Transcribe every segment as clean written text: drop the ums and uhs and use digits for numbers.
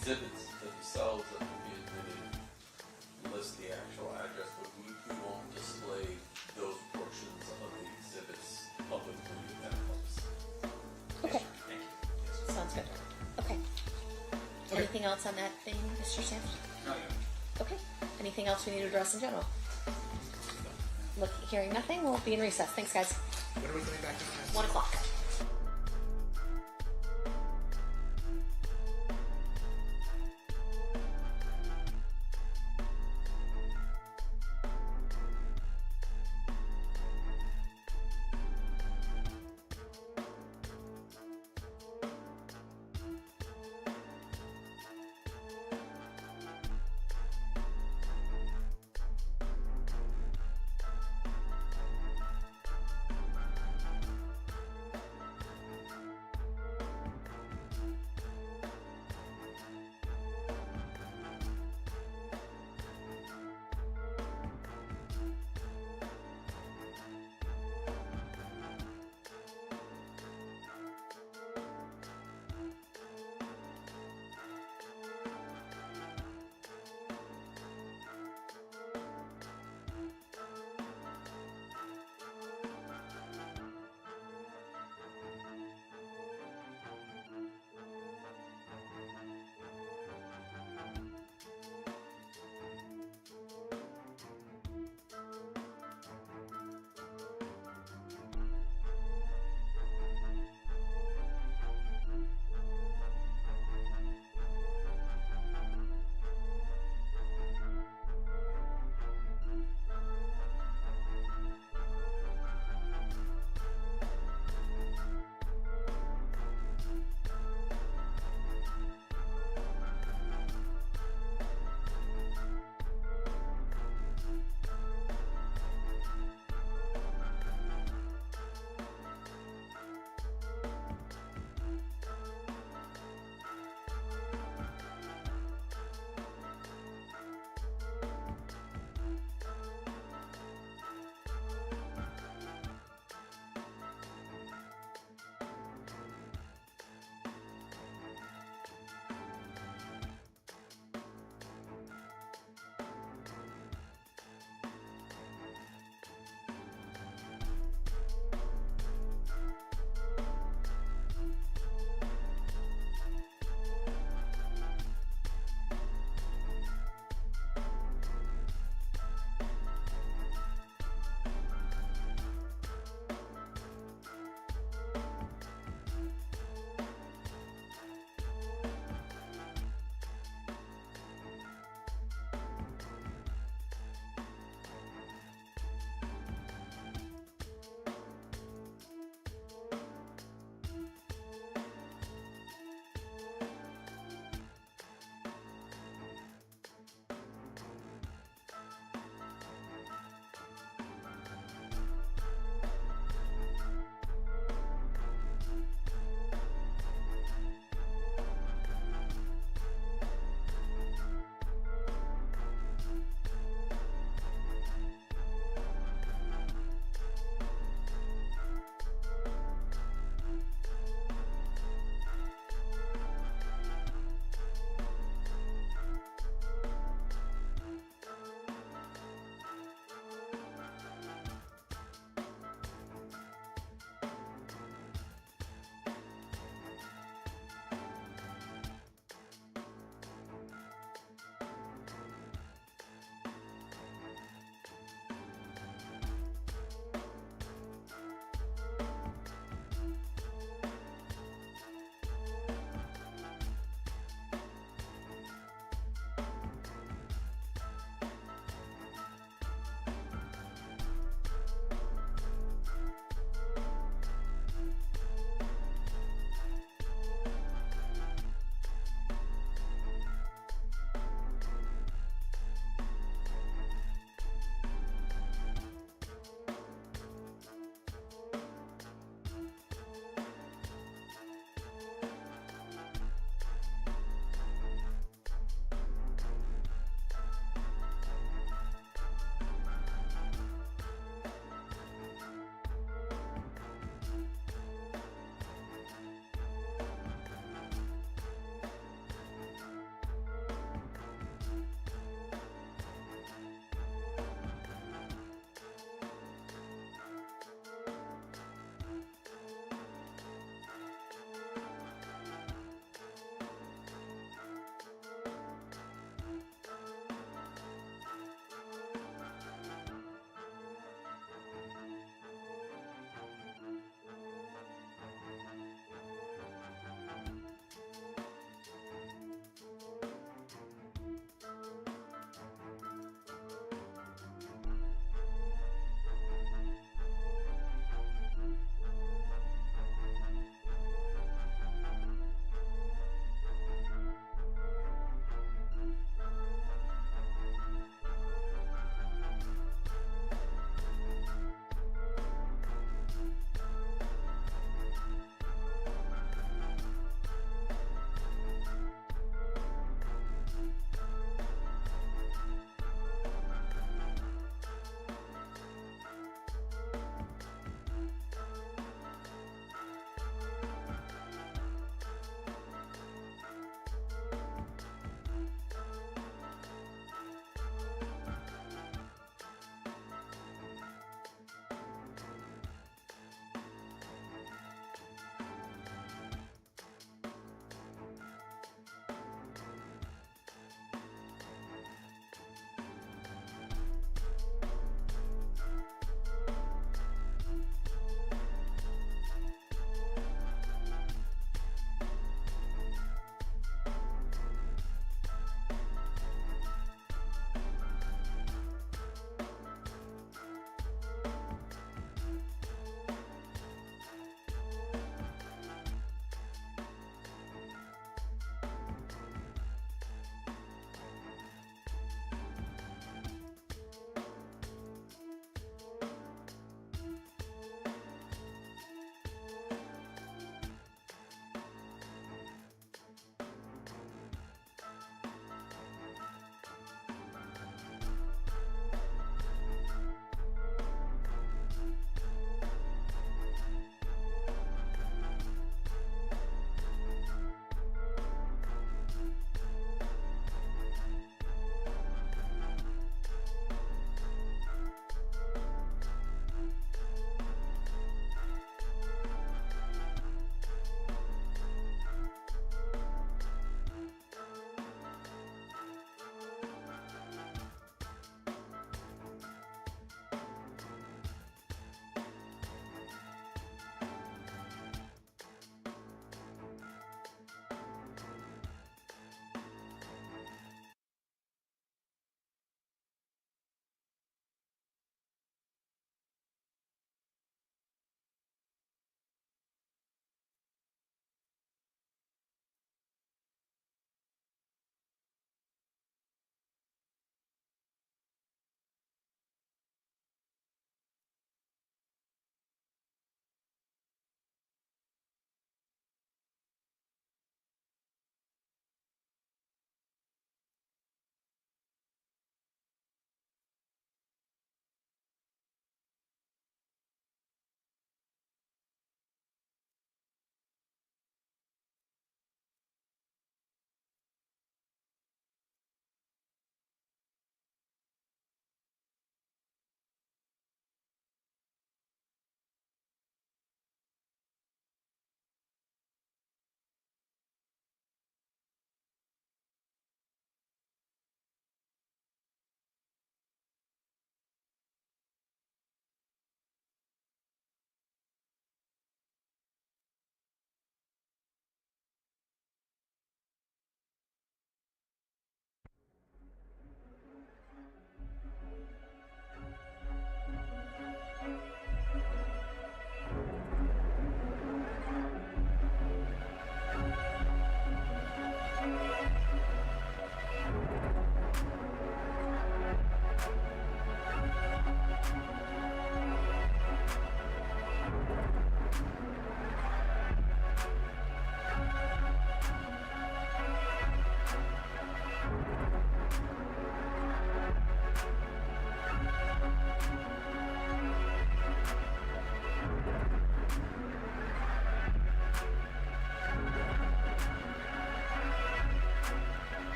exhibits themselves that will be admitted list the actual address, but we won't display those portions of the exhibits publicly if that helps. Okay, Thank you. sounds good. Okay. Anything else on that thing, Mr. Sanders? No, yeah. Okay. Anything else we need to address in general? Hearing nothing, we'll be in recess. Thanks, guys. When are we coming back to the 1 o'clock.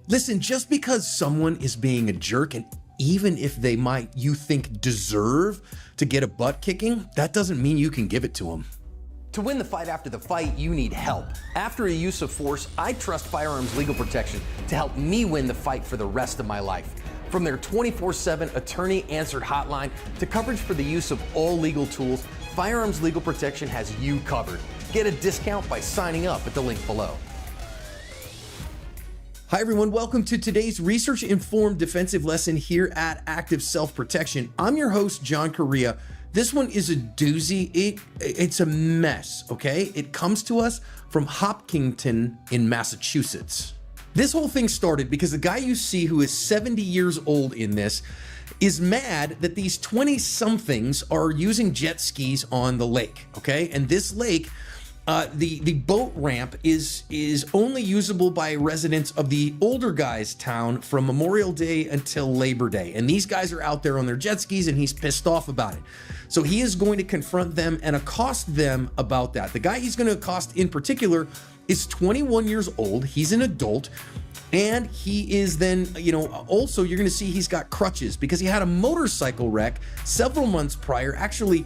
Listen, just because someone is being a jerk, and even if they might, you think, deserve to get a butt kicking, that doesn't mean you can give it to them. To win the fight after the fight, you need help. After a use of force, I trust Firearms Legal Protection to help me win the fight for the rest of my life. From their 24/7 attorney-answered hotline to coverage for the use of all legal tools, Firearms Legal Protection has you covered. Get a discount by signing up at the link below. Hi everyone, welcome to today's research-informed defensive lesson here at Active Self-Protection. I'm your host, John Correa. This one is a doozy. It's a mess, okay? It comes to us from Hopkinton in Massachusetts. This whole thing started because the guy you see who is 70 years old in this is mad that these 20-somethings are using jet skis on the lake, okay? And this lake, the boat ramp is only usable by residents of the older guys' town from Memorial Day until Labor Day. And these guys are out there on their jet skis and he's pissed off about it. So he is going to confront them and accost them about that. The guy he's going to accost in particular is 21 years old. He's an adult. And he is then, also you're going to see he's got crutches because he had a motorcycle wreck several months prior, actually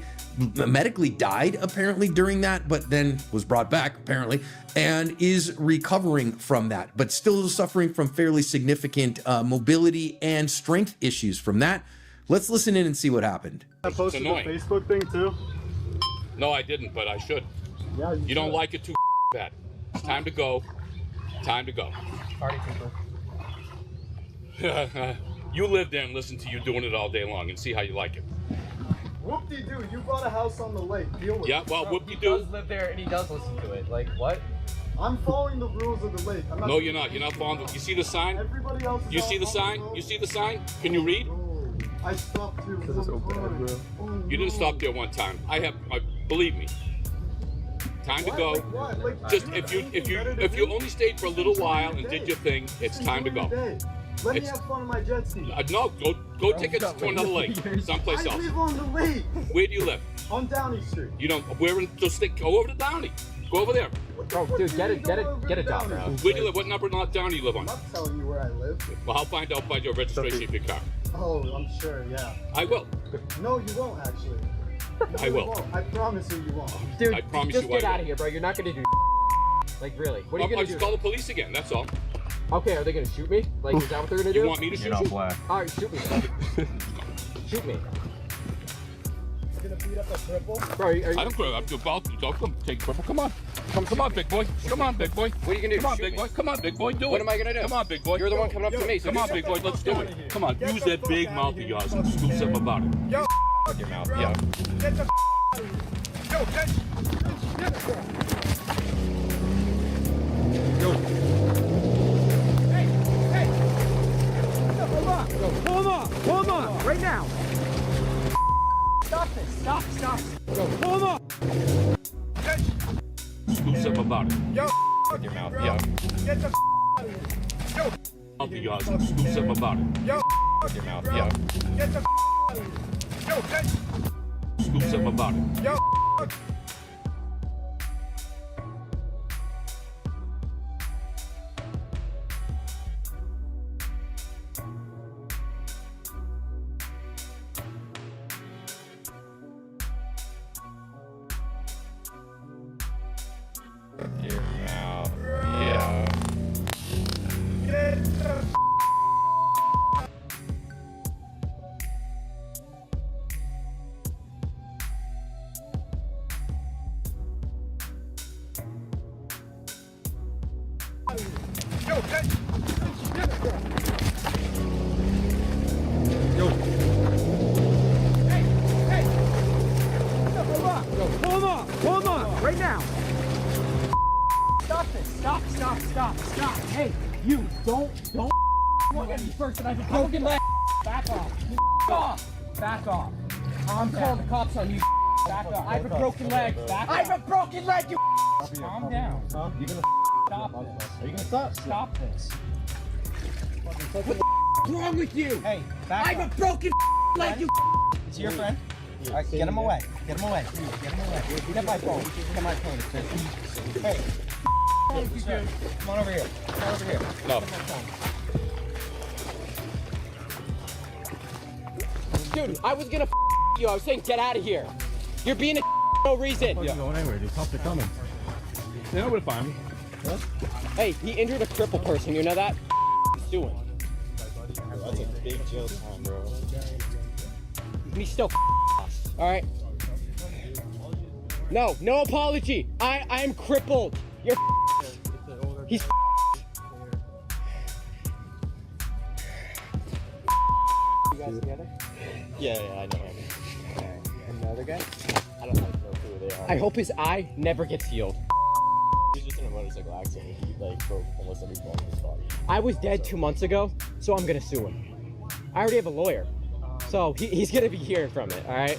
medically died apparently during that, but then was brought back apparently and is recovering from that, but still suffering from fairly significant mobility and strength issues from that. Let's listen in and see what happened. I posted the Facebook thing too. No, I didn't, but I should. Yeah, You don't like it too bad. It's time to go. Time to go. Party people. You live there and listen to you doing it all day long and see how you like it. Whoop-de-doo, you bought a house on the lake. Deal with Yeah, it. well, He whoop-de-doo. does live there and he does listen to it. Like, what? I'm following the rules of the lake. I'm not No, you're not. You're not following. You see the sign? Everybody else is You all see the on sign? road. You see the sign? Can you read? Oh, I stopped too. You didn't stop there one time. Believe me. Time to go. Just if you only stayed for a little while and did your thing, it's time to go. Let me It's- have fun on my jet ski. No, go take it to another lake, someplace I else. live on the lake. Where do you live? On Downey Street. You don't. Go over to Downey. Go over there. Bro, dude, get a job, bro. Where do you live? What number not Downey you live on? I'm not telling you where I live. Well, I'll find out by your registration of your car. Oh, I'm sure, yeah. I will. No, you won't actually. No, I you will. won't. I promise you won't. Dude, I promise just you I get out will. of here, bro. You're not gonna do like, really. What are you I'll gonna just do? call the police again. That's all. Okay, are they gonna shoot me? Like, is that what they're gonna do? You want me to shoot you? Alright, shoot me. Shoot me. You're gonna beat up a cripple? Bro, are you, I don't care. I'm about to take trouble. Come on. Come on, big boy. Come on, big boy. what are you gonna do? Come on, Shoot big me? boy. Come on, big boy. Do it. What am I gonna do? Come on, big boy. You're the one coming up to me. So Come on, just big boy. Let's do it. Come on. Get Use the that fuck big outta mouth of here. yours and do something about it. Yo, Your mouth. bro. Yeah. Get the out of here. Yo, get Hold on, right now. Stop this, stop. Hold on. Do something about it. Yo, Your mouth. bro. Yeah. Get the out of here. Yo, Mouth of yours and do something about it. yo, Your mouth. bro. Yeah. Get the out of here. Yo, Do something about it. yo. Your mouth. Yeah. Get the Yo, get Hold on, right now. Stop this, stop. Hey, you, don't look at me first and I have a broken leg. Back off. Back off. I'm calling the cops on you. Back off. I have a broken leg. Back off. I have a broken leg, you. Calm down. You gonna stop this? Are you gonna stop? Stop this. What's wrong with you? Hey, back I have a broken leg, you. Is he your friend? All right, get him away. Get him away. Get my phone. Get my phone. Hey. Come on over here. Come on over here. No. Dude, I was gonna you. I was saying get out of here. You're being a no reason. You're going anywhere, dude. Cops are coming. They're not gonna find me. Hey, he injured a crippled person. You know that? He's doing. That's a big jail time, bro. And he's still lost. All right. No apology. I am crippled. You're he's you guys together? Yeah, I know. And the other guy? I don't know who they are. I hope his eye never gets healed. He's just in a motorcycle accident. He like broke almost every bone in his body. I was dead 2 months ago, so I'm gonna sue him. I already have a lawyer, so he's gonna be hearing from it. All right.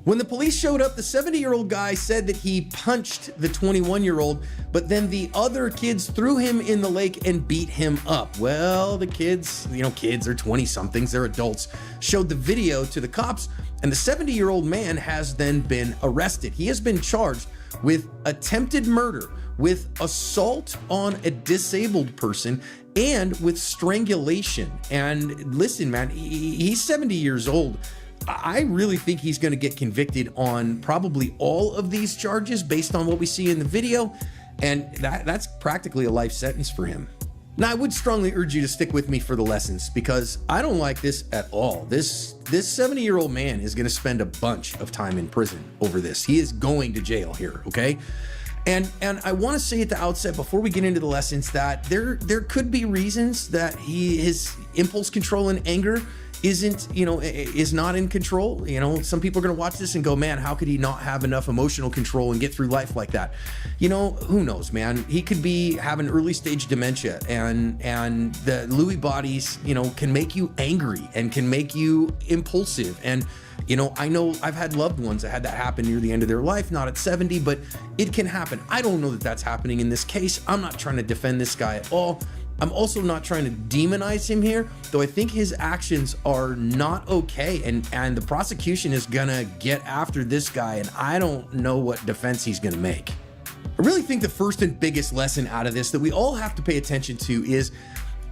When the police showed up, the 70-year-old guy said that he punched the 21-year-old, but then the other kids threw him in the lake and beat him up. Well, the kids, kids are 20-somethings, they're adults, showed the video to the cops, and the 70-year-old man has then been arrested. He has been charged with attempted murder, with assault on a disabled person, and with strangulation. And listen, man, he's 70 years old. I really think he's going to get convicted on probably all of these charges based on what we see in the video, and that's practically a life sentence for him. Now, I would strongly urge you to stick with me for the lessons because I don't like this at all. This 70-year-old man is going to spend a bunch of time in prison over this. He is going to jail here, okay? And I want to say at the outset before we get into the lessons that there could be reasons that his impulse control and anger is not in control. Some people are going to watch this and go, man, how could he not have enough emotional control and get through life like that? Who knows, man? He could be having early stage dementia, and the Lewy bodies, can make you angry and can make you impulsive. And I know I've had loved ones that had that happen near the end of their life, not at 70, but it can happen. I don't know that that's happening in this case. I'm not trying to defend this guy at all. I'm also not trying to demonize him here, though I think his actions are not okay, and the prosecution is gonna get after this guy, and I don't know what defense he's gonna make. I really think the first and biggest lesson out of this that we all have to pay attention to is,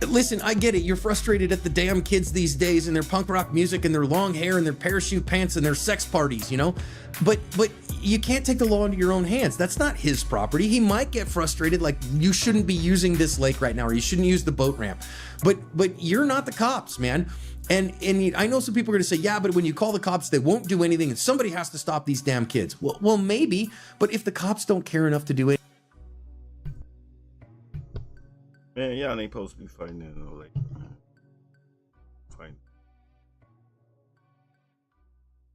listen, I get it, you're frustrated at the damn kids these days and their punk rock music and their long hair and their parachute pants and their sex parties, but you can't take the law into your own hands. That's not his property. He might get frustrated, like you shouldn't be using this lake right now, or you shouldn't use the boat ramp. But you're not the cops, man. And I know some people are going to say, yeah, but when you call the cops, they won't do anything, and somebody has to stop these damn kids. Well, maybe, but if the cops don't care enough to do it. Man, y'all ain't supposed to be fighting in no lake, man. Fighting.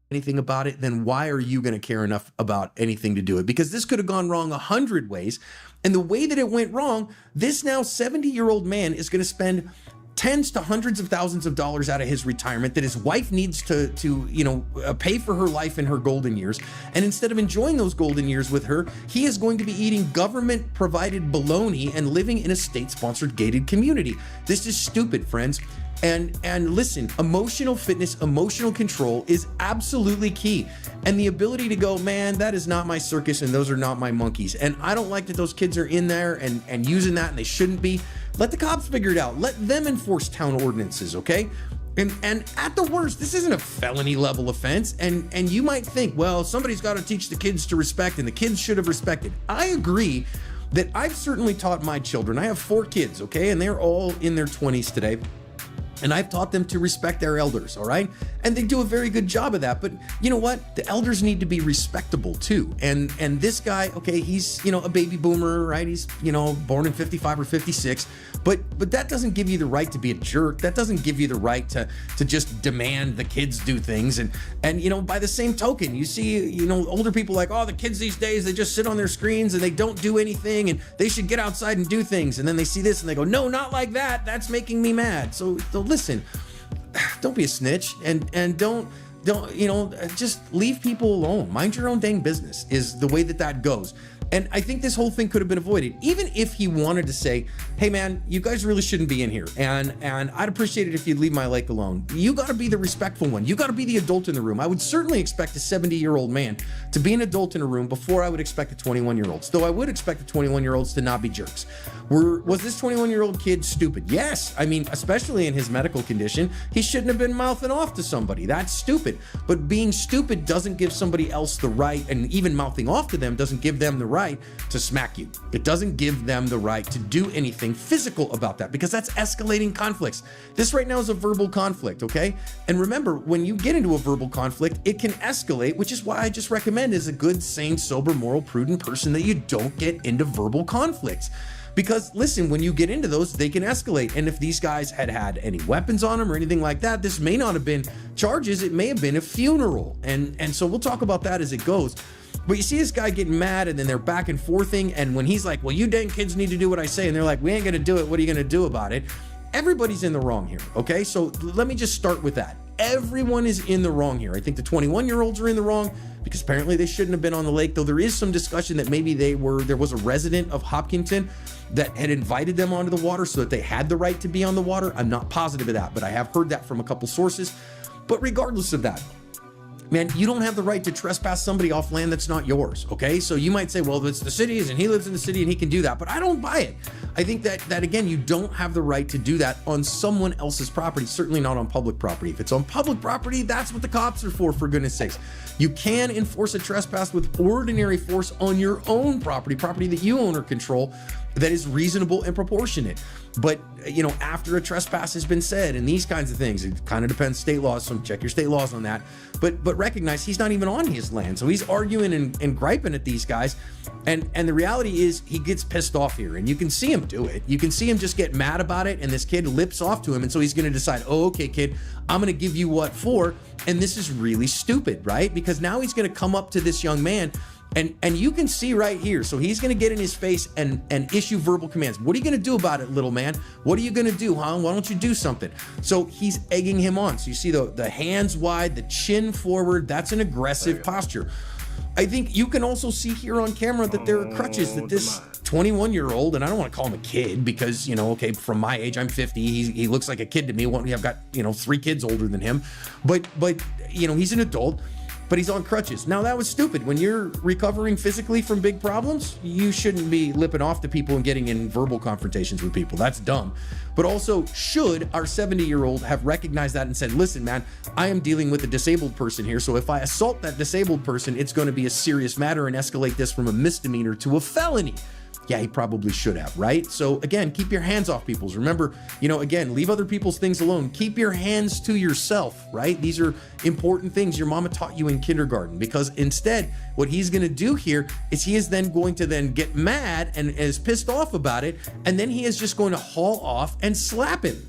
Anything about it, then why are you going to care enough about anything to do it? Because this could have gone wrong 100 ways. And the way that it went wrong, this now 70-year-old man is going to spend tens to hundreds of thousands of dollars out of his retirement that his wife needs to pay for her life in her golden years. And instead of enjoying those golden years with her, he is going to be eating government provided baloney and living in a state-sponsored gated community. This is stupid, friends. And listen, emotional fitness, emotional control is absolutely key. And the ability to go, man, that is not my circus and those are not my monkeys. And I don't like that those kids are in there and using that, and they shouldn't be. Let the cops figure it out. Let them enforce town ordinances, okay? And at the worst, this isn't a felony level offense. And you might think, well, somebody's got to teach the kids to respect, and the kids should have respected. I agree that I've certainly taught my children. I have 4 kids, okay? And they're all in their 20s today. And I've taught them to respect their elders, all right? And they do a very good job of that. But you know what? The elders need to be respectable too. And this guy, okay, he's, a baby boomer, right? He's, born in 55 or 56. But that doesn't give you the right to be a jerk. That doesn't give you the right to just demand the kids do things. And by the same token, you see, older people like, oh, the kids these days, they just sit on their screens and they don't do anything, and they should get outside and do things. And then they see this and they go, no, not like that. That's making me mad. So listen, don't be a snitch, and don't just leave people alone. Mind your own dang business is the way that goes. And I think this whole thing could have been avoided, even if he wanted to say, hey man, you guys really shouldn't be in here. And I'd appreciate it if you'd leave my lake alone. You got to be the respectful one. You got to be the adult in the room. I would certainly expect a 70-year-old man to be an adult in a room before I would expect the 21-year-olds, though I would expect the 21-year-olds to not be jerks. Was this 21-year-old kid stupid? Yes. I mean, especially in his medical condition, he shouldn't have been mouthing off to somebody. That's stupid. But being stupid doesn't give somebody else the right, and even mouthing off to them doesn't give them the right to smack you. It doesn't give them the right to do anything physical about that, because that's escalating conflicts. This right now is a verbal conflict, okay? And remember, when you get into a verbal conflict, it can escalate, which is why I just recommend as a good, sane, sober, moral, prudent person that you don't get into verbal conflicts. Because listen, when you get into those, they can escalate. And if these guys had had any weapons on them or anything like that, this may not have been charges. It may have been a funeral. And so we'll talk about that as it goes. But you see this guy getting mad, and then they're back and forthing. And when he's like, well, you dang kids need to do what I say. And they're like, we ain't going to do it. What are you going to do about it? Everybody's in the wrong here. Okay. So let me just start with that. Everyone is in the wrong here. I think the 21-year-olds are in the wrong because apparently they shouldn't have been on the lake, though there is some discussion that maybe there was a resident of Hopkinton that had invited them onto the water so that they had the right to be on the water. I'm not positive of that, but I have heard that from a couple sources. But regardless of that, man, you don't have the right to trespass somebody off land that's not yours, okay? So you might say, well, it's the city's and he lives in the city and he can do that, but I don't buy it. I think that again, you don't have the right to do that on someone else's property, certainly not on public property. If it's on public property, that's what the cops are for goodness sakes. You can enforce a trespass with ordinary force on your own property that you own or control, that is reasonable and proportionate. But, you know, after a trespass has been said and these kinds of things, it kind of depends state laws, so check your state laws on that. But recognize he's not even on his land. So he's arguing and griping at these guys. And the reality is he gets pissed off here, and you can see him do it. You can see him just get mad about it, and this kid lips off to him. And so he's going to decide, oh, okay, kid, I'm going to give you what for. And this is really stupid, right? Because now he's going to come up to this young man. And you can see right here, so he's going to get in his face and issue verbal commands. What are you going to do about it, little man? What are you going to do, huh? Why don't you do something? So he's egging him on. So you see the hands wide, the chin forward. That's an aggressive posture. I think you can also see here on camera that there are crutches, that this 21-year-old, and I don't want to call him a kid because, you know, okay, from my age, I'm 50. He looks like a kid to me. I've got, you know, 3 kids older than him. But you know, he's an adult. But he's on crutches. Now, that was stupid. When you're recovering physically from big problems, you shouldn't be lipping off to people and getting in verbal confrontations with people. That's dumb. But also, should our 70-year-old have recognized that and said, listen, man, I am dealing with a disabled person here. So if I assault that disabled person, it's going to be a serious matter and escalate this from a misdemeanor to a felony. Yeah, he probably should have, right? So again, keep your hands off people's. Remember, you know, again, leave other people's things alone. Keep your hands to yourself, right? These are important things your mama taught you in kindergarten, because instead, what he's going to do here is he is then going to then get mad and is pissed off about it. And then he is just going to haul off and slap him.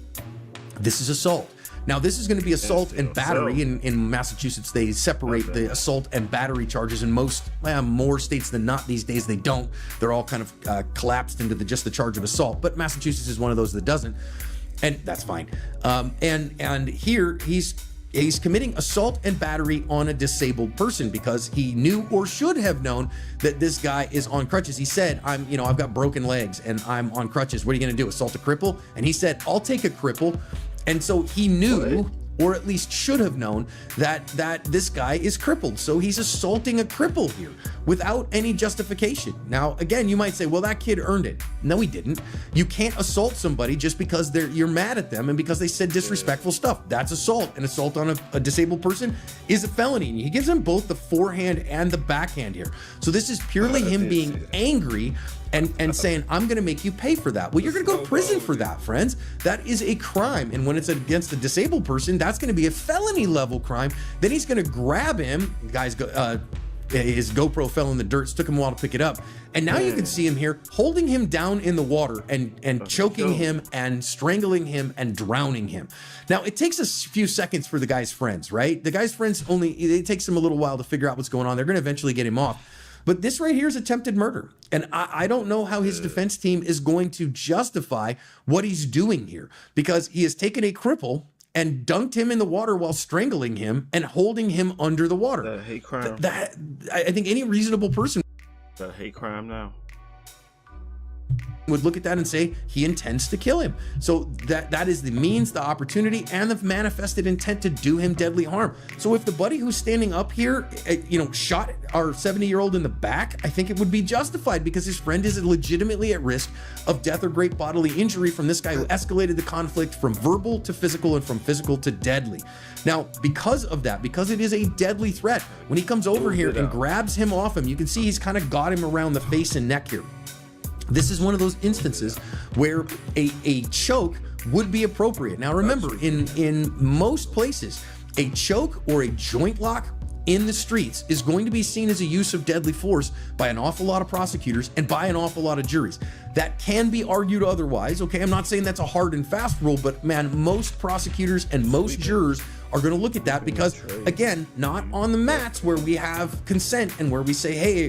This is assault. Now, this is going to be assault and battery. In Massachusetts, they separate the assault and battery charges. In more states than not these days, they don't. They're all kind of collapsed into just the charge of assault. But Massachusetts is one of those that doesn't, and that's fine. And here he's committing assault and battery on a disabled person because he knew or should have known that this guy is on crutches. He said, I've got broken legs and I'm on crutches. What are you going to do? Assault a cripple? And he said, I'll take a cripple. And so he knew, or at least should have known, that this guy is crippled. So he's assaulting a cripple here without any justification. Now, again, you might say, well, that kid earned it. No, he didn't. You can't assault somebody just because you're mad at them and because they said disrespectful stuff. That's assault. And assault on a disabled person is a felony. And he gives him both the forehand and the backhand here. So this is purely him being angry and saying, I'm going to make you pay for that. Well, you're going to go to prison for that, friends. That is a crime. And when it's against a disabled person, that's going to be a felony level crime. Then he's going to grab him. Guys, his GoPro fell in the dirt. It took him a while to pick it up. And now you can see him here holding him down in the water and choking him and strangling him and drowning him. Now, it takes a few seconds for the guy's friends, right? The guy's friends it takes them a little while to figure out what's going on. They're going to eventually get him off. But this right here is attempted murder. And I don't know how his defense team is going to justify what he's doing here, because he has taken a cripple and dunked him in the water while strangling him and holding him under the water. Hate crime. I think any reasonable person that hate crime now? Would look at that and say he intends to kill him. So that is the means, the opportunity, and the manifested intent to do him deadly harm. So if the buddy who's standing up here, shot our 70-year-old in the back, I think it would be justified because his friend is legitimately at risk of death or great bodily injury from this guy who escalated the conflict from verbal to physical and from physical to deadly. Now, because of that, because it is a deadly threat, when he comes over here and grabs him off him, you can see he's kind of got him around the face and neck here. This is one of those instances where a choke would be appropriate. Now remember, in most places, a choke or a joint lock in the streets is going to be seen as a use of deadly force by an awful lot of prosecutors and by an awful lot of juries. That can be argued otherwise, okay? I'm not saying that's a hard and fast rule, but man, most prosecutors and most jurors are going to look at that because, again, not on the mats where we have consent and where we say, hey,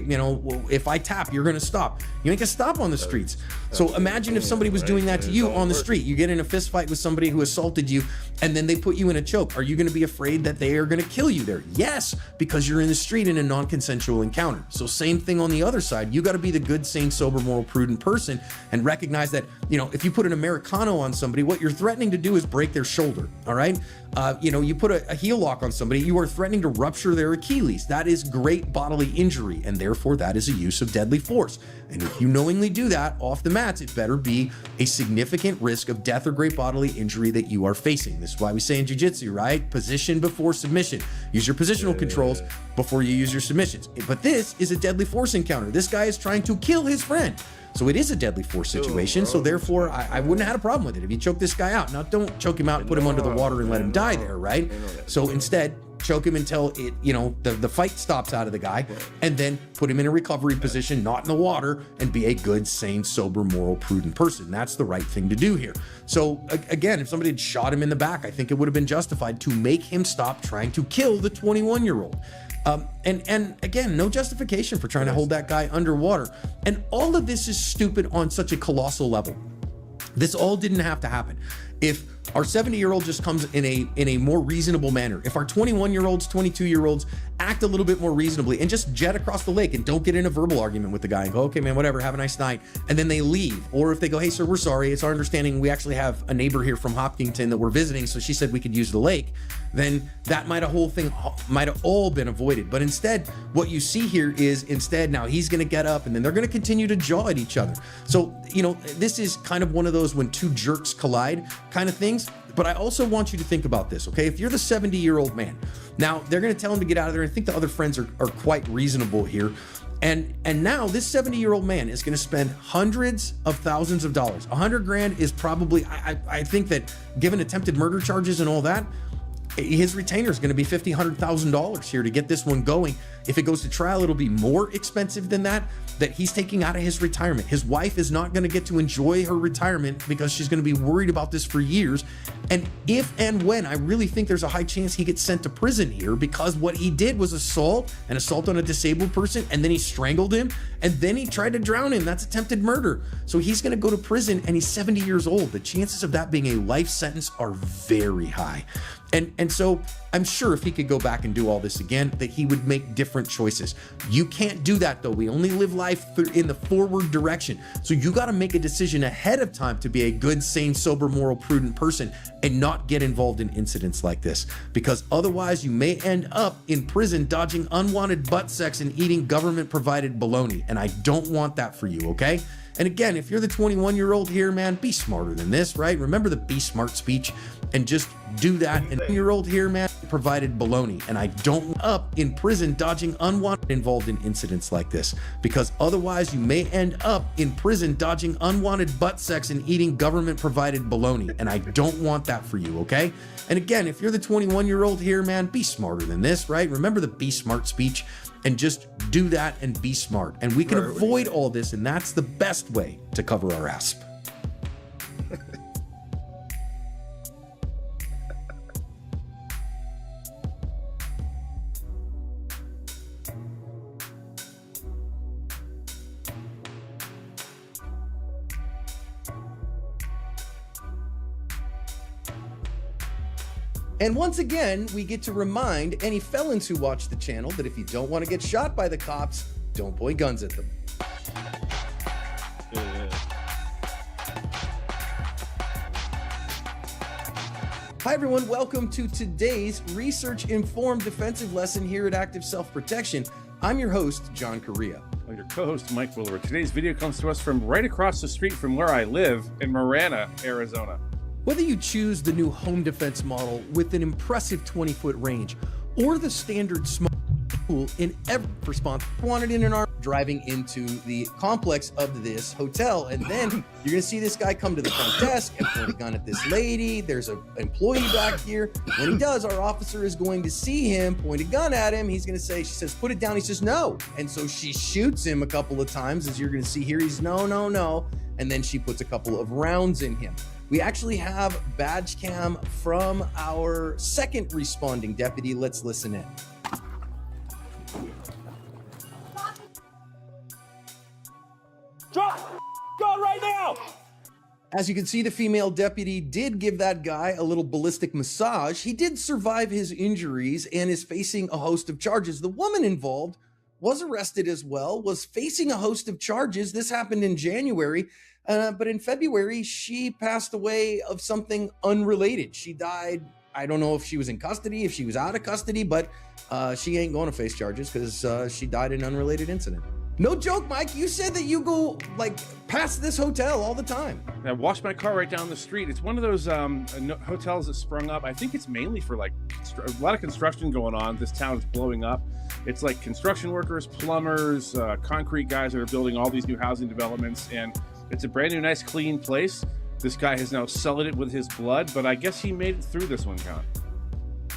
if I tap, you're going to stop. You ain't going to stop on the streets. So imagine if somebody was doing that to you on the street. You get in a fist fight with somebody who assaulted you and then they put you in a choke. Are you going to be afraid that they are going to kill you there? Yes, because you're in the street in a non-consensual encounter. So same thing on the other side. You got to be the good, sane, sober, moral, prudent person and recognize that, if you put an Americano on somebody, what you're threatening to do is break their shoulder, all right? You put a heel lock on somebody, you are threatening to rupture their Achilles. That is great bodily injury, and therefore that is a use of deadly force. And if you knowingly do that off the mats, it better be a significant risk of death or great bodily injury that you are facing. This is why we say in jiu-jitsu, right? Position before submission. Use your positional controls before you use your submissions. But this is a deadly force encounter. This guy is trying to kill his friend. So it is a deadly force situation. So therefore, I wouldn't have had a problem with it if you choke this guy out. Now, don't choke him out and put him under the water and let him die there, right? So instead, choke him until the fight stops out of the guy, and then put him in a recovery position, not in the water, and be a good, sane, sober, moral, prudent person. That's the right thing to do here. So again, if somebody had shot him in the back, I think it would have been justified to make him stop trying to kill the 21-year-old. And again, no justification for trying to hold that guy underwater. And all of this is stupid on such a colossal level. This all didn't have to happen. If our 70-year-old just comes in a more reasonable manner, if our 21-year-olds, 22-year-olds act a little bit more reasonably and just jet across the lake and don't get in a verbal argument with the guy and go, okay, man, whatever, have a nice night, and then they leave. Or if they go, hey, sir, we're sorry, it's our understanding we actually have a neighbor here from Hopkinton that we're visiting, so she said we could use the lake, then that might have all been avoided. But instead, what you see here is now he's going to get up and then they're going to continue to jaw at each other. So, this is kind of one of those when two jerks collide kind of things. But I also want you to think about this, okay? If you're the 70-year-old man, now they're going to tell him to get out of there. I think the other friends are quite reasonable here. And now this 70-year-old man is going to spend hundreds of thousands of dollars. $100,000 is probably, I think that given attempted murder charges and all that, his retainer is going to be $50,000, $100,000 here to get this one going. If it goes to trial, it'll be more expensive than that he's taking out of his retirement. His wife is not going to get to enjoy her retirement because she's going to be worried about this for years. And if and when, I really think there's a high chance he gets sent to prison here because what he did was assault on a disabled person, and then he strangled him, and then he tried to drown him. That's attempted murder. So he's going to go to prison, and he's 70 years old. The chances of that being a life sentence are very high. And so I'm sure if he could go back and do all this again, that he would make different choices. You can't do that though. We only live life in the forward direction. So you got to make a decision ahead of time to be a good, sane, sober, moral, prudent person and not get involved in incidents like this. Because otherwise you may end up in prison dodging unwanted butt sex and eating government provided bologna. And I don't want that for you, okay? And again, if you're the 21-year-old here, man, be smarter than this, right? Remember the be smart speech and just do that. And 20-year-old here, man, provided baloney. And I don't up in prison dodging unwanted involved in incidents like this, because otherwise you may end up in prison dodging unwanted butt sex and eating government provided baloney. And I don't want that for you, okay? And again, if you're the 21-year-old here, man, be smarter than this, right? Remember the be smart speech and just do that and be smart. And we can avoid all this, and that's the best way to cover our ass. And once again, we get to remind any felons who watch the channel that if you don't want to get shot by the cops, don't point guns at them. Yeah. Hi everyone, welcome to today's research-informed defensive lesson here at Active Self-Protection. I'm your host, John Correa. I'm your co-host, Mike Williver. Today's video comes to us from right across the street from where I live in Marana, Arizona. Whether you choose the new home defense model with an impressive 20-foot range or the standard small tool in every response wanted in an arm, driving into the complex of this hotel, and then you're gonna see this guy come to the front desk and point a gun at this lady. There's an employee back here. When he does, our officer is going to see him point a gun at him. He's gonna say, she says, put it down. He says, no. And so she shoots him a couple of times, as you're gonna see here. He's no, no, no. And then she puts a couple of rounds in him. We actually have badge cam from our second responding deputy. Let's listen in. Drop gun right now! As you can see, the female deputy did give that guy a little ballistic massage. He did survive his injuries and is facing a host of charges. The woman involved was arrested as well, was facing a host of charges. This happened in January, but in February, she passed away of something unrelated. She died. I don't know if she was in custody, if she was out of custody, but she ain't going to face charges because she died in an unrelated incident. No joke, Mike. You said that you go like past this hotel all the time. I washed my car right down the street. It's one of those hotels that sprung up. I think it's mainly for like a lot of construction going on. This town is blowing up. It's like construction workers, plumbers, concrete guys that are building all these new housing developments. And it's a brand new, nice, clean place. This guy has now sullied it with his blood, but I guess he made it through this one, Con.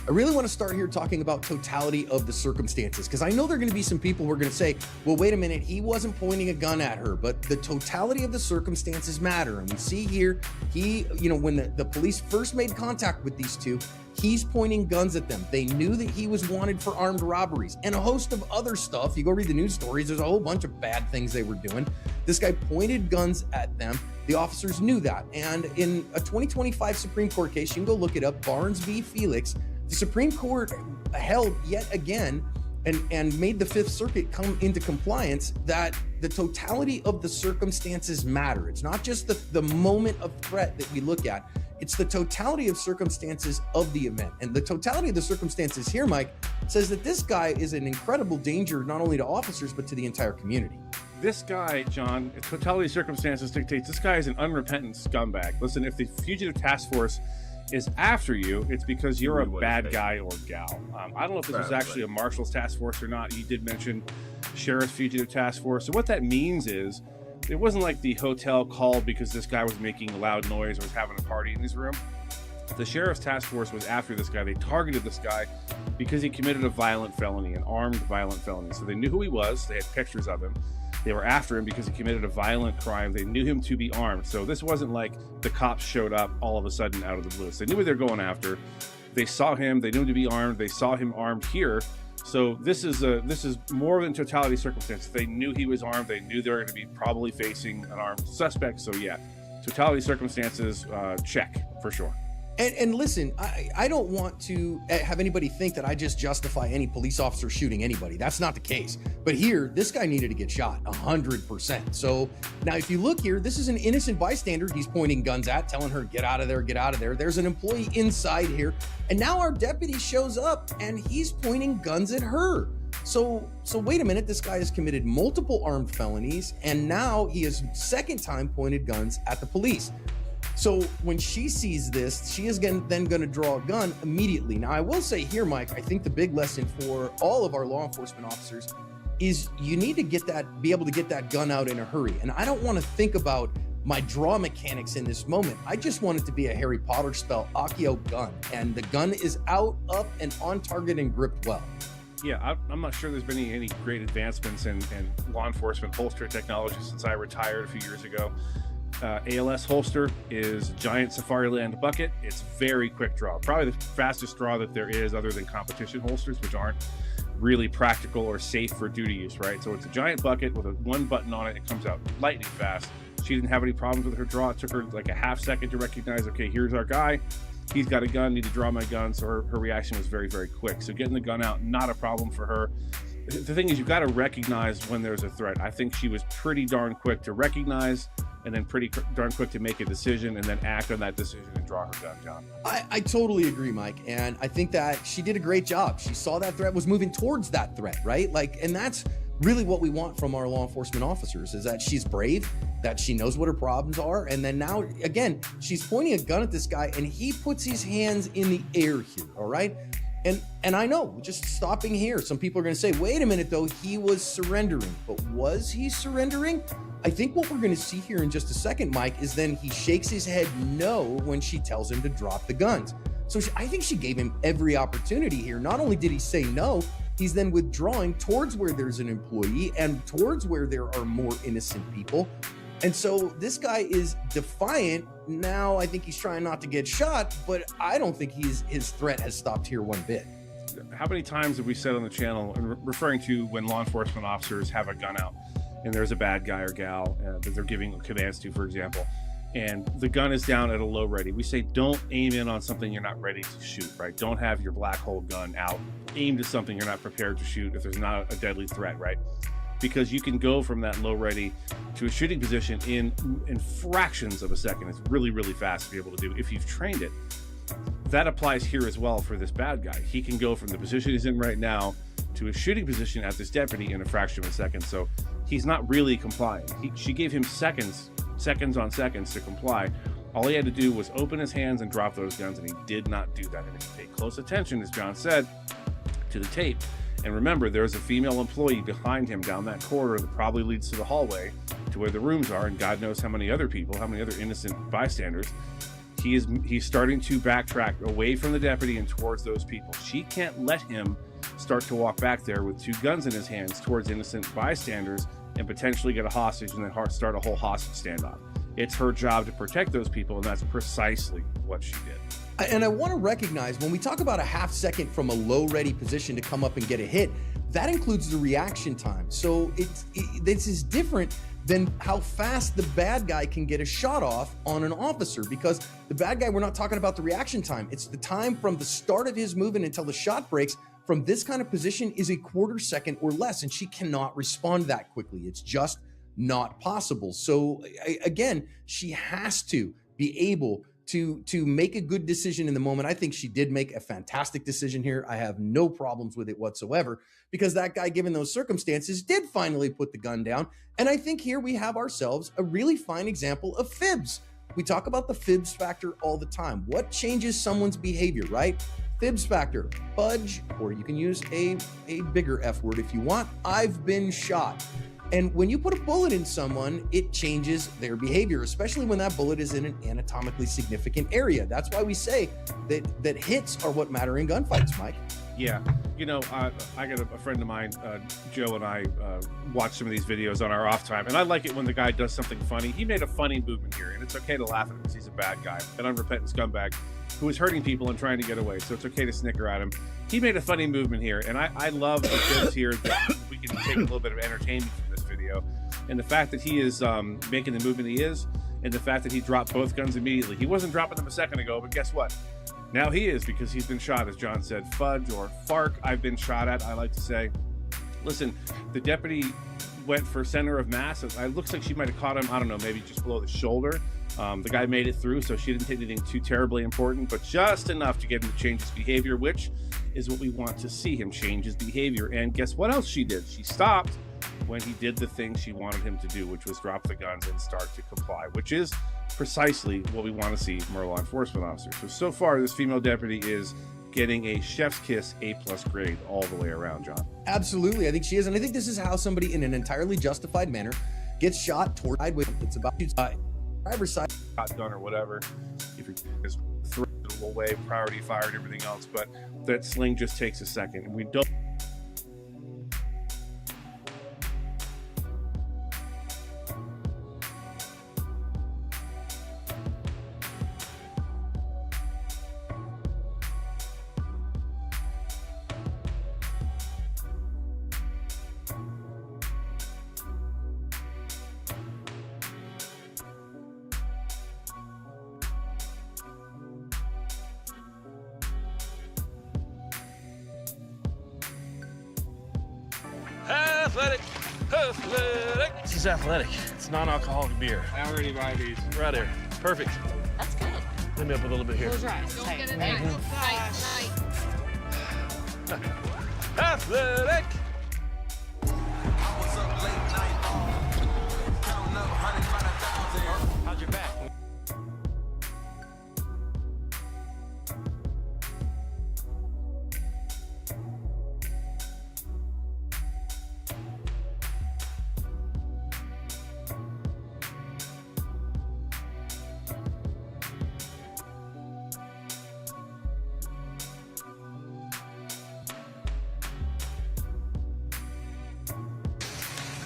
I really want to start here talking about totality of the circumstances, because I know there are going to be some people who are going to say, well, wait a minute, he wasn't pointing a gun at her, but the totality of the circumstances matter. And we see here, when the police first made contact with these two, he's pointing guns at them. They knew that he was wanted for armed robberies and a host of other stuff. You go read the news stories, there's a whole bunch of bad things they were doing. This guy pointed guns at them. The officers knew that. And in a 2025 Supreme Court case, you can go look it up, Barnes v. Felix, the Supreme Court held yet again and made the Fifth Circuit come into compliance that the totality of the circumstances matter. It's not just the moment of threat that we look at. It's the totality of circumstances of the event. And the totality of the circumstances here, Mike, says that this guy is an incredible danger, not only to officers, but to the entire community. This guy, John, totality of circumstances dictates this guy is an unrepentant scumbag. Listen, if the Fugitive Task Force is after you, it's because you're a bad guy or gal. I don't know if this was actually a Marshal's Task Force or not. You did mention Sheriff's Fugitive Task Force. So what that means is it wasn't like the hotel called because this guy was making a loud noise or was having a party in his room. The Sheriff's Task Force was after this guy. They targeted this guy because he committed a violent felony, an armed violent felony. So they knew who he was. They had pictures of him. They were after him because he committed a violent crime. They knew him to be armed. So this wasn't like the cops showed up all of a sudden out of the blue. So they knew what they're going after. They saw him. They knew him to be armed. They saw him armed here. So this is more than totality circumstances. They knew he was armed. They knew they were going to be probably facing an armed suspect. So yeah, totality circumstances, check for sure. And listen, I don't want to have anybody think that I just justify any police officer shooting anybody. That's not the case. But here, this guy needed to get shot 100%. So now if you look here, this is an innocent bystander he's pointing guns at, telling her, get out of there, get out of there. There's an employee inside here. And now our deputy shows up and he's pointing guns at her. So wait a minute, this guy has committed multiple armed felonies and now he has second time pointed guns at the police. So when she sees this, she is then going to draw a gun immediately. Now, I will say here, Mike, I think the big lesson for all of our law enforcement officers is you need to be able to get that gun out in a hurry. And I don't want to think about my draw mechanics in this moment. I just want it to be a Harry Potter spell, Accio gun. And the gun is out, up, and on target and gripped well. Yeah, I'm not sure there's been any great advancements in law enforcement holster technology since I retired a few years ago. ALS holster is giant Safariland bucket. It's very quick draw, probably the fastest draw that there is other than competition holsters, which aren't really practical or safe for duty use, right? So it's a giant bucket with one button on it. It comes out lightning fast. She didn't have any problems with her draw. It took her like a half second to recognize, okay, here's our guy. He's got a gun, need to draw my gun. So her reaction was very, very quick. So getting the gun out, not a problem for her. the thing is, you've got to recognize when there's a threat. I think she was pretty darn quick to recognize, and then pretty darn quick to make a decision, and then act on that decision and draw her gun down. I totally agree, Mike. And I think that she did a great job. She saw that threat, was moving towards that threat, right? Like, and that's really what we want from our law enforcement officers, is that she's brave, that she knows what her problems are. And then now, again, she's pointing a gun at this guy, and he puts his hands in the air here, all right? And I know, just stopping here, some people are going to say, wait a minute, though, he was surrendering. But was he surrendering? I think what we're going to see here in just a second, Mike, is then he shakes his head no when she tells him to drop the guns. So I think she gave him every opportunity here. Not only did he say no, he's then withdrawing towards where there's an employee and towards where there are more innocent people. And so this guy is defiant. Now I think he's trying not to get shot, but I don't think his threat has stopped here one bit. How many times have we said on the channel, referring to when law enforcement officers have a gun out and there's a bad guy or gal that they're giving commands to, for example, and the gun is down at a low ready. We say don't aim in on something you're not ready to shoot, right? Don't have your black hole gun out aimed at something you're not prepared to shoot if there's not a deadly threat, right? Because you can go from that low ready to a shooting position in fractions of a second. It's really, really fast to be able to do if you've trained it. That applies here as well for this bad guy. He can go from the position he's in right now to a shooting position at this deputy in a fraction of a second. So he's not really complying. She gave him seconds on seconds to comply. All he had to do was open his hands and drop those guns, and he did not do that. And if you pay close attention, as John said, to the tape, and remember, there's a female employee behind him down that corridor that probably leads to the hallway to where the rooms are, and God knows how many other people, how many other innocent bystanders. He's starting to backtrack away from the deputy and towards those people. She can't let him start to walk back there with two guns in his hands towards innocent bystanders and potentially get a hostage and then start a whole hostage standoff. It's her job to protect those people, and that's precisely what she did. And I want to recognize, when we talk about a half second from a low ready position to come up and get a hit, that includes the reaction time. So this is different than how fast the bad guy can get a shot off on an officer, because the bad guy, we're not talking about the reaction time. It's the time from the start of his movement until the shot breaks. From this kind of position is a quarter second or less, and she cannot respond that quickly. It's just not possible. So again, she has to be able to make a good decision in the moment. I think she did make a fantastic decision here. I have no problems with it whatsoever, because that guy, given those circumstances, did finally put the gun down. And I think here we have ourselves a really fine example of fibs. We talk about the fibs factor all the time. What changes someone's behavior, right? Fibs factor, fudge, or you can use a bigger F word if you want. I've been shot. And when you put a bullet in someone, it changes their behavior, especially when that bullet is in an anatomically significant area. That's why we say that hits are what matter in gunfights, Mike. Yeah. You know, I got a friend of mine, Joe, and I watch some of these videos on our off time, and I like it when the guy does something funny. He made a funny movement here, and it's okay to laugh at him because he's a bad guy, an unrepentant scumbag who is hurting people and trying to get away, so it's okay to snicker at him. He made a funny movement here, and I love the tips here that we can take a little bit of entertainment from this video. And the fact that he is making the movement he is, and the fact that he dropped both guns immediately. He wasn't dropping them a second ago, but guess what? Now he is, because he's been shot, as John said. Fudge or Fark, I've been shot at, I like to say. Listen, the deputy went for center of mass. It looks like she might have caught him, I don't know, maybe just below the shoulder. The guy made it through, so she didn't take anything too terribly important, but just enough to get him to change his behavior, which is what we want to see, him change his behavior. And guess what else she did? She stopped when he did the thing she wanted him to do, which was drop the guns and start to comply, which is precisely what we want to see from our law enforcement officers. So far, this female deputy is getting a chef's kiss A+ grade all the way around, John. Absolutely, I think she is. And I think this is how somebody in an entirely justified manner gets shot toward sideways. It's about driver's side shotgun or whatever. If you're just throw it away, priority fire and everything else, but that sling just takes a second. And we don't Athletic. Athletic. This is Athletic. It's non-alcoholic beer. I already buy these. Right there. Perfect. That's good. Let me up a little bit here. Close your eyes. Don't get it tight. Athletic. How's your back?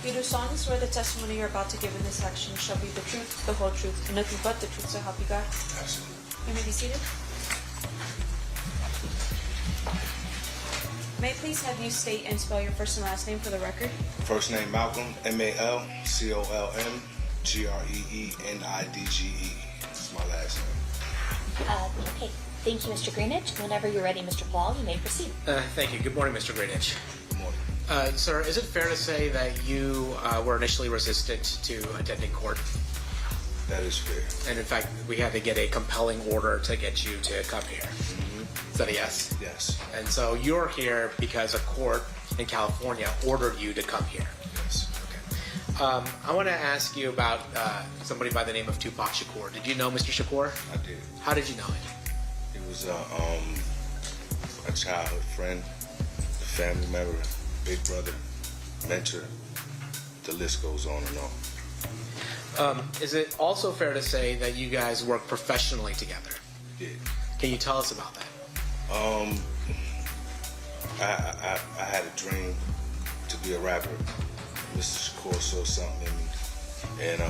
You do solemnly swear the testimony you're about to give in this section shall be the truth, the whole truth, and nothing but the truth, so help you God? Absolutely. You may be seated. May I please have you state and spell your first and last name for the record? First name Malcolm, MALCOLMGREENIDGE. That's my last name. Okay. Thank you, Mr. Greenidge. Whenever you're ready, Mr. Paul, you may proceed. Thank you. Good morning, Mr. Greenidge. Good morning. Sir, is it fair to say that you were initially resistant to attending court? That is fair. And in fact, we had to get a compelling order to get you to come here. Mm-hmm. Is that a yes? Yes. And so you're here because a court in California ordered you to come here. Yes. Okay. I want to ask you about somebody by the name of Tupac Shakur. Did you know Mr. Shakur? I did. How did you know him? He was a childhood friend, a family member, big brother, mentor. The list goes on and on. Is it also fair to say that you guys work professionally together? We did. Can you tell us about that? I had a dream to be a rapper. Mr. Shakur saw something in me, and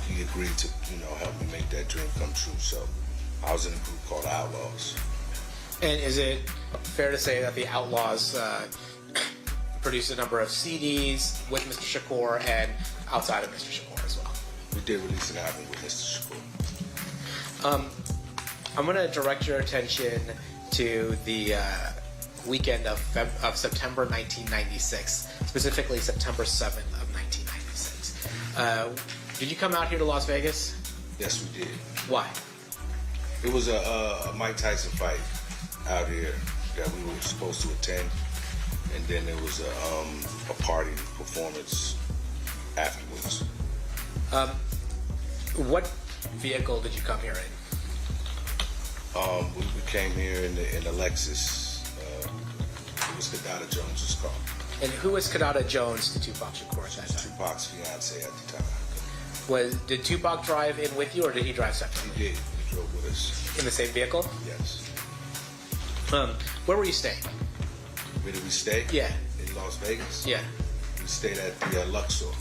he agreed to, help me make that dream come true. So I was in a group called Outlaws. And is it fair to say that the Outlaws produced a number of CDs with Mr. Shakur and outside of Mr. Shakur as well? We did release an album with Mr. Shakur. I'm going to direct your attention to the weekend of September 1996, specifically September 7th of 1996. Did you come out here to Las Vegas? Yes, we did. Why? It was a Mike Tyson fight out here that we were supposed to attend, and then there was a party performance afterwards. What vehicle did you come here in? We came here in the Lexus. It was Kadada Jones's car. And who was Kadada Jones to Tupac Shakur at that time? Tupac's fiance at the time. Did Tupac drive in with you, or did he drive separately? He did. He drove with us. In the same vehicle? Yes. Where were you staying? Where did we stay? Yeah. In Las Vegas? Yeah. We stayed at the Luxor.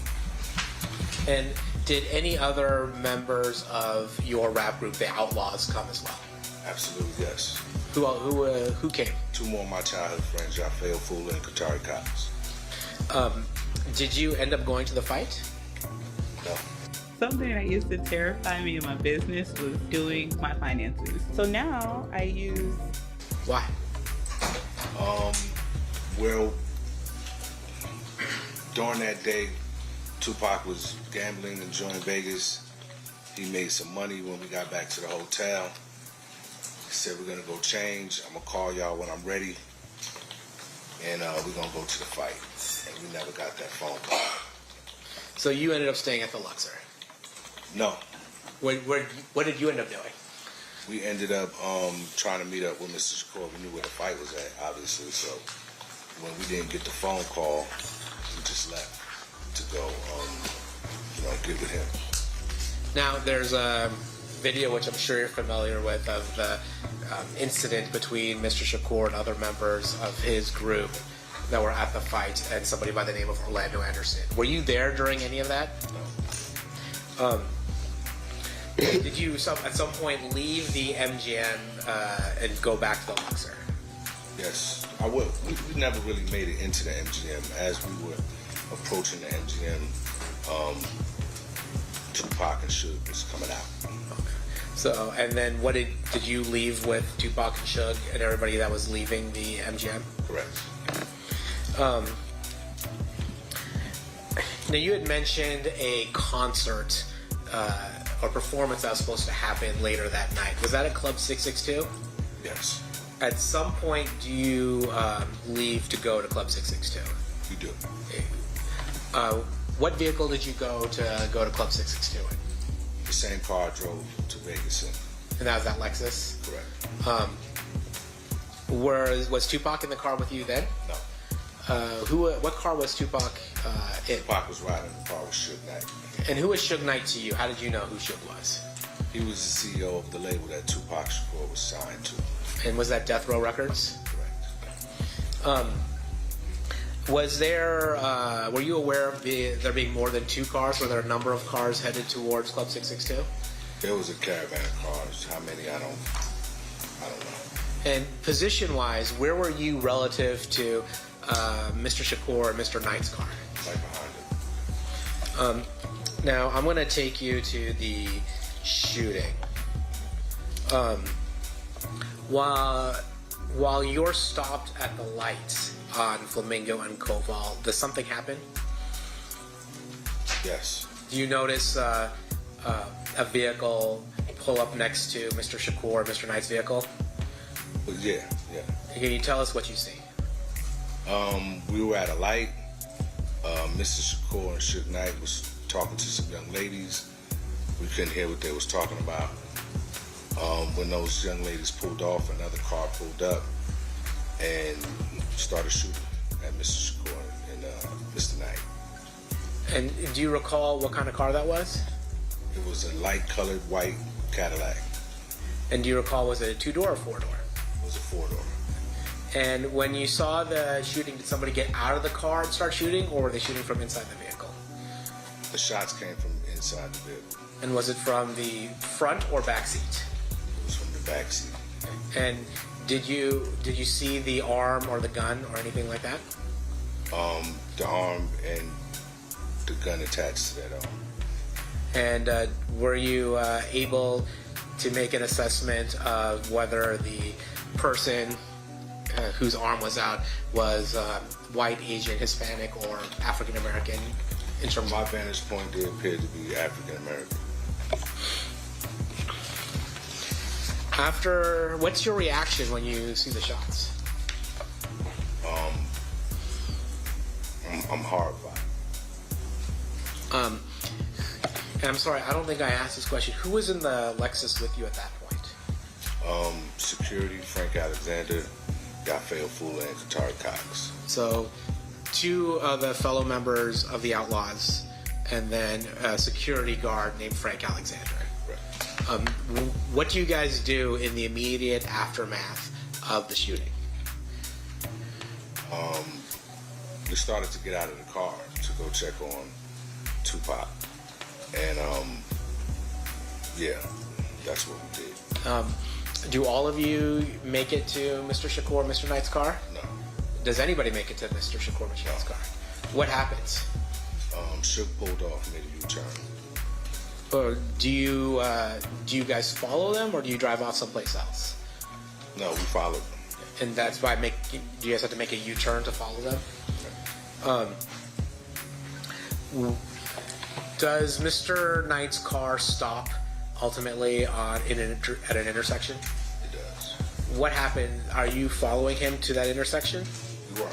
And did any other members of your rap group, the Outlaws, come as well? Absolutely, yes. Who came? Two more of my childhood friends, Raphael Fula and Katari Cox. Did you end up going to the fight? No. Something that used to terrify me in my business was doing my finances. So now I use... Why? Well, during that day, Tupac was gambling, enjoying Vegas. He made some money when we got back to the hotel. He said, we're gonna go change. I'm gonna call y'all when I'm ready. And we're gonna go to the fight. And we never got that phone call. So you ended up staying at the Luxor? No. What did you end up doing? We ended up trying to meet up with Mr. Shakur. We knew where the fight was at, obviously. So when we didn't get the phone call, we just left to go, get with him. Now, there's a video, which I'm sure you're familiar with, of the incident between Mr. Shakur and other members of his group that were at the fight and somebody by the name of Orlando Anderson. Were you there during any of that? No. Did you at some point leave the MGM and go back to the Luxor? Yes, I would. We never really made it into the MGM. As we were approaching the MGM, Tupac and Suge was coming out. Okay. So, and then did you leave with Tupac and Suge and everybody that was leaving the MGM? Correct. Now, you had mentioned a concert or performance that was supposed to happen later that night. Was that at Club 662? Yes. At some point, do you leave to go to Club 662? We do. What vehicle did you go to Club 662 in? The same car I drove to Vegas in. And that was that Lexus? Correct. Was Tupac in the car with you then? No. What car was Tupac in? Tupac was riding the car with Suge Knight. And who was Suge Knight to you? How did you know who Suge was? He was the CEO of the label that Tupac Shakur was signed to. And was that Death Row Records? Correct. Was there, were you aware of there being more than 2 cars? Were there a number of cars headed towards Club 662? There was a caravan of cars. How many, I don't know. And position-wise, where were you relative to Mr. Shakur and Mr. Knight's car? Right behind it. Now, I'm going to take you to the shooting. While you're stopped at the lights on Flamingo and Koval, does something happen? Yes. Do you notice a vehicle pull up next to Mr. Shakur or Mr. Knight's vehicle? Yeah. Can you tell us what you see? We were at a light. Mr. Shakur and Suge Knight was talking to some young ladies. We couldn't hear what they was talking about. When those young ladies pulled off, another car pulled up and started shooting at Mr. Shakur and Mr. Knight. And do you recall what kind of car that was? It was a light-colored white Cadillac. And do you recall, was it a 2-door or 4-door? It was a 4-door. And when you saw the shooting, did somebody get out of the car and start shooting, or were they shooting from inside the vehicle? The shots came from inside the vehicle. And was it from the front or back seat? It was from the back seat. And did you see the arm or the gun or anything like that? The arm and the gun attached to that arm. And were you able to make an assessment of whether the person whose arm was out was white, Asian, Hispanic, or African American? In terms from my vantage point, they appeared to be African American. What's your reaction when you see the shots? I'm horrified. And I'm sorry, I don't think I asked this question. Who was in the Lexus with you at that point? Security, Frank Alexander, Raphael Fula, and Katari Cox. So, 2 of the fellow members of the Outlaws, and then a security guard named Frank Alexander. Right. What do you guys do in the immediate aftermath of the shooting? We started to get out of the car to go check on Tupac. And, yeah, that's what we did. Do all of you make it to Mr. Shakur, Mr. Knight's car? No. Does anybody make it to Mr. Shakur, Mr. Knight's car? What happens? Suge pulled off, made a U-turn. Or do you guys follow them, or do you drive off someplace else? No, we followed them. And that's by do you guys have to make a U-turn to follow them? Does Mr. Knight's car stop ultimately at an intersection? It does. What happened? Are you following him to that intersection? We were.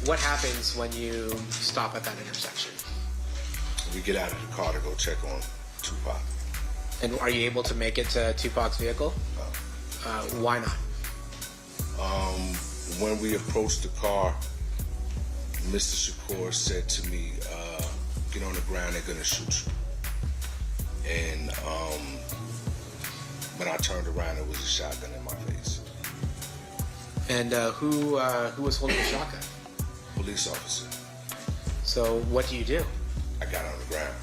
What happens when you stop at that intersection? We get out of the car to go check on Tupac. And are you able to make it to Tupac's vehicle? No. Why not? When we approached the car, Mr. Shakur said to me, get on the ground, they're gonna shoot you. And when I turned around, it was a shotgun in my face. And who was holding the shotgun? Police officer. So what do you do? I got on the ground.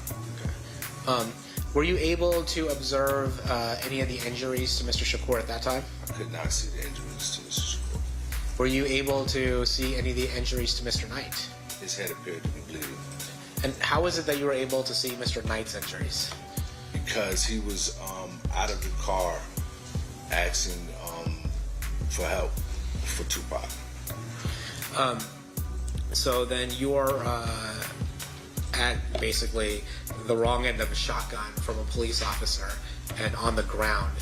Okay. Were you able to observe any of the injuries to Mr. Shakur at that time? I could not see the injuries to Mr. Shakur. Were you able to see any of the injuries to Mr. Knight? His head appeared to be bleeding. And how is it that you were able to see Mr. Knight's injuries? Because he was out of the car asking for help for Tupac. So then your at basically the wrong end of a shotgun from a police officer and on the ground.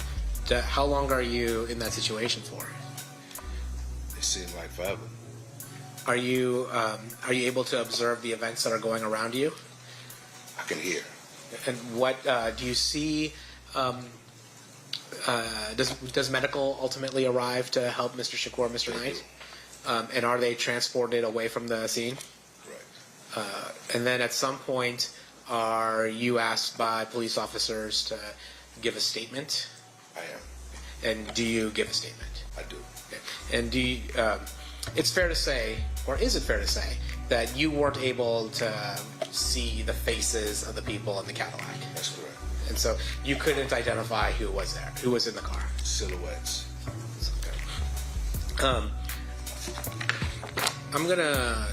How long are you in that situation for? It seemed like forever. Are you able to observe the events that are going around you? I can hear. And what do you see? Does medical ultimately arrive to help Mr. Shakur, Mr. Knight? And are they transported away from the scene? Right. And then at some point, are you asked by police officers to give a statement? I am. And do you give a statement? I do. Okay. And do you, it's fair to say, or is it fair to say, that you weren't able to see the faces of the people in the Cadillac? That's correct. And so you couldn't identify who was there, who was in the car? Silhouettes. Okay. I'm gonna,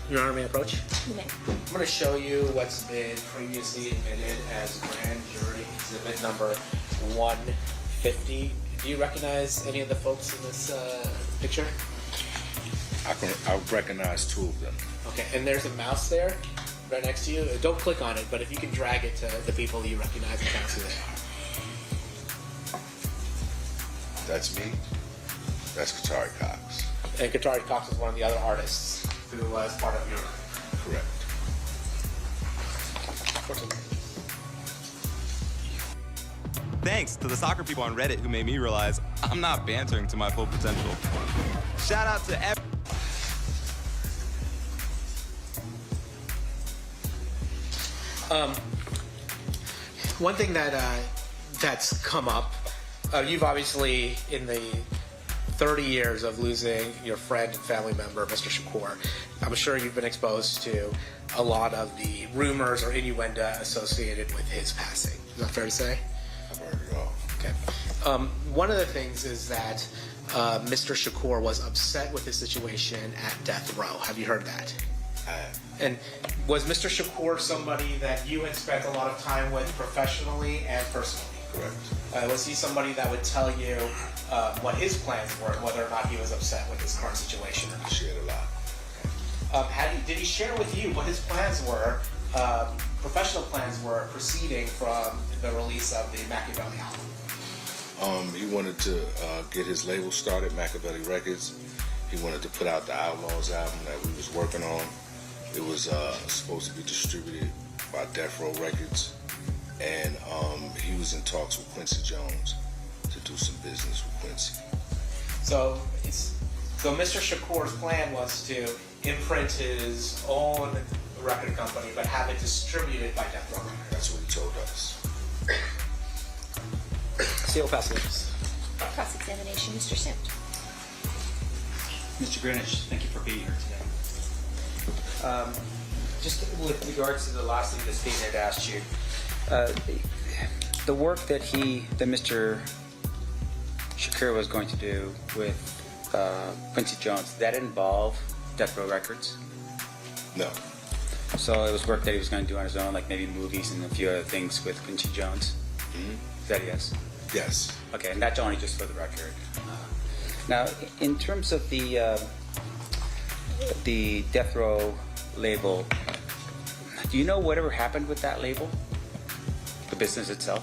Your Honor, may I approach? You may. I'm gonna show you what's been previously admitted as grand jury exhibit number 150. Do you recognize any of the folks in this picture? I recognize 2 of them. Okay, and there's a mouse there right next to you. Don't click on it, but if you can drag it to the people you recognize and tell us who they are. That's me. That's Katari Cox. And Katari Cox is one of the other artists who was part of your... Correct. Thanks to the soccer people on Reddit who made me realize I'm not bantering to my full potential. Shout out to everyone. One thing that that's come up, you've obviously, in the 30 years of losing your friend and family member, Mr. Shakur, I'm sure you've been exposed to a lot of the rumors or innuendo associated with his passing. Is that fair to say? I've heard it all. Okay. One of the things is that Mr. Shakur was upset with the situation at death row. Have you heard that? I have. And was Mr. Shakur somebody that you had spent a lot of time with professionally and personally? Correct. Was he somebody that would tell you what his plans were and whether or not he was upset with his current situation? He shared a lot. Did he share with you what his plans were, professional plans were, proceeding from the release of the Machiavelli album? He wanted to get his label started, Machiavelli Records. He wanted to put out the Outlaws album that we was working on. It was supposed to be distributed by Death Row Records. And he was in talks with Quincy Jones to do some business with Quincy. So Mr. Shakur's plan was to imprint his own record company, but have it distributed by Death Row Records. That's what he told us. Seal pass witness. Cross-examination, Mr. Simt. Mr. Greenwich, thank you for being here today. Just with regards to the last thing that Steve had asked you, the work that Mr. Shakur was going to do with Quincy Jones, that involve Death Row Records? No. So it was work that he was going to do on his own, like maybe movies and a few other things with Quincy Jones? Mm-hmm. Is that yes? Yes. Okay, and that's only just for the record. Now, in terms of the Death Row label, do you know whatever happened with that label? The business itself?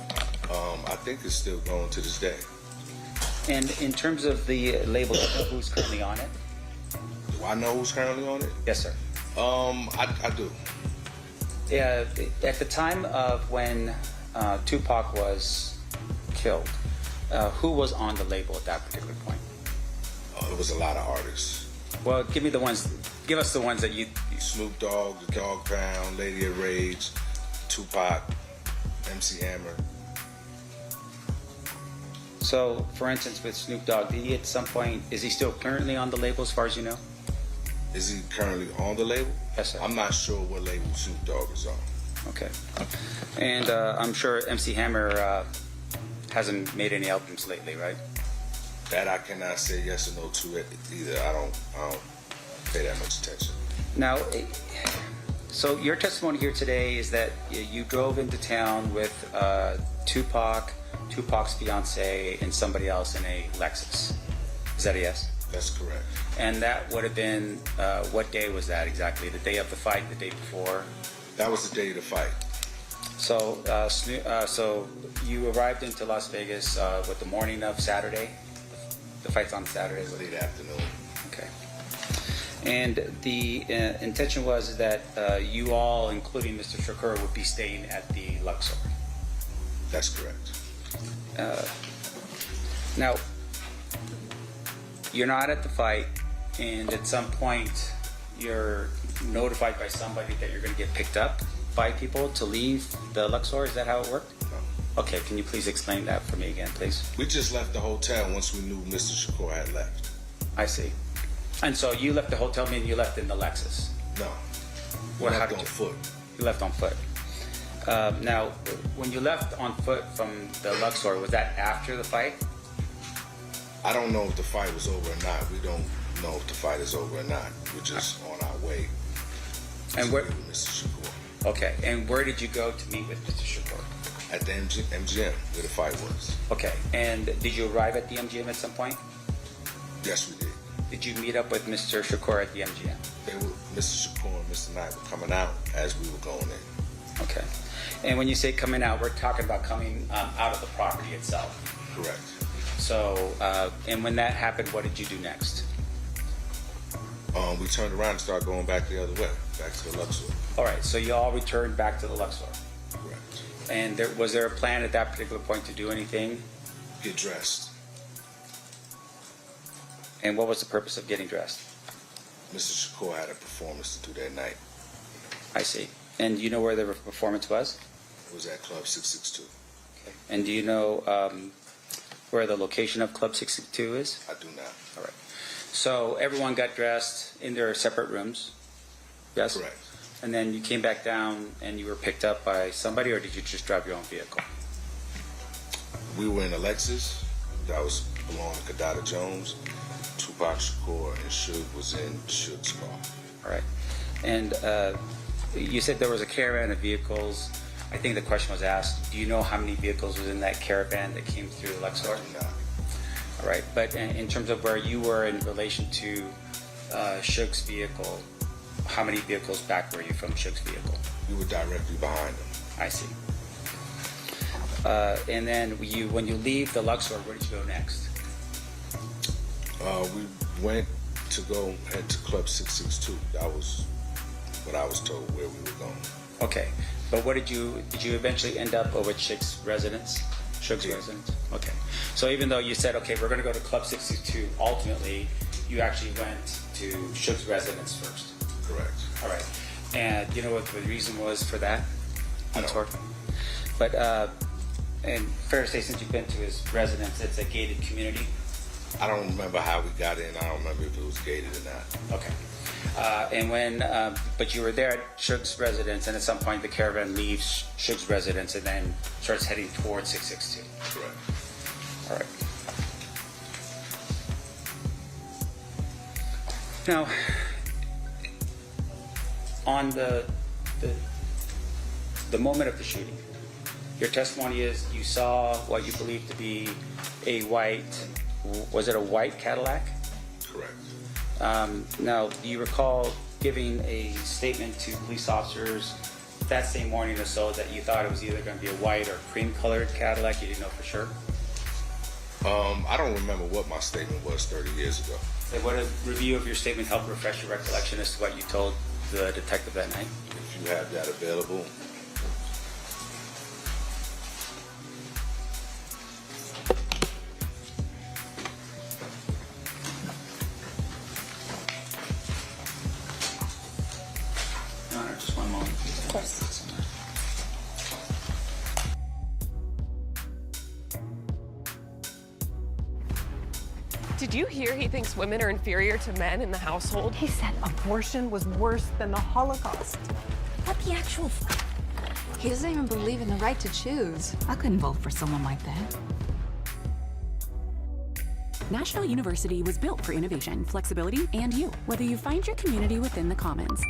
I think it's still going to this day. And in terms of the label, do you know who's currently on it? Do I know who's currently on it? Yes, sir. I do. Yeah, at the time of when Tupac was killed, who was on the label at that particular point? It was a lot of artists. Well, give us the ones that you... Snoop Dogg, The Dog Pound, Lady of Rage, Tupac, MC Hammer. So, for instance, with Snoop Dogg, did he at some point, is he still currently on the label as far as you know? Is he currently on the label? Yes, sir. I'm not sure what label Snoop Dogg is on. Okay. And I'm sure MC Hammer hasn't made any albums lately, right? That I cannot say yes or no to it either. I don't pay that much attention. Now, so your testimony here today is that you drove into town with Tupac, Tupac's fiance, and somebody else in a Lexus. Is that a yes? That's correct. And that would have been, what day was that exactly? The day of the fight, the day before? That was the day of the fight. So, so you arrived into Las Vegas with the morning of Saturday. The fight's on Saturday. Late afternoon. Okay. And the intention was that you all, including Mr. Shakur, would be staying at the Luxor. That's correct. Now, you're not at the fight, and at some point, you're notified by somebody that you're going to get picked up by people to leave the Luxor. Is that how it worked? No. Okay, can you please explain that for me again, please? We just left the hotel once we knew Mr. Shakur had left. I see. And so you left the hotel, meaning you left in the Lexus? No. Well, We how left did on you- foot. You left on foot. Now, when you left on foot from the Luxor, was that after the fight? I don't know if the fight was over or not. We don't know if the fight is over or not. We're just on our way And where? to meet with Mr. Shakur. Okay, and where did you go to meet with Mr. Shakur? At the MGM, where the fight was. Okay, and did you arrive at the MGM at some point? Yes, we did. Did you meet up with Mr. Shakur at the MGM? Mr. Shakur and Mr. Knight were coming out as we were going in. Okay. And when you say coming out, we're talking about coming out of the property itself. Correct. So, and when that happened, what did you do next? We turned around and started going back the other way, back to the Luxor. All right, so you all returned back to the Luxor. Correct. And was there a plan at that particular point to do anything? Get dressed. And what was the purpose of getting dressed? Mr. Shakur had a performance to do that night. I see. And do you know where the performance was? It was at Club 662. Okay. And do you know where the location of Club 662 is? I do not. All right. So everyone got dressed in their separate rooms? Yes? Correct. And then you came back down and you were picked up by somebody, or did you just drive your own vehicle? We were in a Lexus that was belonging to Kadada Jones. Tupac Shakur and Suge was in Suge's car. All right. And you said there was a caravan of vehicles. I think the question was asked, do you know how many vehicles was in that caravan that came through Luxor? No. All right. But in terms of where you were in relation to Suge's vehicle, how many vehicles back were you from Suge's vehicle? We were directly behind him. I see. And then when you leave the Luxor, where did you go next? We went to go head to Club 662. That was what I was told where we were going. Okay, but did you eventually end up over at Suge's residence? Suge's residence? Okay. So even though you said, okay, we're going to go to Club 662, ultimately, you actually went to Suge's residence first. Correct. All right. And you know what the reason was for that? On tour? But, and fair to say, since you've been to his residence, it's a gated community? I don't remember how we got in. I don't remember if it was gated or not. Okay. And but you were there at Suge's residence, and at some point the caravan leaves Suge's residence and then starts heading towards 662. Correct. All right. Now, on the moment of the shooting, your testimony is you saw what you believe to be a white. Was it a white Cadillac? Correct. Now, do you recall giving a statement to police officers that same morning or so that you thought it was either going to be a white or cream-colored Cadillac? You didn't know for sure? I don't remember what my statement was 30 years ago. And would a review of your statement help refresh your recollection as to what you told the detective that night? If you have that available. Just one moment, please. Of course. Did you hear he thinks women are inferior to men in the household? He said abortion was worse than the Holocaust. What the actual He doesn't even believe in the right to choose. I couldn't vote for someone like that. National University was built for innovation, flexibility, and you, whether you find your community within the Commons.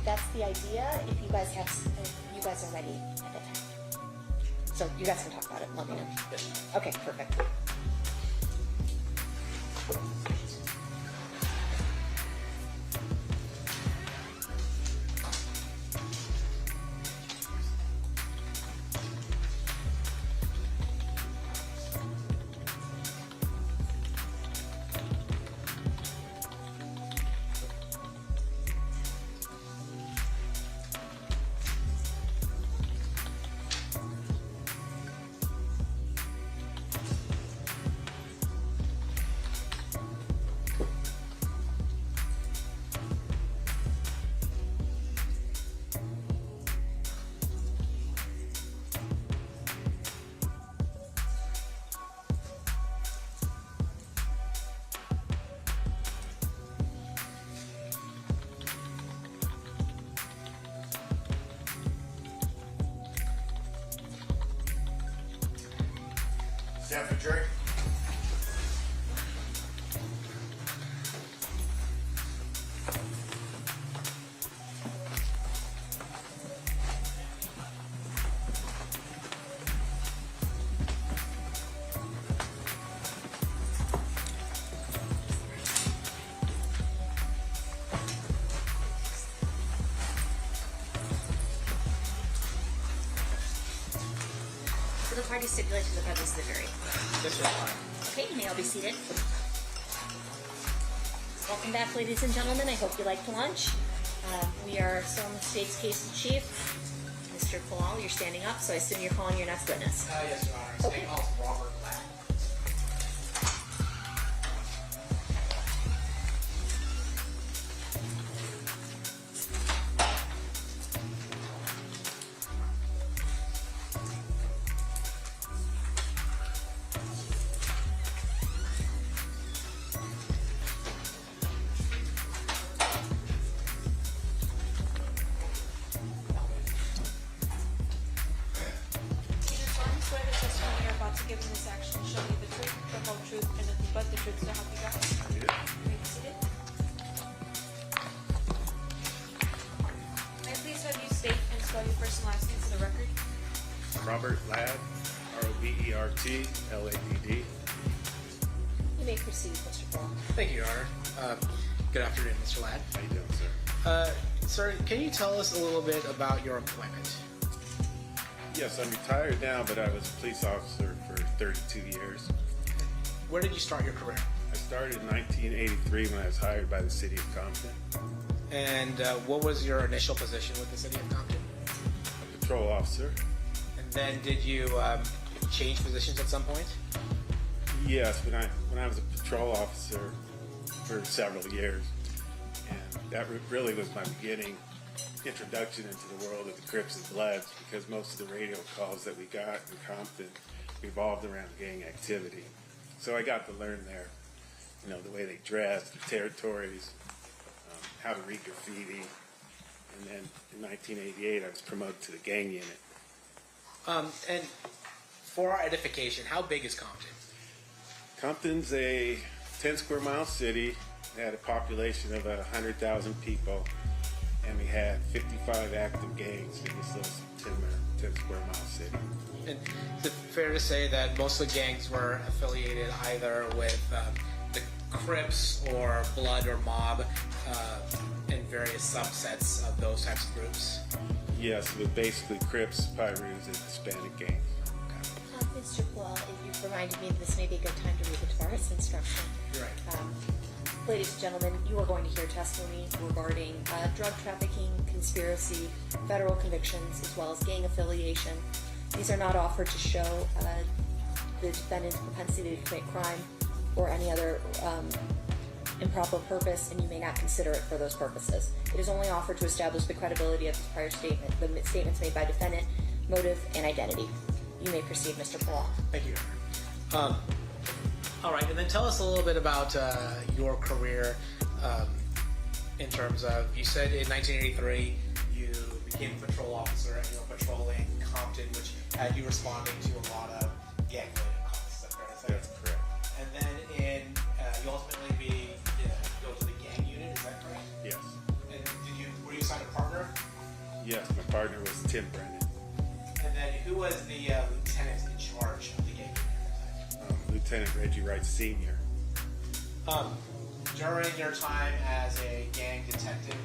That's the idea. If you guys are ready at that time. So you guys can talk about it. Let me know. Okay, perfect. Stand for the jury. So the party stipulated to the presence of the jury. This was fine. Okay, you may all be seated. Welcome back, ladies and gentlemen. I hope you liked the lunch. We are still in the state's case in chief. Mr. Palal, you're standing up, so I assume you're calling your next witness. Yes, Your Honor. His name is Robert Ladd. Swear the testimony you're about to give in this action shall be the truth, the whole truth, and nothing but the truth, so help you God. You may be seated. May I please have you state and spell your first and last name for the record? Robert Ladd, ROBERT-LADD. You may proceed, Mr. Palal. Thank you, Your Honor. Good afternoon, Mr. Ladd. How you doing, sir? Sir, can you tell us a little bit about your employment? Yes, I'm retired now, but I was a police officer for 32 years. Where did you start your career? I started in 1983 when I was hired by the city of Compton. And what was your initial position with the city of Compton? A patrol officer. And then did you change positions at some point? Yes, when I was a patrol officer for several years, and that really was my beginning introduction into the world of the Crips and Bloods, because most of the radio calls that we got in Compton revolved around gang activity. So I got to learn there, you know, the way they dressed, the territories, how to read graffiti, and then in 1988 I was promoted to the gang unit. And for our edification, how big is Compton? Compton's a 10 square mile city. It had a population of 100,000 people, and we had 55 active gangs in this little 10 square mile city. And is it fair to say that most of the gangs were affiliated either with the Crips or Blood or Mob and various subsets of those types of groups? Yes, but basically Crips, Pyrus, and Hispanic gangs. Mr. Palal, you've reminded me that this may be a good time to read the Taurus instruction. You're right. Ladies and gentlemen, you are going to hear testimony regarding drug trafficking, conspiracy, federal convictions, as well as gang affiliation. These are not offered to show the defendant's propensity to commit crime or any other improper purpose, and you may not consider it for those purposes. It is only offered to establish the credibility of his prior statement, the statements made by defendant, motive, and identity. You may proceed, Mr. Palal. Thank you. All right, and then tell us a little bit about your career in terms of, you said in 1983 you became a patrol officer and you were patrolling Compton, which had you responding to a lot of gang-related calls. Is that fair to say? That's correct. And then you ultimately go to the gang unit. Is that correct? Yes. And were you assigned a partner? Yes, my partner was Tim Brennan. And then who was the lieutenant in charge of the gang unit at the time? Lieutenant Reggie Wright Sr. During your time as a gang detective,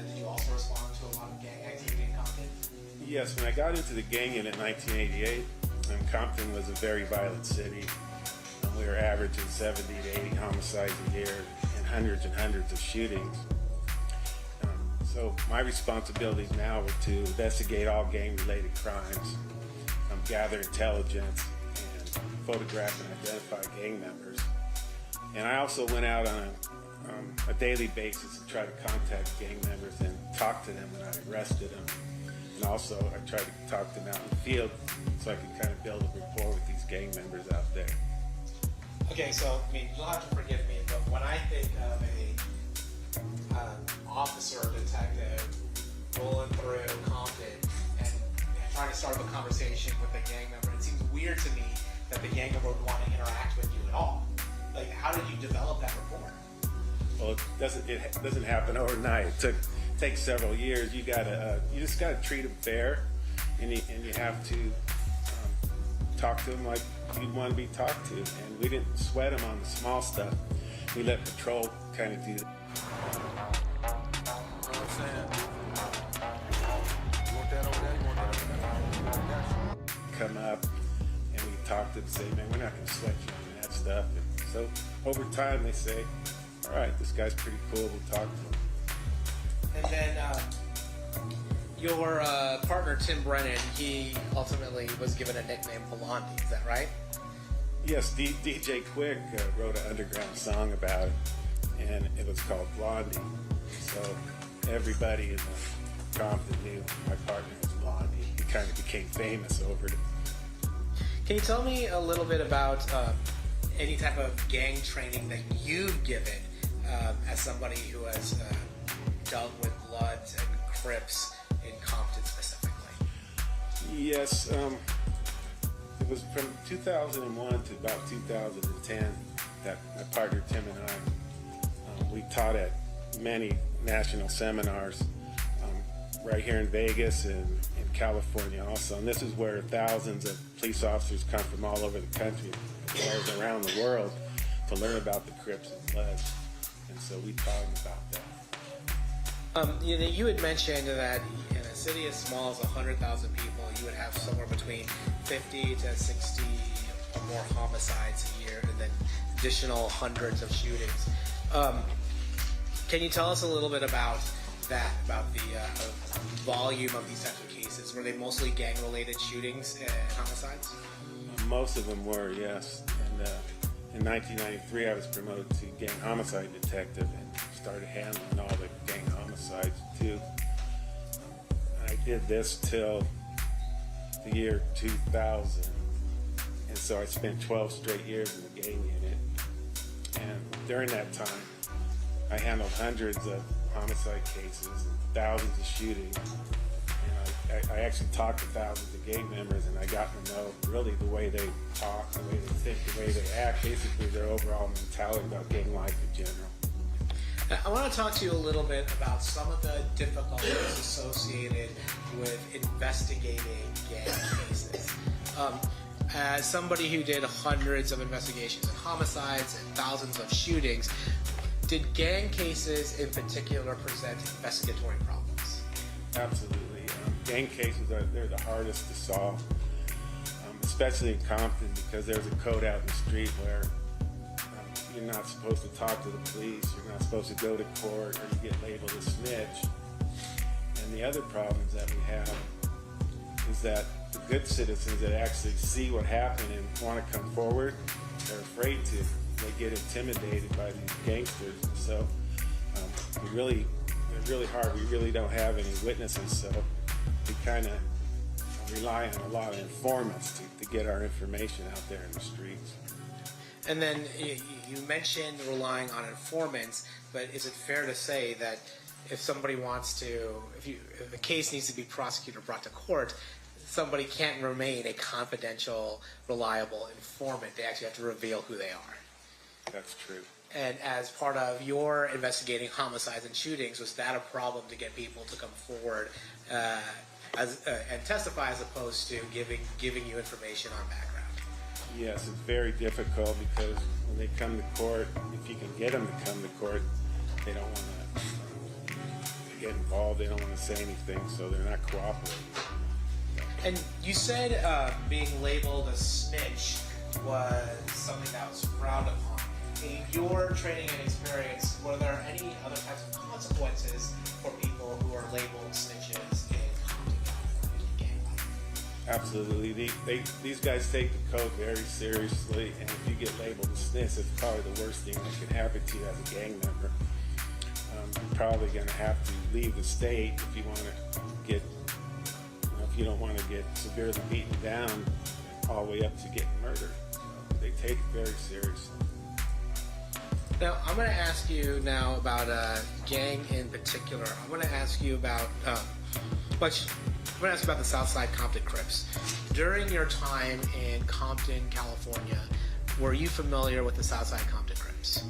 did you also respond to a lot of gang activity in Compton? Yes, when I got into the gang unit in 1988, Compton was a very violent city. We were averaging 70 to 80 homicides a year and hundreds of shootings. So my responsibilities now were to investigate all gang-related crimes, gather intelligence, and photograph and identify gang members. And I also went out on a daily basis to try to contact gang members and talk to them when I arrested them. And also I tried to talk to them out in the field so I could kind of build a rapport with these gang members out there. Okay, so I mean, you'll have to forgive me, but when I think of an officer or detective rolling through Compton and trying to start up a conversation with a gang member, it seems weird to me that the gang member would want to interact with you at all. Like, how did you develop that rapport? Well, it doesn't happen overnight. It takes several years. You just gotta treat them fair, and you have to talk to them like you'd want to be talked to. And we didn't sweat them on the small stuff. We let patrol kind of do that. Come up and we talk to them, say, man, we're not going to sweat you on that stuff. And so over time they say, all right, this guy's pretty cool, we'll talk to him. And then your partner, Tim Brennan, he ultimately was given a nickname Blondie, is that right? Yes, DJ Quick wrote an underground song about it, and it was called Blondie. So everybody in the Compton knew my partner was Blondie. He kind of became famous over it. Can you tell me a little bit about any type of gang training that you've given as somebody who has dealt with Bloods and Crips in Compton specifically? Yes, it was from 2001 to about 2010 that my partner Tim and I, we taught at many national seminars right here in Vegas and in California also. And this is where thousands of police officers come from all over the country, as well as around the world, to learn about the Crips and Bloods. And so we taught them about that. You had mentioned that in a city as small as 100,000 people, you would have somewhere between 50 to 60 or more homicides a year, and then additional hundreds of shootings. Can you tell us a little bit about that, about the volume of these types of cases? Were they mostly gang-related shootings and homicides? Most of them were, yes. And in 1993, I was promoted to gang homicide detective and started handling all the gang homicides too. And I did this till the year 2000. And so I spent 12 straight years in the gang unit. And during that time, I handled hundreds of homicide cases and thousands of shootings. And I actually talked to thousands of gang members, and I got to know really the way they talk, the way they think, the way they act, basically their overall mentality about gang life in general. I want to talk to you a little bit about some of the difficulties associated with investigating gang cases. As somebody who did hundreds of investigations and homicides and thousands of shootings, did gang cases in particular present investigatory problems? Absolutely. Gang cases, they're the hardest to solve, especially in Compton, because there's a code out in the street where you're not supposed to talk to the police, you're not supposed to go to court, or you get labeled a snitch. And the other problems that we have is that the good citizens that actually see what happened and want to come forward, they're afraid to. They get intimidated by these gangsters. And so they're really hard. We really don't have any witnesses, so we kind of rely on a lot of informants to get our information out there in the streets. And then you mentioned relying on informants, but is it fair to say that if somebody wants to, if a case needs to be prosecuted or brought to court, somebody can't remain a confidential, reliable informant? They actually have to reveal who they are. That's true. And as part of your investigating homicides and shootings, was that a problem to get people to come forward and testify as opposed to giving you information on background? Yes, it's very difficult because when they come to court, if you can get them to come to court, they don't want to get involved. They don't want to say anything, so they're not cooperating. And you said being labeled a snitch was something that was frowned upon. In your training and experience, were there any other types of consequences for people who are labeled snitches in Compton, California gang life? Absolutely. These guys take the code very seriously, and if you get labeled a snitch, it's probably the worst thing that can happen to you as a gang member. You're probably going to have to leave the state if you want to get, if you don't want to get severely beaten down all the way up to getting murdered. They take it very seriously. Now, I'm going to ask you now about gang in particular. I'm going to ask you about going to ask you about the Southside Compton Crips. During your time in Compton, California, were you familiar with the Southside Compton Crips?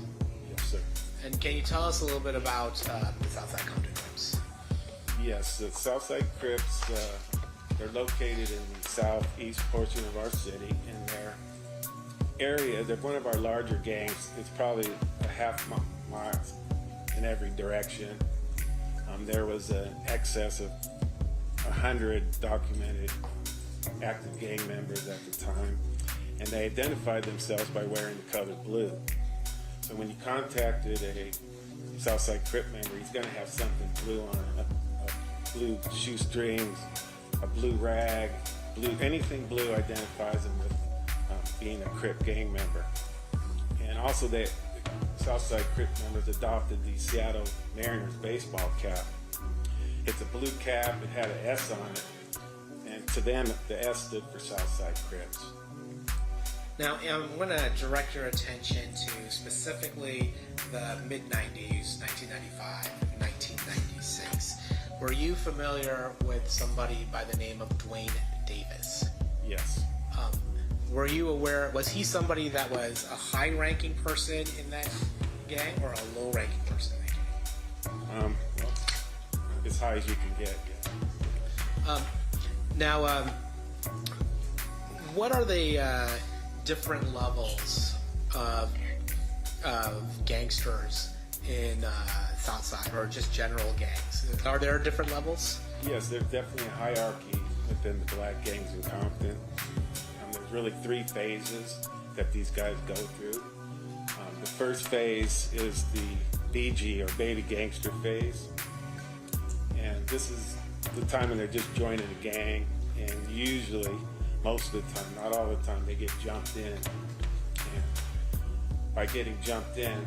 Yes, sir. And can you tell us a little bit about the Southside Compton Crips? Yes, the Southside Crips, they're located in the southeast portion of our city, and their area, they're one of our larger gangs. It's probably a half mile in every direction. There was an excess of 100 documented active gang members at the time, and they identified themselves by wearing the color blue. So when you contacted a Southside Crip member, he's going to have something blue on it, a blue shoestrings, a blue rag, blue, anything blue identifies him with being a Crip gang member. And also the Southside Crip members adopted the Seattle Mariners baseball cap. It's a blue cap, it had an S on it, and to them the S stood for Southside Crips. Now, I'm going to direct your attention to specifically the mid-90s, 1995, 1996. Were you familiar with somebody by the name of Dwayne Davis? Yes. Were you aware, was he somebody that was a high-ranking person in that gang or a low-ranking person in that gang? Well, as high as you can get, yeah. Now, what are the different levels of gangsters in Southside, or just general gangs? Are there different levels? Yes, there's definitely a hierarchy within the black gangs in Compton. There's really 3 phases that these guys go through. The first phase is the BG, or baby gangster phase. And this is the time when they're just joining a gang, and usually, most of the time, not all the time, they get jumped in. And by getting jumped in,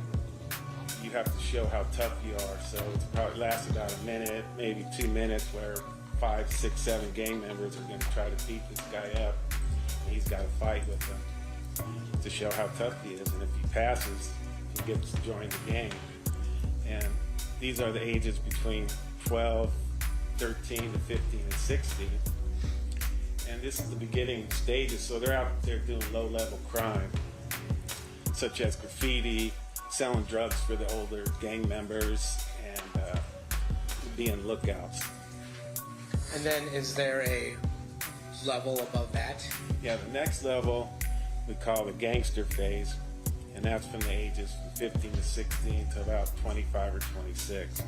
you have to show how tough you are. So it probably lasts about a minute, maybe 2 minutes, where 5, 6, 7 gang members are going to try to beat this guy up. And he's got to fight with them to show how tough he is. And if he passes, he gets to join the gang. And these are the ages between 12, 13 to 15 and 16. And this is the beginning stages, so they're out there doing low-level crime, such as graffiti, selling drugs for the older gang members, and being lookouts. And then is there a level above that? Yeah, the next level we call the gangster phase, and that's from the ages from 15 to 16 to about 25 or 26.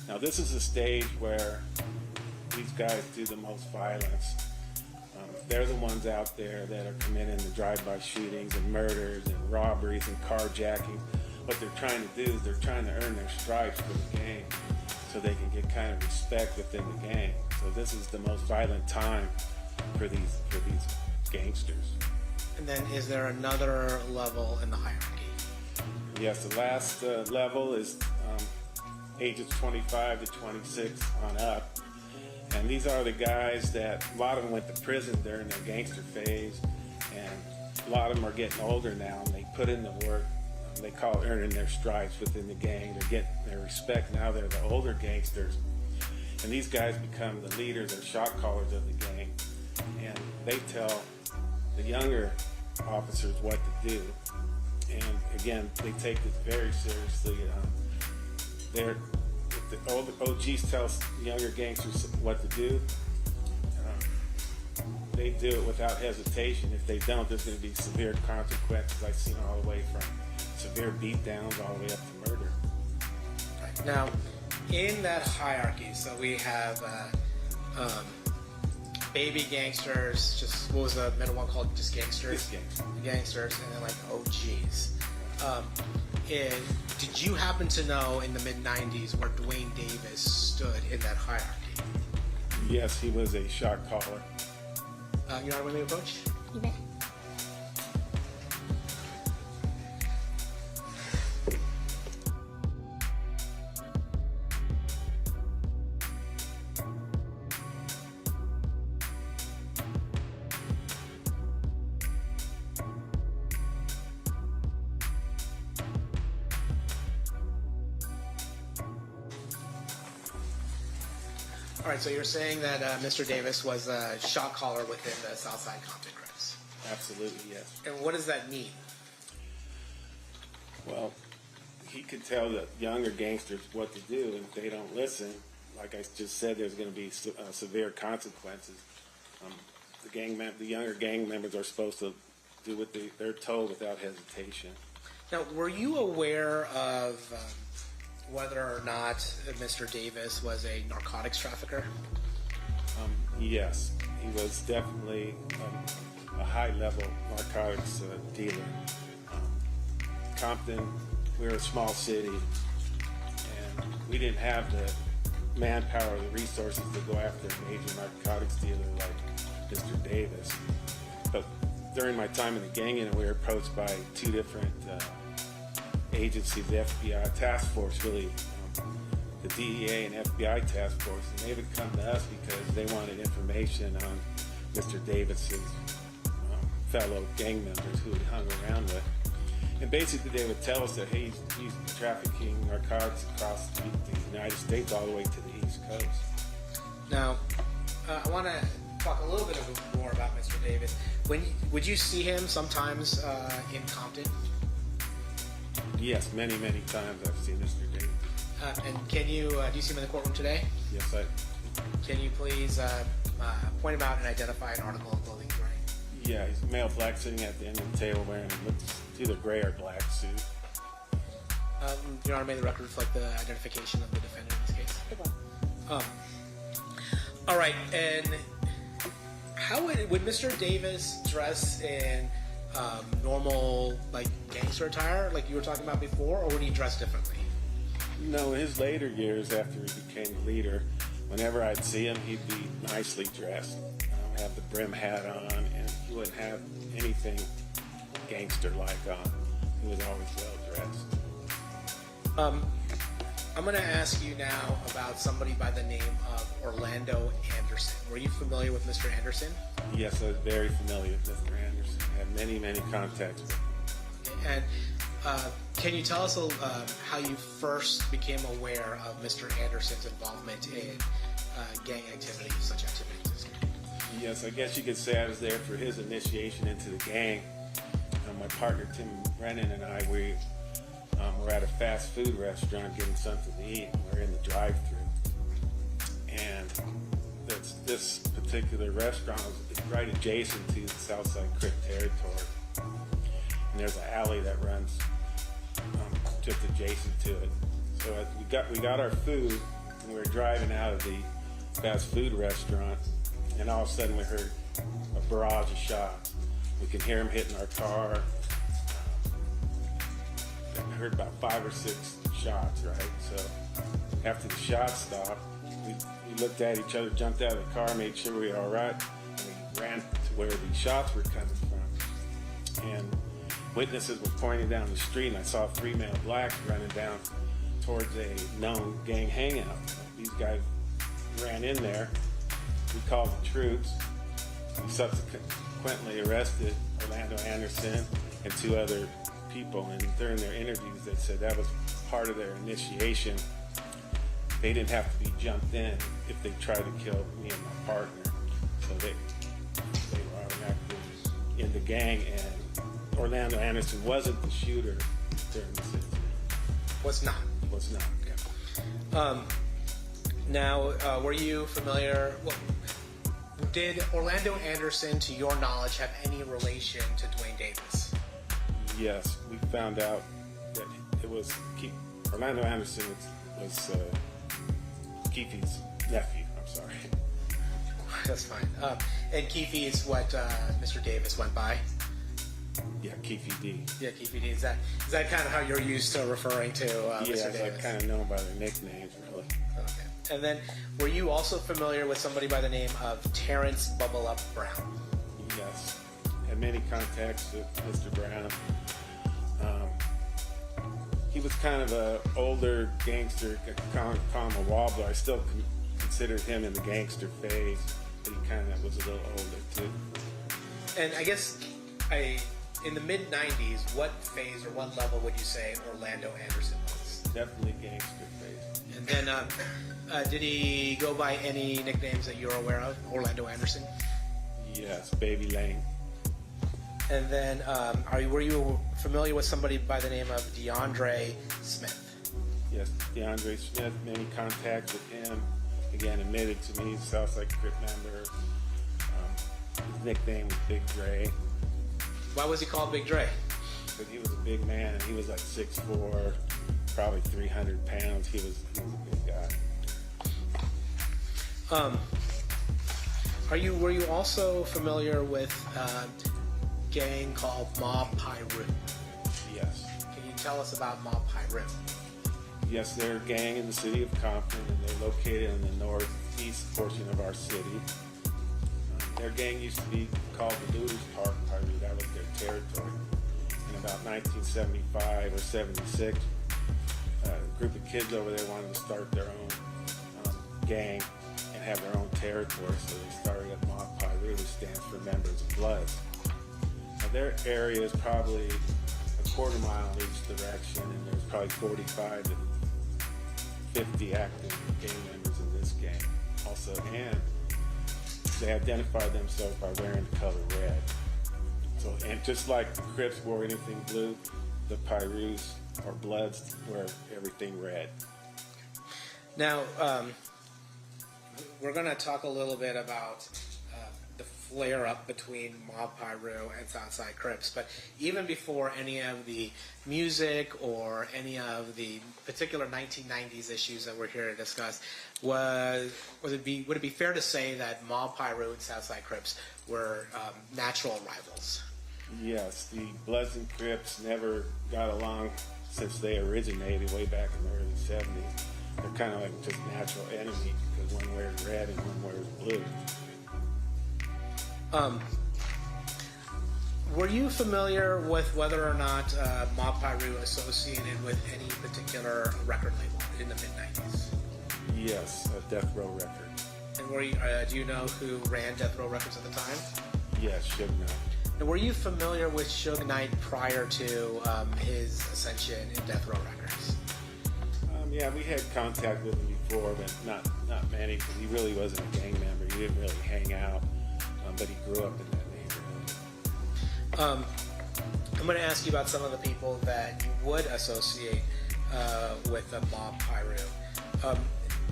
Now this is a stage where these guys do the most violence. They're the ones out there that are committing the drive-by shootings and murders and robberies and carjacking. What they're trying to do is they're trying to earn their stripes for the gang so they can get kind of respect within the gang. So this is the most violent time for these gangsters. And then is there another level in the hierarchy? Yes, the last level is ages 25 to 26 on up. And these are the guys that, a lot of them went to prison during their gangster phase, and a lot of them are getting older now, and they put in the work. They call it earning their stripes within the gang. They're getting their respect now. They're the older gangsters. And these guys become the leaders or shot callers of the gang. And they tell the younger officers what to do. And again, they take this very seriously. The older OGs tell younger gangsters what to do. They do it without hesitation. If they don't, there's going to be severe consequences. I've seen all the way from severe beatdowns all the way up to murder. Right. Now, in that hierarchy, so we have baby gangsters, just what was the middle one called? Just gangsters? Just gangsters, and then like OGs. Did you happen to know in the mid-90s where Dwayne Davis stood in that hierarchy? Yes, he was a shot caller. You know what I mean, Coach? You may. All right, so you're saying that Mr. Davis was a shot caller within the Southside Compton Crips. Absolutely, yes. And what does that mean? Well, he could tell the younger gangsters what to do, and if they don't listen, like I just said, there's going to be severe consequences. The younger gang members are supposed to do what they're told without hesitation. Now, were you aware of whether or not Mr. Davis was a narcotics trafficker? Yes, he was definitely a high-level narcotics dealer. Compton, we're a small city, and we didn't have the manpower or the resources to go after a major narcotics dealer like Mr. Davis. But during my time in the gang unit, we were approached by two different agencies, the FBI task force, really, the DEA and FBI task force, and they would come to us because they wanted information on Mr. Davis's fellow gang members who he hung around with. And basically they would tell us that, hey, he's trafficking narcotics across the United States all the way to the East Coast. Now, I want to talk a little bit more about Mr. Davis. Would you see him sometimes in Compton? Yes, many, many times I've seen Mr. Davis. And can you, do you see him in the courtroom today? Yes, I. Can you please point him out and identify an article of clothing he's wearing? Yeah, he's a male black sitting at the end of the table wearing either gray or black suit. Your Honor, may the record reflect the identification of the defendant in this case? All right, and how would Mr. Davis dress in normal, like, gangster attire, like you were talking about before, or would he dress differently? No, in his later years after he became a leader, whenever I'd see him, he'd be nicely dressed. Have the brim hat on, and he wouldn't have anything gangster-like on. He was always well-dressed. I'm going to ask you now about somebody by the name of Orlando Anderson. Were you familiar with Mr. Anderson? Yes, I was very familiar with Mr. Anderson. I had many, many contacts with him. And can you tell us how you first became aware of Mr. Anderson's involvement in gang activities, such activities? Yes, I guess you could say I was there for his initiation into the gang. My partner Tim Brennan and I, we were at a fast food restaurant getting something to eat. We're in the drive-thru, and this particular restaurant was right adjacent to the Southside Crip territory. And there's an alley that runs just adjacent to it. So we got our food, and we were driving out of the fast food restaurant. And all of a sudden we heard a barrage of shots. We could hear them hitting our car. And I heard about 5 or 6 shots, right? So after the shots stopped, we looked at each other, jumped out of the car, made sure we were all right, and we ran to where the shots were coming from. And witnesses were pointing down the street, and I saw 3 male blacks running down towards a known gang hangout. These guys ran in there. We called the troops. We subsequently arrested Orlando Anderson and 2 other people, and during their interviews they said that was part of their initiation. They didn't have to be jumped in if they tried to kill me and my partner. So they were automatically in the gang, and Orlando Anderson wasn't the shooter during this incident. Was not. Was not. Okay. Now, were you familiar? Well, did Orlando Anderson, to your knowledge, have any relation to Dwayne Davis? Yes, we found out that it was Orlando Anderson was Keefe's nephew. I'm sorry. That's fine. And Keefe is what Mr. Davis went by? Yeah, Keefe D. Yeah, Keefe D. Is that kind of how you're used to referring to Mr. Davis? Yeah, I kind of know by their nicknames, really. Okay. And then, were you also familiar with somebody by the name of Terrence Bubble Up Brown? Yes. Had many contacts with Mr. Brown. He was kind of an older gangster, call him a wobbler. I still considered him in the gangster phase, but he kind of was a little older too. And I guess, in the mid-90s, what phase or what level would you say Orlando Anderson was? Definitely gangster phase. And then, did he go by any nicknames that you're aware of? Orlando Anderson? Yes, Baby Lane. And then, were you familiar with somebody by the name of DeAndre Smith? Yes, DeAndre Smith, many contacts with him. Again, admitted to me, Southside Crip member. His nickname was Big Dre. Why was he called Big Dre? Because he was a big man, and he was like 6'4", probably 300 pounds. He was a big guy. Were you also familiar with a gang called Mob Piru? Yes. Can you tell us about Mob Piru? Yes, they're a gang in the city of Compton, and they're located in the northeast portion of our city. Their gang used to be called the Looters Park Piru. That was their territory. In about 1975 or 76, a group of kids over there wanted to start their own gang and have their own territory, so they started at Mob Piru, which stands for Members of Bloods. Now, their area is probably a quarter mile in each direction, and there's probably 45 to 50 active gang members in this gang. Also, and they identify themselves by wearing the color red. So, and just like the Crips wore anything blue, the Pirus or Bloods wear everything red. Now, we're going to talk a little bit about the flare-up between Mob Piru and Southside Crips, but even before any of the music or any of the particular 1990s issues that we're here to discuss, would it be fair to say that Mob Piru and Southside Crips were natural rivals? Yes, the Bloods and Crips never got along since they originated way back in the early 70s. They're kind of like just natural enemies because one wears red and one wears blue. Were you familiar with whether or not Mob Piru associated with any particular record label in the mid-90s? Yes, Death Row Records. And were you, do you know who ran Death Row Records at the time? Yes, Suge Knight. And were you familiar with Suge Knight prior to his ascension in Death Row Records? Yeah, we had contact with him before, but not many, because he really wasn't a gang member. He didn't really hang out, but he grew up in that neighborhood. I'm going to ask you about some of the people that you would associate with the Mob Piru.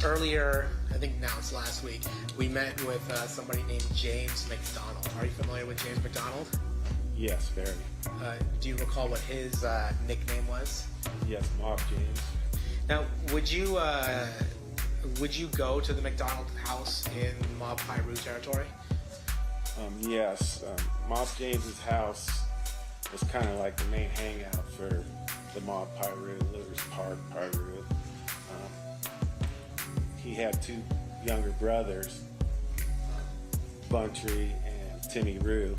Earlier, I think now it's last week, we met with somebody named James McDonald. Are you familiar with James McDonald? Yes, very. Do you recall what his nickname was? Yes, Mob James. Now, would you go to the McDonald house in Mob Piru territory? Yes. Mob James's house was kind of like the main hangout for the Mob Piru, Looters Park Piru. He had two younger brothers, Buntry and Timmy Rue.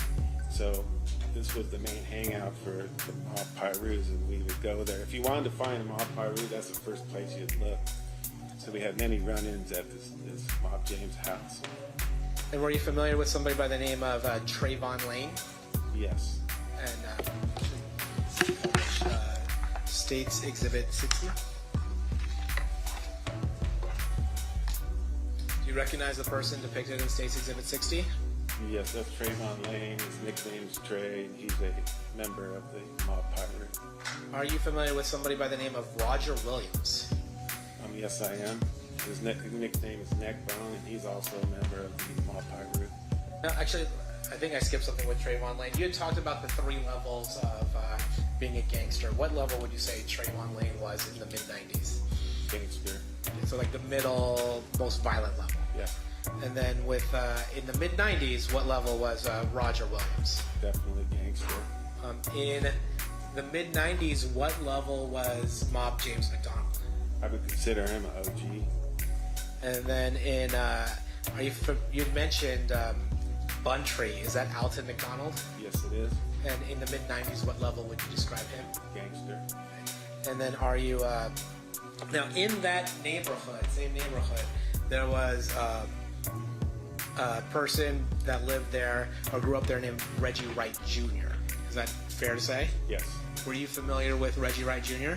So this was the main hangout for the Mob Pirus, and we would go there. If you wanted to find a Mob Piru, that's the first place you'd look. So we had many run-ins at this Mob James house. And were you familiar with somebody by the name of Trayvon Lane? Yes. And States Exhibit 60? Do you recognize the person depicted in States Exhibit 60? Yes, that's Trayvon Lane. His nickname's Trey. He's a member of the Mob Piru. Are you familiar with somebody by the name of Roger Williams? Yes, I am. His nickname is Neckbone, and he's also a member of the Mob Piru. No, actually, I think I skipped something with Trayvon Lane. You had talked about the 3 levels of being a gangster. What level would you say Trayvon Lane was in the mid-90s? Gangster. So like the middle, most violent level. Yeah. And then with in the mid-90s, what level was Roger Williams? Definitely gangster. In the mid-90s, what level was Mob James McDonald? I would consider him an OG. And then in, you mentioned Buntry. Is that Alton McDonald? Yes, it is. And in the mid-90s, what level would you describe him? Gangster. And then are you, now in that neighborhood, same neighborhood, there was a person that lived there or grew up there named Reggie Wright Jr. Is that fair to say? Yes. Were you familiar with Reggie Wright Jr.?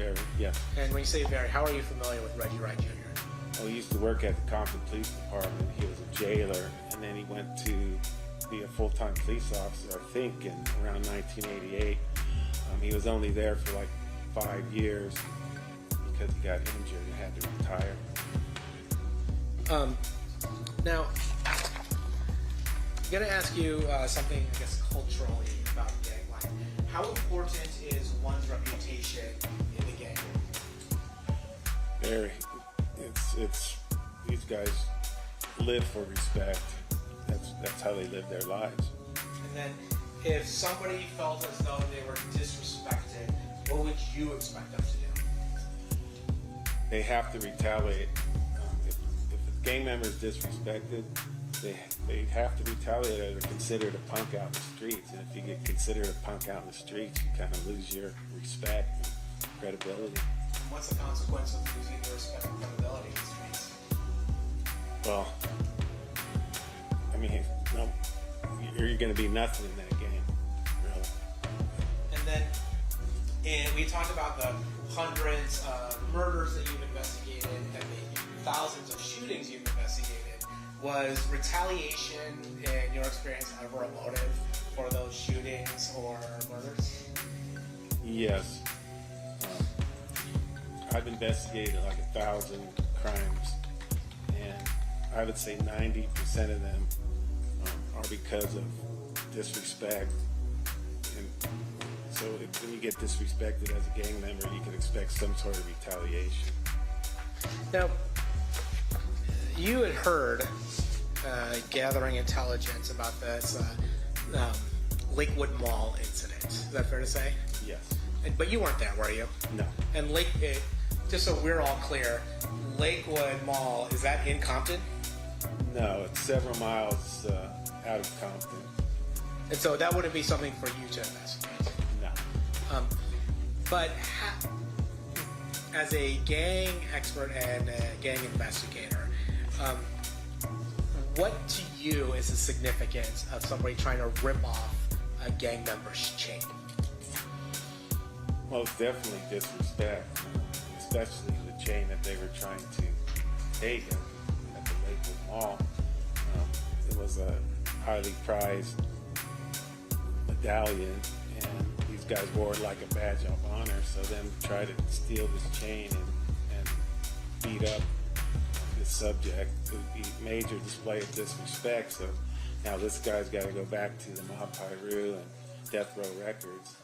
Very, yes. And when you say very, how are you familiar with Reggie Wright Jr.? Well, he used to work at the Compton Police Department. He was a jailer, and then he went to be a full-time police officer, I think, in around 1988. He was only there for like 5 years because he got injured and had to retire. Now, I'm going to ask you something, I guess, culturally about gang life. How important is one's reputation in the gang? Very. It's these guys live for respect. That's how they live their lives. And then, if somebody felt as though they were disrespected, what would you expect them to do? They have to retaliate. If a gang member is disrespected, they have to retaliate, or they're considered a punk out in the streets. And if you get considered a punk out in the streets, you kind of lose your respect and credibility. And what's the consequence of losing your respect and credibility in the streets? Well, I mean, no, you're going to be nothing in that game, really. And then, we talked about the hundreds of murders that you've investigated and the thousands of shootings you've investigated. Was retaliation, in your experience, ever a motive for those shootings or murders? Yes. I've investigated like 1,000 crimes, and I would say 90% of them are because of disrespect. And so when you get disrespected as a gang member, you can expect some sort of retaliation. Now, you had heard gathering intelligence about this Lakewood Mall incident. Is that fair to say? Yes. But you weren't there, were you? No. And just so we're all clear, Lakewood Mall, is that in Compton? No, it's several miles out of Compton. And so that wouldn't be something for you to investigate? No. But as a gang expert and a gang investigator, what to you is the significance of somebody trying to rip off a gang member's chain? Well, it's definitely disrespect, especially the chain that they were trying to take at the Lakewood Mall. It was a highly prized medallion, and these guys wore it like a badge of honor. So them try to steal this chain and beat up the subject, it would be a major display of disrespect. So now this guy's got to go back to the Mob Piru and Death Row Records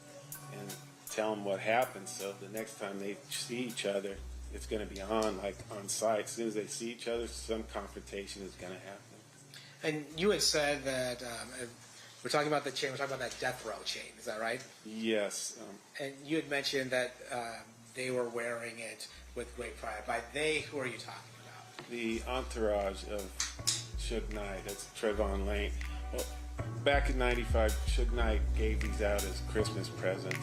and tell them what happened. So the next time they see each other, it's going to be on site. As soon as they see each other, some confrontation is going to happen. And you had said that we're talking about the chain. We're talking about that Death Row chain. Is that right? Yes. And you had mentioned that they were wearing it with great pride. By they, who are you talking about? The entourage of Suge Knight. That's Trayvon Lane. Well, back in '95, Suge Knight gave these out as Christmas presents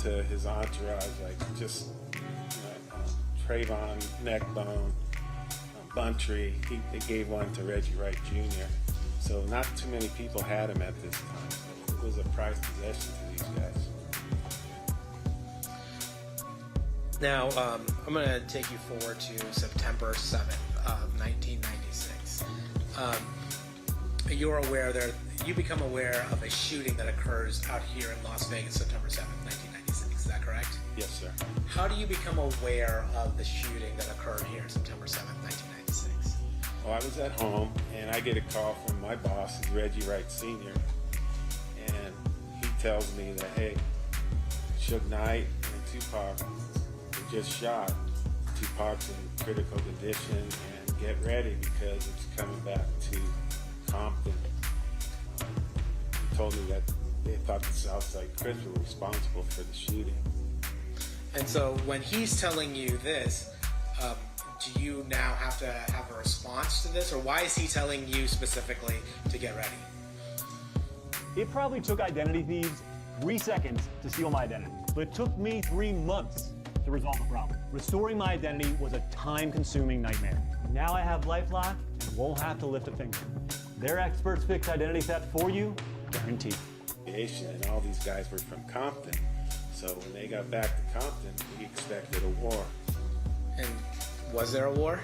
to his entourage, like just Trayvon, Neckbone, Buntree. They gave one to Reggie Wright Jr. So not too many people had him at this time. So it was a prized possession to these guys. Now, I'm going to take you forward to September 7th of 1996. You're aware you become aware of a shooting that occurs out here in Las Vegas, September 7th, 1996. Is that correct? Yes, sir. How do you become aware of the shooting that occurred here September 7th, 1996? Well, I was at home, and I get a call from my boss, Reggie Wright Sr., and he tells me that, hey, Suge Knight and Tupac were just shot. Tupac's in critical condition, and get ready because it's coming back to Compton. He told me that they thought the Southside Crips were responsible for the shooting. And so when he's telling you this, do you now have to have a response to this? Or why is he telling you specifically to get ready? It probably took identity thieves 3 seconds to steal my identity, but it took me 3 months to resolve the problem. Restoring my identity was a time-consuming nightmare. Now I have LifeLock and won't have to lift a finger. Their experts fix identity theft for you, guaranteed. And all these guys were from Compton. So when they got back to Compton, we expected a war. And was there a war?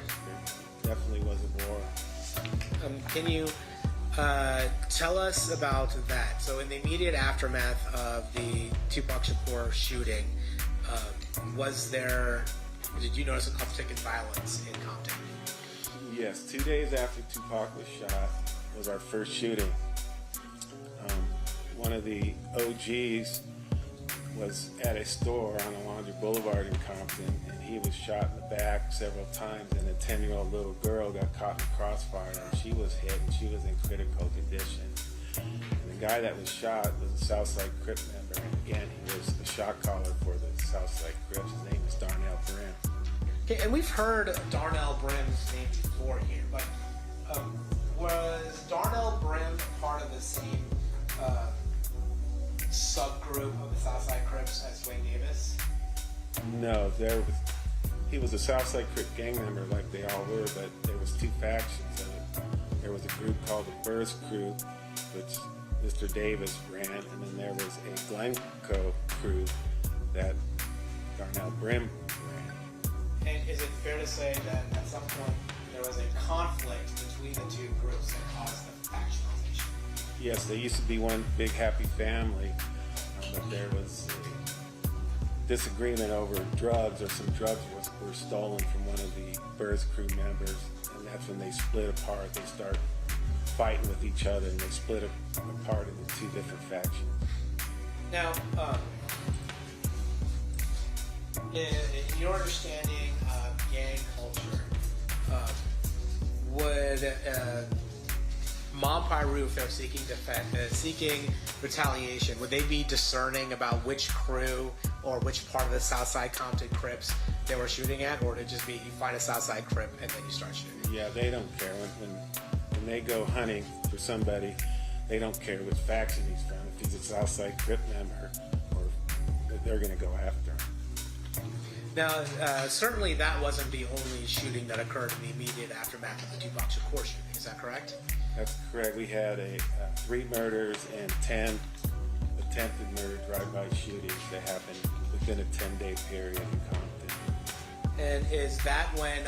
There definitely was a war. Can you tell us about that? So in the immediate aftermath of the Tupac Shakur shooting, did you notice a uptick in violence in Compton? Yes, 2 days after Tupac was shot was our first shooting. One of the OGs was at a store on Alondra Boulevard in Compton, and he was shot in the back several times, and a 10-year-old little girl got caught in crossfire, and she was hit, and she was in critical condition. And the guy that was shot was a Southside Crip member, and again, he was the shot caller for the Southside Crips. His name is Darnell Brim. Okay, and we've heard Darnell Brim's name before here, but was Darnell Brim part of the same subgroup of the Southside Crips as Wayne Davis? No, he was a Southside Crip gang member like they all were, but there was two factions of it. There was a group called the Burrs Crew, which Mr. Davis ran, and then there was a Glencoe crew that Darnell Brim ran. And is it fair to say that at some point there was a conflict between the two groups that caused the factionalization? Yes, they used to be one big happy family, but there was a disagreement over drugs, or some drugs were stolen from one of the Burrs Crew members, and that's when they split apart. They start fighting with each other, and they split apart into two different factions. Now, in your understanding of gang culture, would Mob Piru, if they're seeking retaliation, would they be discerning about which crew or which part of the Southside Compton Crips they were shooting at, or would it just be you find a Southside Crip and then you start shooting? Yeah, they don't care. When they go hunting for somebody, they don't care which faction he's from. If he's a Southside Crip member, or they're going to go after him. Now, certainly that wasn't the only shooting that occurred in the immediate aftermath of the Tupac Shakur shooting. Is that correct? That's correct. We had 3 murders and 10 attempted murder drive-by shootings that happened within a 10-day period in Compton. And is that when,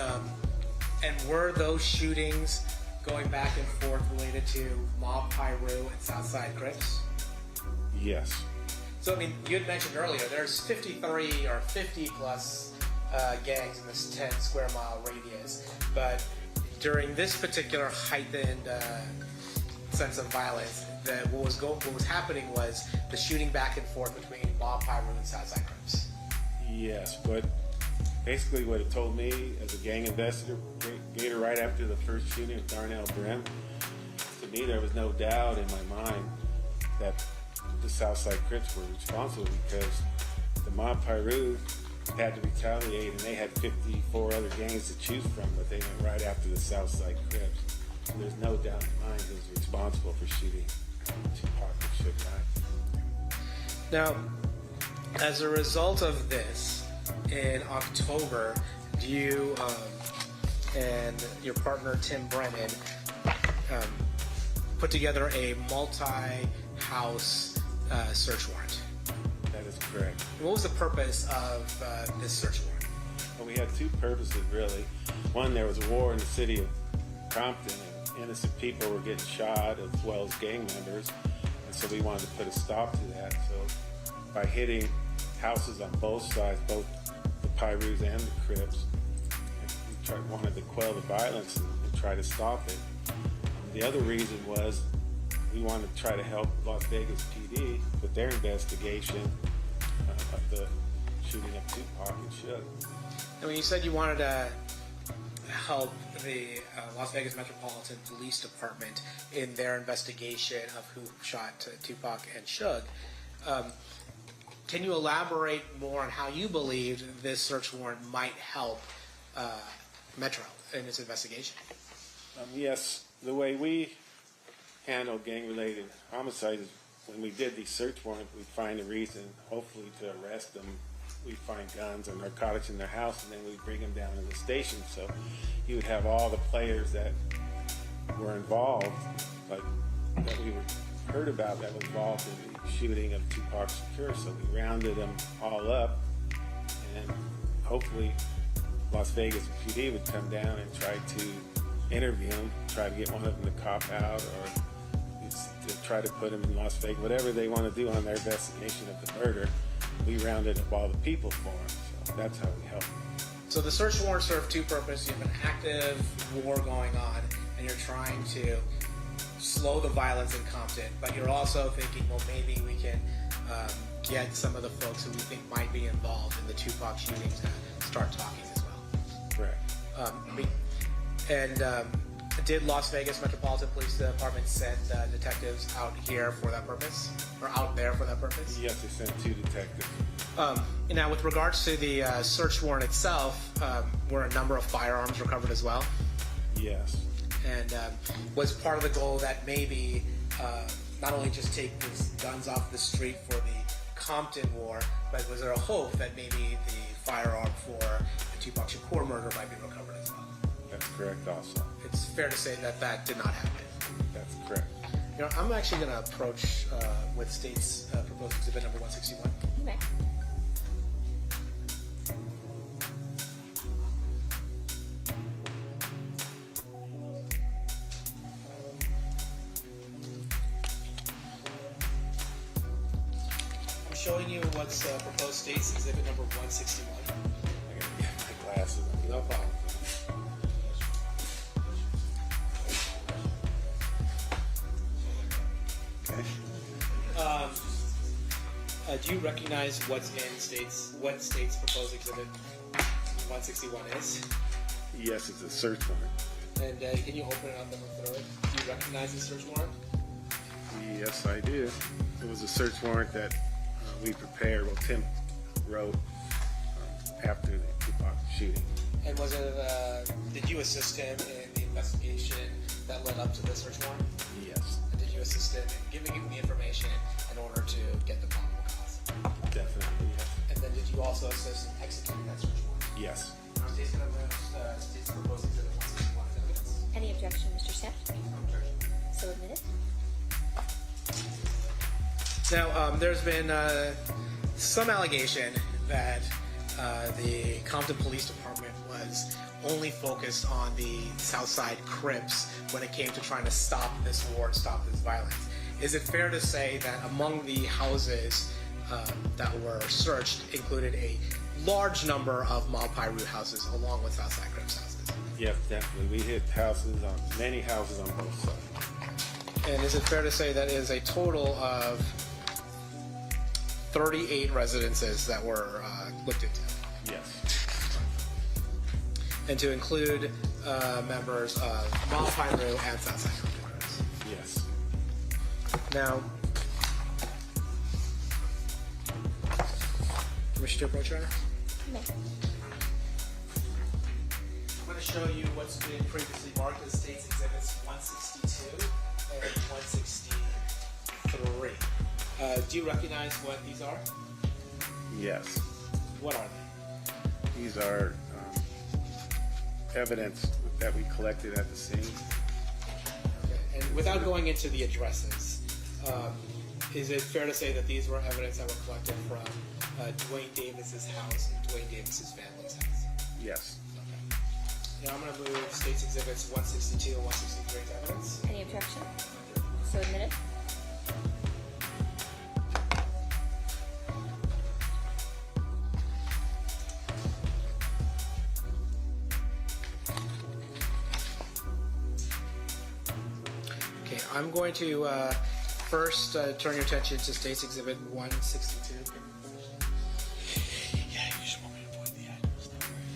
and were those shootings going back and forth related to Mob Piru and Southside Crips? Yes. So, I mean, you had mentioned earlier, there's 53 or 50 plus gangs in this 10 square mile radius, but during this particular heightened sense of violence, what was happening was the shooting back and forth between Mob Piru and Southside Crips. Yes, but basically what it told me as a gang investigator right after the first shooting of Darnell Brim, to me there was no doubt in my mind that the Southside Crips were responsible, because the Mob Piru had to retaliate, and they had 54 other gangs to choose from, but they went right after the Southside Crips. So there's no doubt in my mind who's responsible for shooting Tupac and Suge Knight. Now, as a result of this, in October, you and your partner Tim Brennan put together a multi-house search warrant. That is correct. What was the purpose of this search warrant? Well, we had two purposes, really. One, there was a war in the city of Compton, and innocent people were getting shot, as well as gang members, and so we wanted to put a stop to that. So by hitting houses on both sides, both the Pirus and the Crips, we wanted to quell the violence and try to stop it. The other reason was we wanted to try to help Las Vegas PD with their investigation of the shooting of Tupac and Suge. And when you said you wanted to help the Las Vegas Metropolitan Police Department in their investigation of who shot Tupac and Suge, can you elaborate more on how you believed this search warrant might help Metro in its investigation? Yes, the way we handle gang-related homicides is when we did these search warrants, we find a reason, hopefully, to arrest them. We find guns or narcotics in their house, and then we bring them down to the station. So you would have all the players that were involved, like that we heard about, that were involved in the shooting of Tupac Shakur. So we rounded them all up, and hopefully Las Vegas PD would come down and try to interview him, try to get one of them to cop out, or to try to put him in Las Vegas, whatever they want to do on their investigation of the murder. We rounded up all the people for him, so that's how we help him. So the search warrant served two purposes. You have an active war going on, and you're trying to slow the violence in Compton, but you're also thinking, well, maybe we can get some of the folks who we think might be involved in the Tupac shooting to start talking as well. Correct. Did Las Vegas Metropolitan Police Department send detectives out here for that purpose, or out there for that purpose? Yes, they sent 2 detectives. Now, with regards to the search warrant itself, were a number of firearms recovered as well? Yes. And was part of the goal that maybe not only just take these guns off the street for the Compton war, but was there a hope that maybe the firearm for the Tupac Shakur murder might be recovered as well? That's correct also. It's fair to say that that did not happen. That's correct. You know, I'm actually going to approach with State's proposed exhibit number 161. You may. I'm showing you what's proposed State's exhibit number 161. I gotta get my glasses on. No problem. Do you recognize what State's proposed exhibit 161 is? Yes, it's a search warrant. And can you open it up and look through it? Do you recognize the search warrant? Yes, I do. It was a search warrant that we prepared, well, Tim wrote after the Tupac shooting. And was it, did you assist him in the investigation that led up to the search warrant? Yes. And did you assist him in giving him the information in order to get the probable cause? Definitely, yes. And then did you also assist in executing that search warrant? Yes. Now, State's going to move State's proposed exhibit 161 as evidence. Any objection, Mr. Stamp? So admitted. Now, there's been some allegation that the Compton Police Department was only focused on the Southside Crips when it came to trying to stop this war and stop this violence. Is it fair to say that among the houses that were searched included a large number of Mob Piru houses along with Southside Crips houses? Yes, definitely. We hit many houses on both sides. And is it fair to say that is a total of 38 residences that were looked into? Yes. And to include members of Mob Piru and Southside Crips? Yes. Now, wish to approach, Your Honor? No. I'm going to show you what's been previously marked as State's Exhibits 162 and 163. Do you recognize what these are? Yes. What are they? These are evidence that we collected at the scene. Okay. And without going into the addresses, is it fair to say that these were evidence that were collected from Dwayne Davis's house and Dwayne Davis's family's house? Yes. Okay. Now I'm going to move State's Exhibits 162 and 163 to evidence. Any objection? So admitted. Okay, I'm going to first turn your attention to State's Exhibit 162. Yeah, you just want me to point the address. Don't worry.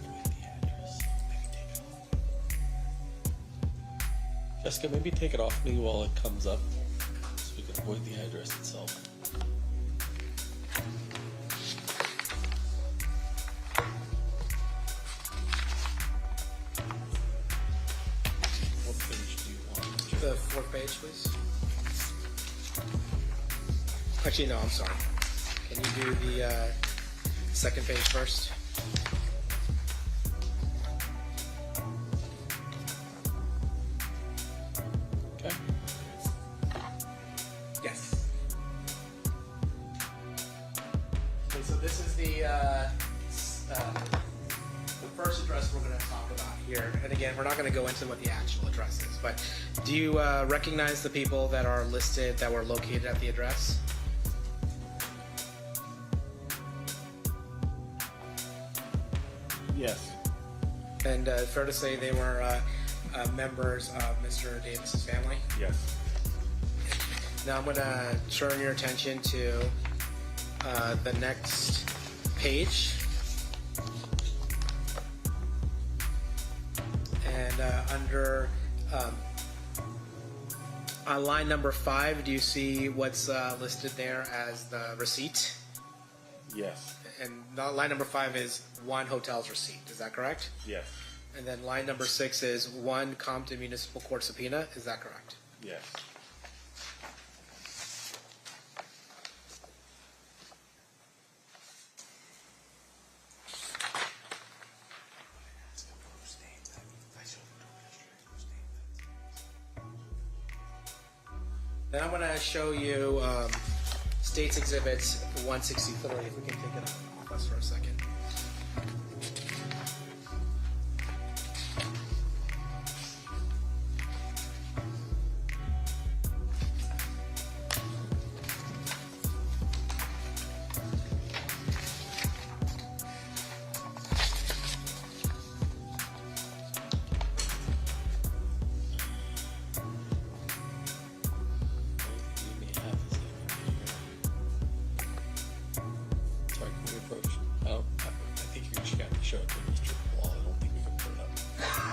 Point the address. Maybe take it off. Jessica, maybe take it off me while it comes up so we can avoid the address itself. What page do you want? The fourth page, please. Actually, no, I'm sorry. Can you do the second page first? Okay. Yes. first address we're going to talk about here, and again, we're not going to go into what the actual address is, but do you recognize the people that are listed that were located at the address? Yes. And fair to say they were members of Mr. Davis's family? Yes. Now I'm going to turn your attention to the next page. And under on line number 5, do you see what's listed there as the receipt? Yes. And line number 5 is one hotel's receipt. Is that correct? Yes. And then line number 6 is one Compton Municipal Court subpoena. Is that correct? Yes. Then I'm going to show you States Exhibit 163, if we can take it off us for a second.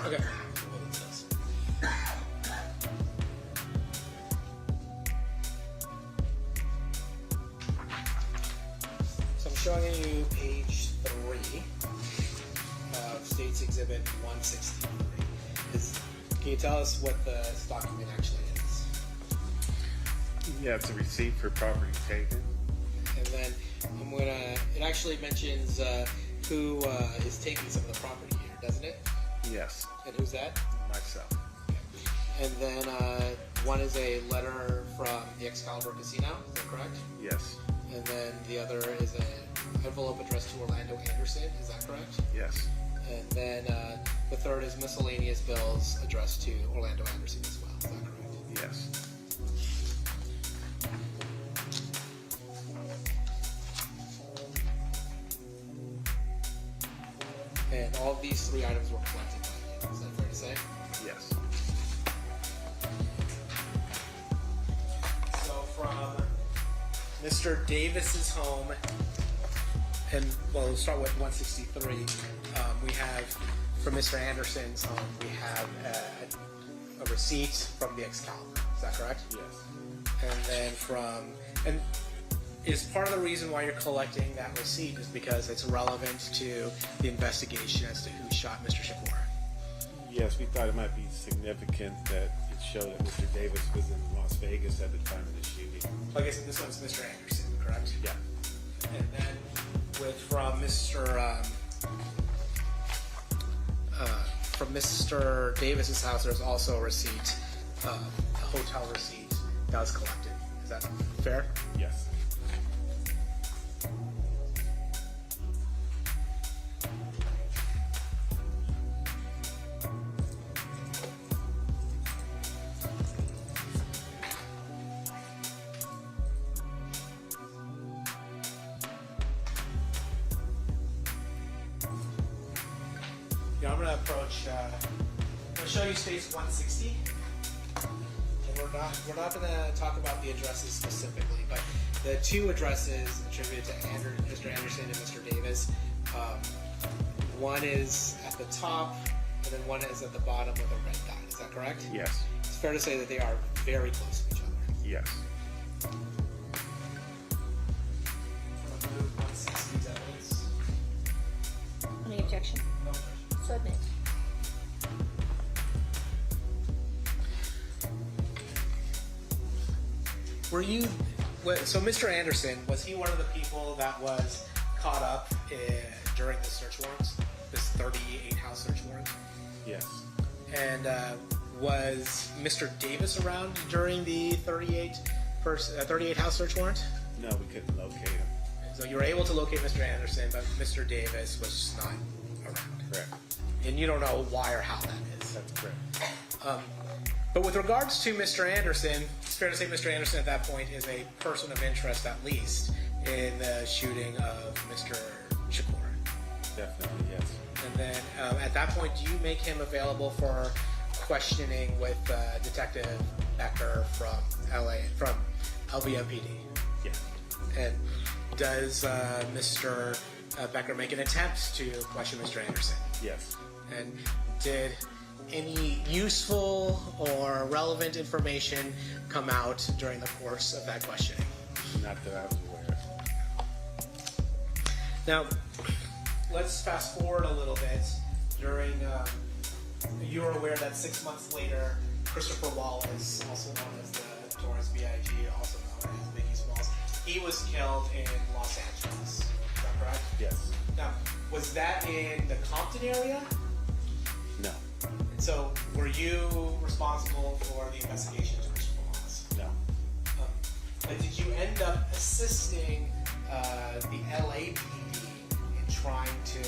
Okay. So I'm showing you page 3 of States Exhibit 163. Can you tell us what this document actually is? Yeah, it's a receipt for property taken. And then it actually mentions who is taking some of the property here, doesn't it? Yes. And who's that? Myself. And then one is a letter from the Excalibur Casino, is that correct? Yes. And then the other is an envelope addressed to Orlando Anderson, is that correct? Yes. And then the third is miscellaneous bills addressed to Orlando Anderson as well, is that correct? Yes. And all of these 3 items were collected by you, is that fair to say? Yes. So from Mr. Davis's home, and well, we'll start with 163. We have from Mr. Anderson's home, we have a receipt from the Excalibur. Is that correct? Yes. And then is part of the reason why you're collecting that receipt is because it's relevant to the investigation as to who shot Mr. Shakur? Yes, we thought it might be significant that it showed that Mr. Davis was in Las Vegas at the time of the shooting. I guess this one's Mr. Anderson, correct? Yeah. And then from Mr. Davis's house, there's also a receipt, a hotel receipt that was collected. Is that fair? Yes. I'm going to approach. I'm going to show you States 160, and we're not going to talk about the addresses specifically, but the 2 addresses attributed to Mr. Anderson and Mr. Davis. One is at the top, and then one is at the bottom with a red dot. Is that correct? Yes. It's fair to say that they are very close to each other. Yes. Remove 160's evidence. Any objection? No objection. So admit. So Mr. Anderson, was he one of the people that was caught up during the search warrants, this 38 house search warrant? Yes. And was Mr. Davis around during the 38 house search warrant? No, we couldn't locate him. So you were able to locate Mr. Anderson, but Mr. Davis was just not around. Correct. and you don't know why or how that is. That's correct. But with regards to Mr. Anderson, it's fair to say Mr. Anderson at that point is a person of interest, at least, in the shooting of Mr. Shakur. Definitely, yes. And then at that point, do you make him available for questioning with Detective Becker from LVMPD? Yes. And does Mr. Becker make an attempt to question Mr. Anderson? Yes. And did any useful or relevant information come out during the course of that questioning? Not that I was aware of. Now, let's fast forward a little bit. During, you were aware that 6 months later, Christopher Wallace, also known as the Notorious B.I.G., also known as Biggie Smalls, he was killed in Los Angeles. Is that correct? Yes. Now, was that in the Compton area? No. So, were you responsible for the investigation to Christopher Wallace? No. But did you end up assisting the LAPD in trying to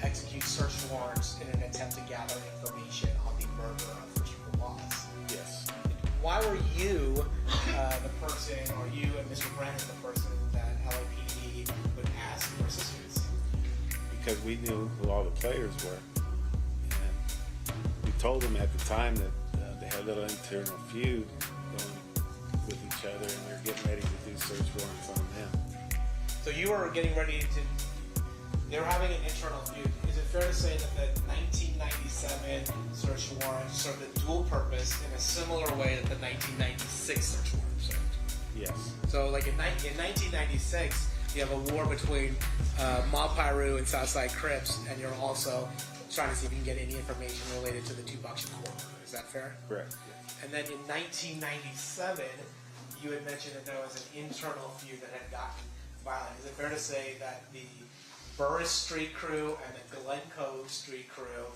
execute search warrants in an attempt to gather information on the murder of Christopher Wallace? Yes. Why were you the person, or you and Mr. Brennan the person that LAPD would ask for assistance? Because we knew who all the players were. And we told them at the time that they had a little internal feud going with each other, and we were getting ready to do search warrants on them. So you were getting ready to, they were having an internal feud. Is it fair to say that the 1997 search warrant served a dual purpose in a similar way that the 1996 search warrant served? Yes. So like in 1996, you have a war between Mob Piru and Southside Crips, and you're also trying to see if you can get any information related to the Tupac Shakur murder. Is that fair? Correct. And then in 1997, you had mentioned that there was an internal feud that had gotten violent. Is it fair to say that the Burris Street crew and the Glencoe Street crew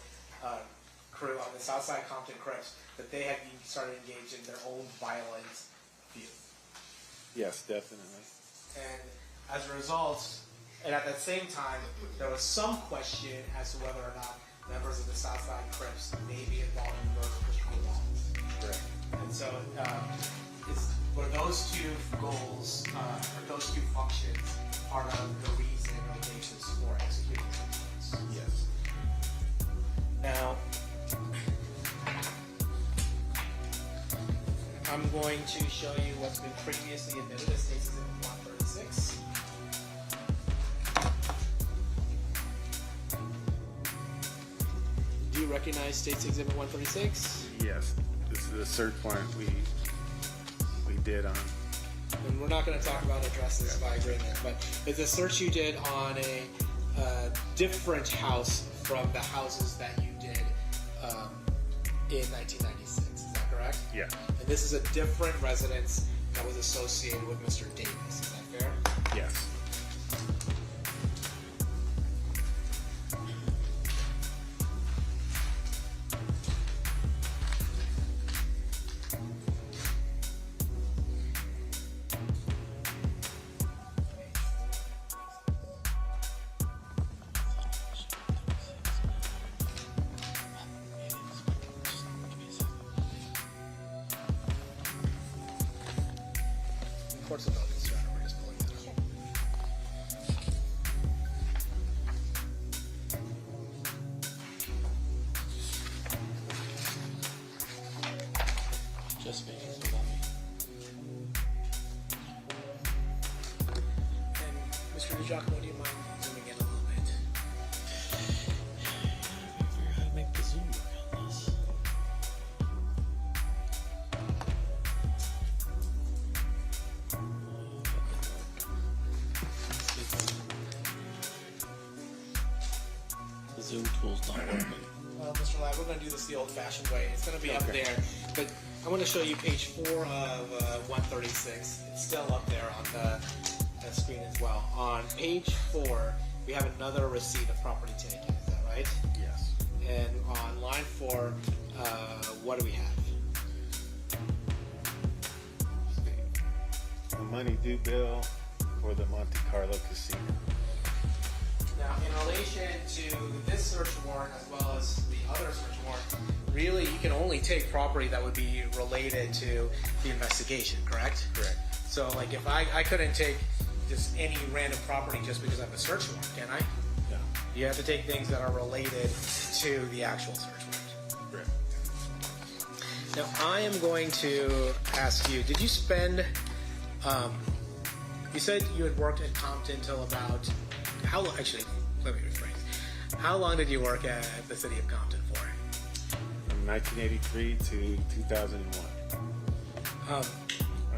on the Southside Compton Crips, that they had started engaged in their own violent feud? Yes, definitely. And as a result, and at that same time, there was some question as to whether or not members of the Southside Crips may be involved in the murder of Christopher Wallace. Correct. And so, were those two goals, or those two functions, part of the reason or basis for executing search warrants? Yes. Now, I'm going to show you what's been previously admitted as State's Exhibit 136. Do you recognize State's Exhibit 136? Yes. This is a search warrant we did on. And we're not going to talk about addresses by agreement, but it's a search you did on a different house from the houses that you did in 1996. Is that correct? Yeah. And this is a different residence that was associated with Mr. Davis. Is that fair? Yes. Reports about this, John. We're just pulling that up. Just making it about me. And Mr. DiGiacomo, do you mind zooming in a little bit? I figure out how to make the Zoom work on this. The Zoom tool's not working. Well, Mr. Ladd, we're going to do this the old-fashioned way. It's going to be up there, but I want to show you page 4 of 136. It's still up there on the screen as well. On page 4, we have another receipt of property taken. Is that right? Yes. And on line 4, what do we have? A money due bill for the Monte Carlo Casino. Now, in relation to this search warrant, as well as can only take property that would be related to the investigation, correct? Correct. So, like, if I couldn't take just any random property just because I have a search warrant, can I? No. You have to take things that are related to the actual search warrant. Correct. Now, I am going to ask you, did you spend, you said you had worked at Compton till about, actually, let me rephrase. How long did you work at the city of Compton for? From 1983 to 2001. I'm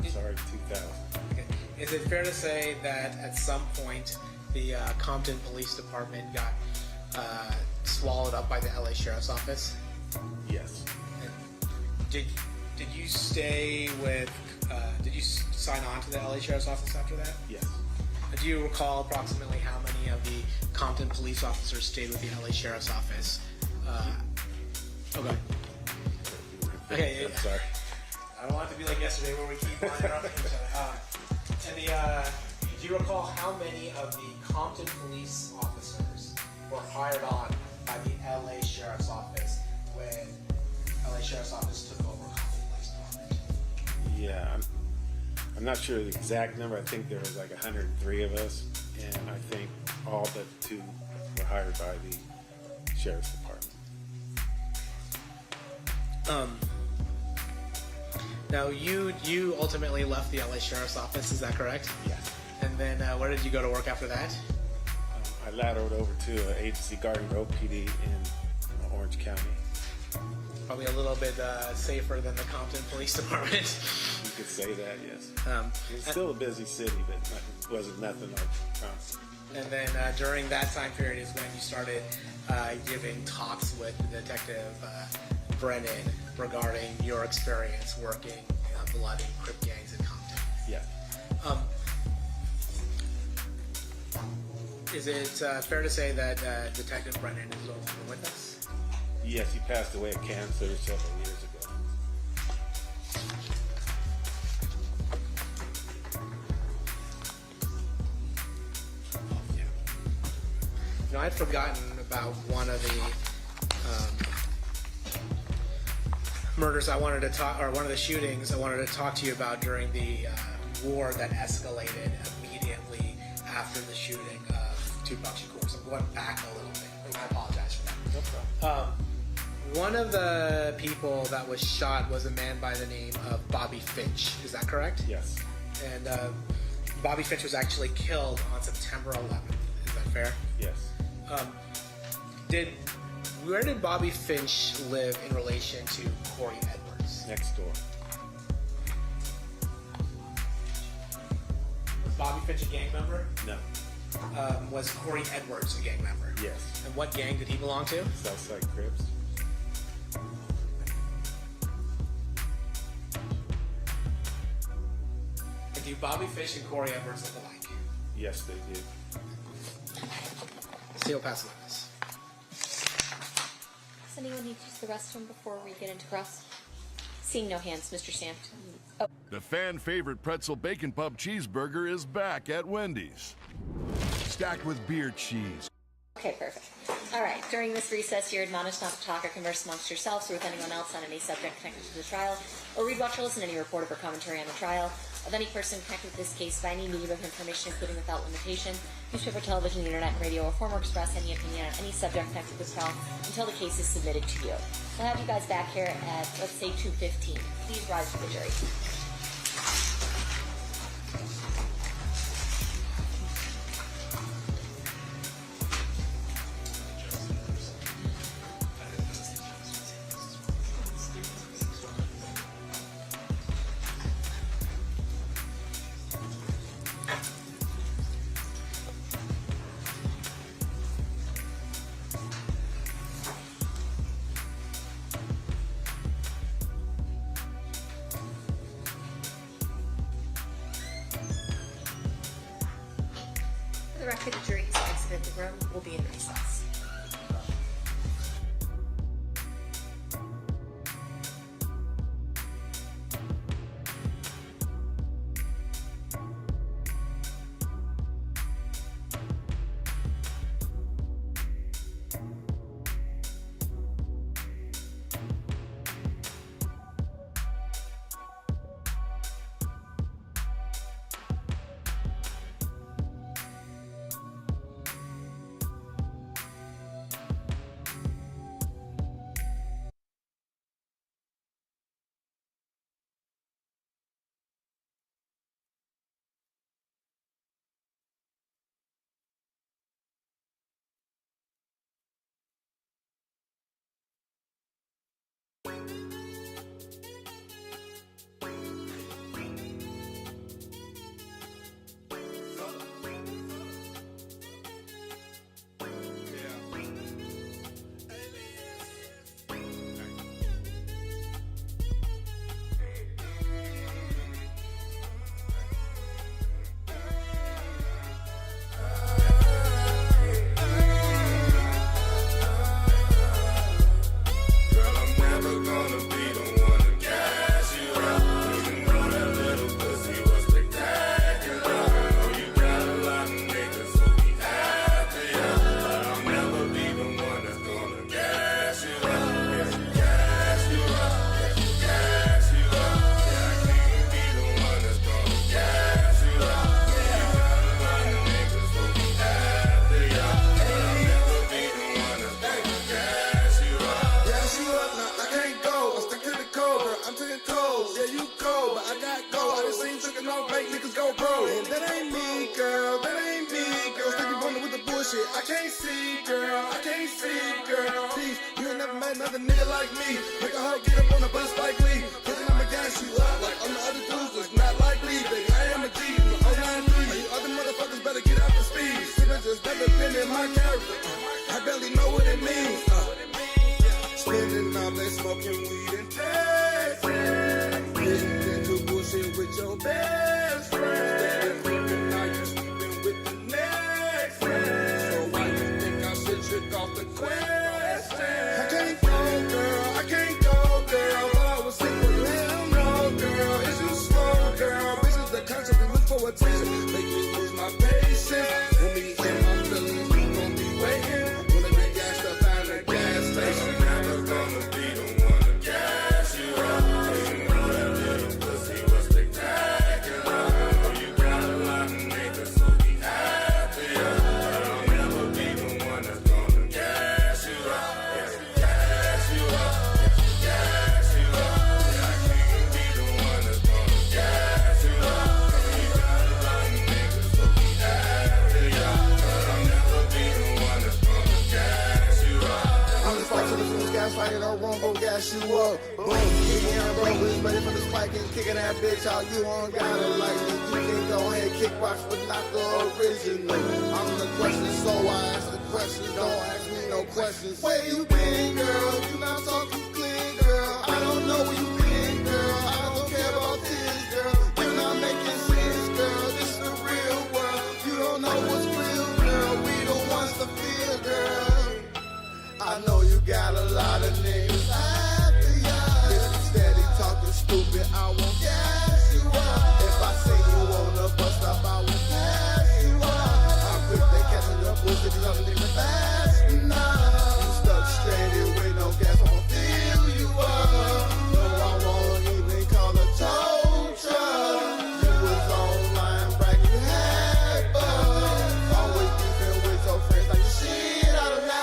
sorry, 2000. Okay. Is it fair to say that at some point the Compton Police Department got swallowed up by the LA Sheriff's Office? Yes. And did you stay with? Did you sign on to the LA Sheriff's Office after that? Yes. Do you recall approximately how many of the Compton police officers stayed with the LA Sheriff's Office? Okay. Okay. I'm sorry. I don't want it to be like yesterday where we keep on interrupting each other. Do you recall how many of the Compton police officers were hired on by the LA Sheriff's Office when LA Sheriff's Office took over Compton Police Department? Yeah, I'm not sure the exact number. I think there was like 103 of us, and I think all but 2 were hired by the Sheriff's Department. Now you ultimately left the LA Sheriff's Office, is that correct? Yes. And then where did you go to work after that? I lateraled over to an agency, Garden Grove PD in Orange County. Probably a little bit safer than the Compton Police Department. You could say that, yes. It's still a busy city, but it wasn't nothing like Compton. And then during that time period is when you started giving talks with Detective Brennan regarding your experience working blood and Crip gangs in Compton. Yeah. Is it fair to say that Detective Brennan is no longer with us? Yes, he passed away of cancer several years ago. You know, I'd forgotten about one of the murders I wanted to talk, or one of the shootings I wanted to talk to you about during the war that escalated immediately after the shooting of Tupac Shakur. So I'm going back a little bit. I apologize for that. No problem. One of the people that was shot was a man by the name of Bobby Finch. Is that correct? Yes. And Bobby Finch was actually killed on September 11th. Is that fair? Yes. Where did Bobby Finch live in relation to Corey Edwards? Next door. Was Bobby Finch a gang member? No. Was Corey Edwards a gang member? Yes. And what gang did he belong to? Southside Crips. And do Bobby Finch and Corey Edwards look alike? Yes, they did. Seal pass witness. Does anyone need to use the restroom before we get into cross? Seeing no hands, Mr. Stamp. Oh. The fan favorite pretzel bacon pub cheeseburger is back at Wendy's. Stacked with beer cheese. Okay, perfect. All right. During this recess, you're admonished not to talk or converse amongst yourselves or with anyone else on any subject connected to the trial, or read, watch, or listen to any report or commentary on the trial of any person connected with this case by any medium of information, including without limitation, newspaper, television, internet, and radio, or form or express any opinion on any subject connected with this trial until the case is submitted to you. We'll have you guys back here at, let's say, 2:15. Please rise for the jury. For the record, the jury has exited the room. We'll be in recess. another nigga like me. Make a hoe get up on the bus like Lee. Thinking I'ma gas you up like I'm the other dudes. It's not likely, baby. I am a G. I'm 093. You other motherfuckers better get out the speed. Sippin' just never been in my character. I barely know what it means. Spending all day smoking weed and Texas. Getting into bullshit with your best friend. Standing drinking, now you sleeping with the next man. So why you think I should trick off the question? I can't go, girl. I can't go, girl. While I was sick with him, no, girl. Is you slow, girl? Bitches that constantly look for attention. Make me lose my patience. When me and my feelings, we gon' be waiting. When I get gassed up at the gas station. Never gonna be the one to gas you up. You know that little pussy was spectacular. You got a lot of niggas who be happy. I'll never be the one that's gonna gas you up. Gas you up. Gas you up. I can't be the one that's gonna gas you up. You got a lot of niggas who be happy. I'll never be the one that's gonna gas you up. I'm just fighting the fools, gaslighting, no wrong, gon' gas you up. Boom, kicking out bro, was ready for the spike and kicking that bitch out. You don't gotta like me. You can go ahead, kickbox, but not the original. I'm the question, so I ask the questions. Don't ask me no questions. Where you been, girl? You not talking clean, girl. I don't know where you been, girl. I don't care about this, girl. You're not making sense, girl. This is the real world. You don't know what's real, girl. We the ones to feel, girl. I know you got a lot of niggas after ya. If you steady talking stupid, I won't gas you up. If I see you on the bus stop, I won't gas you up. I'm quick, they catching up bullshit, these other niggas fast enough. You stuck stranded with no gas, I'ma fill you up. No, I won't even call a tow truck. You was online bragging you had bugs. Always beefing with your friends like you shit out of love.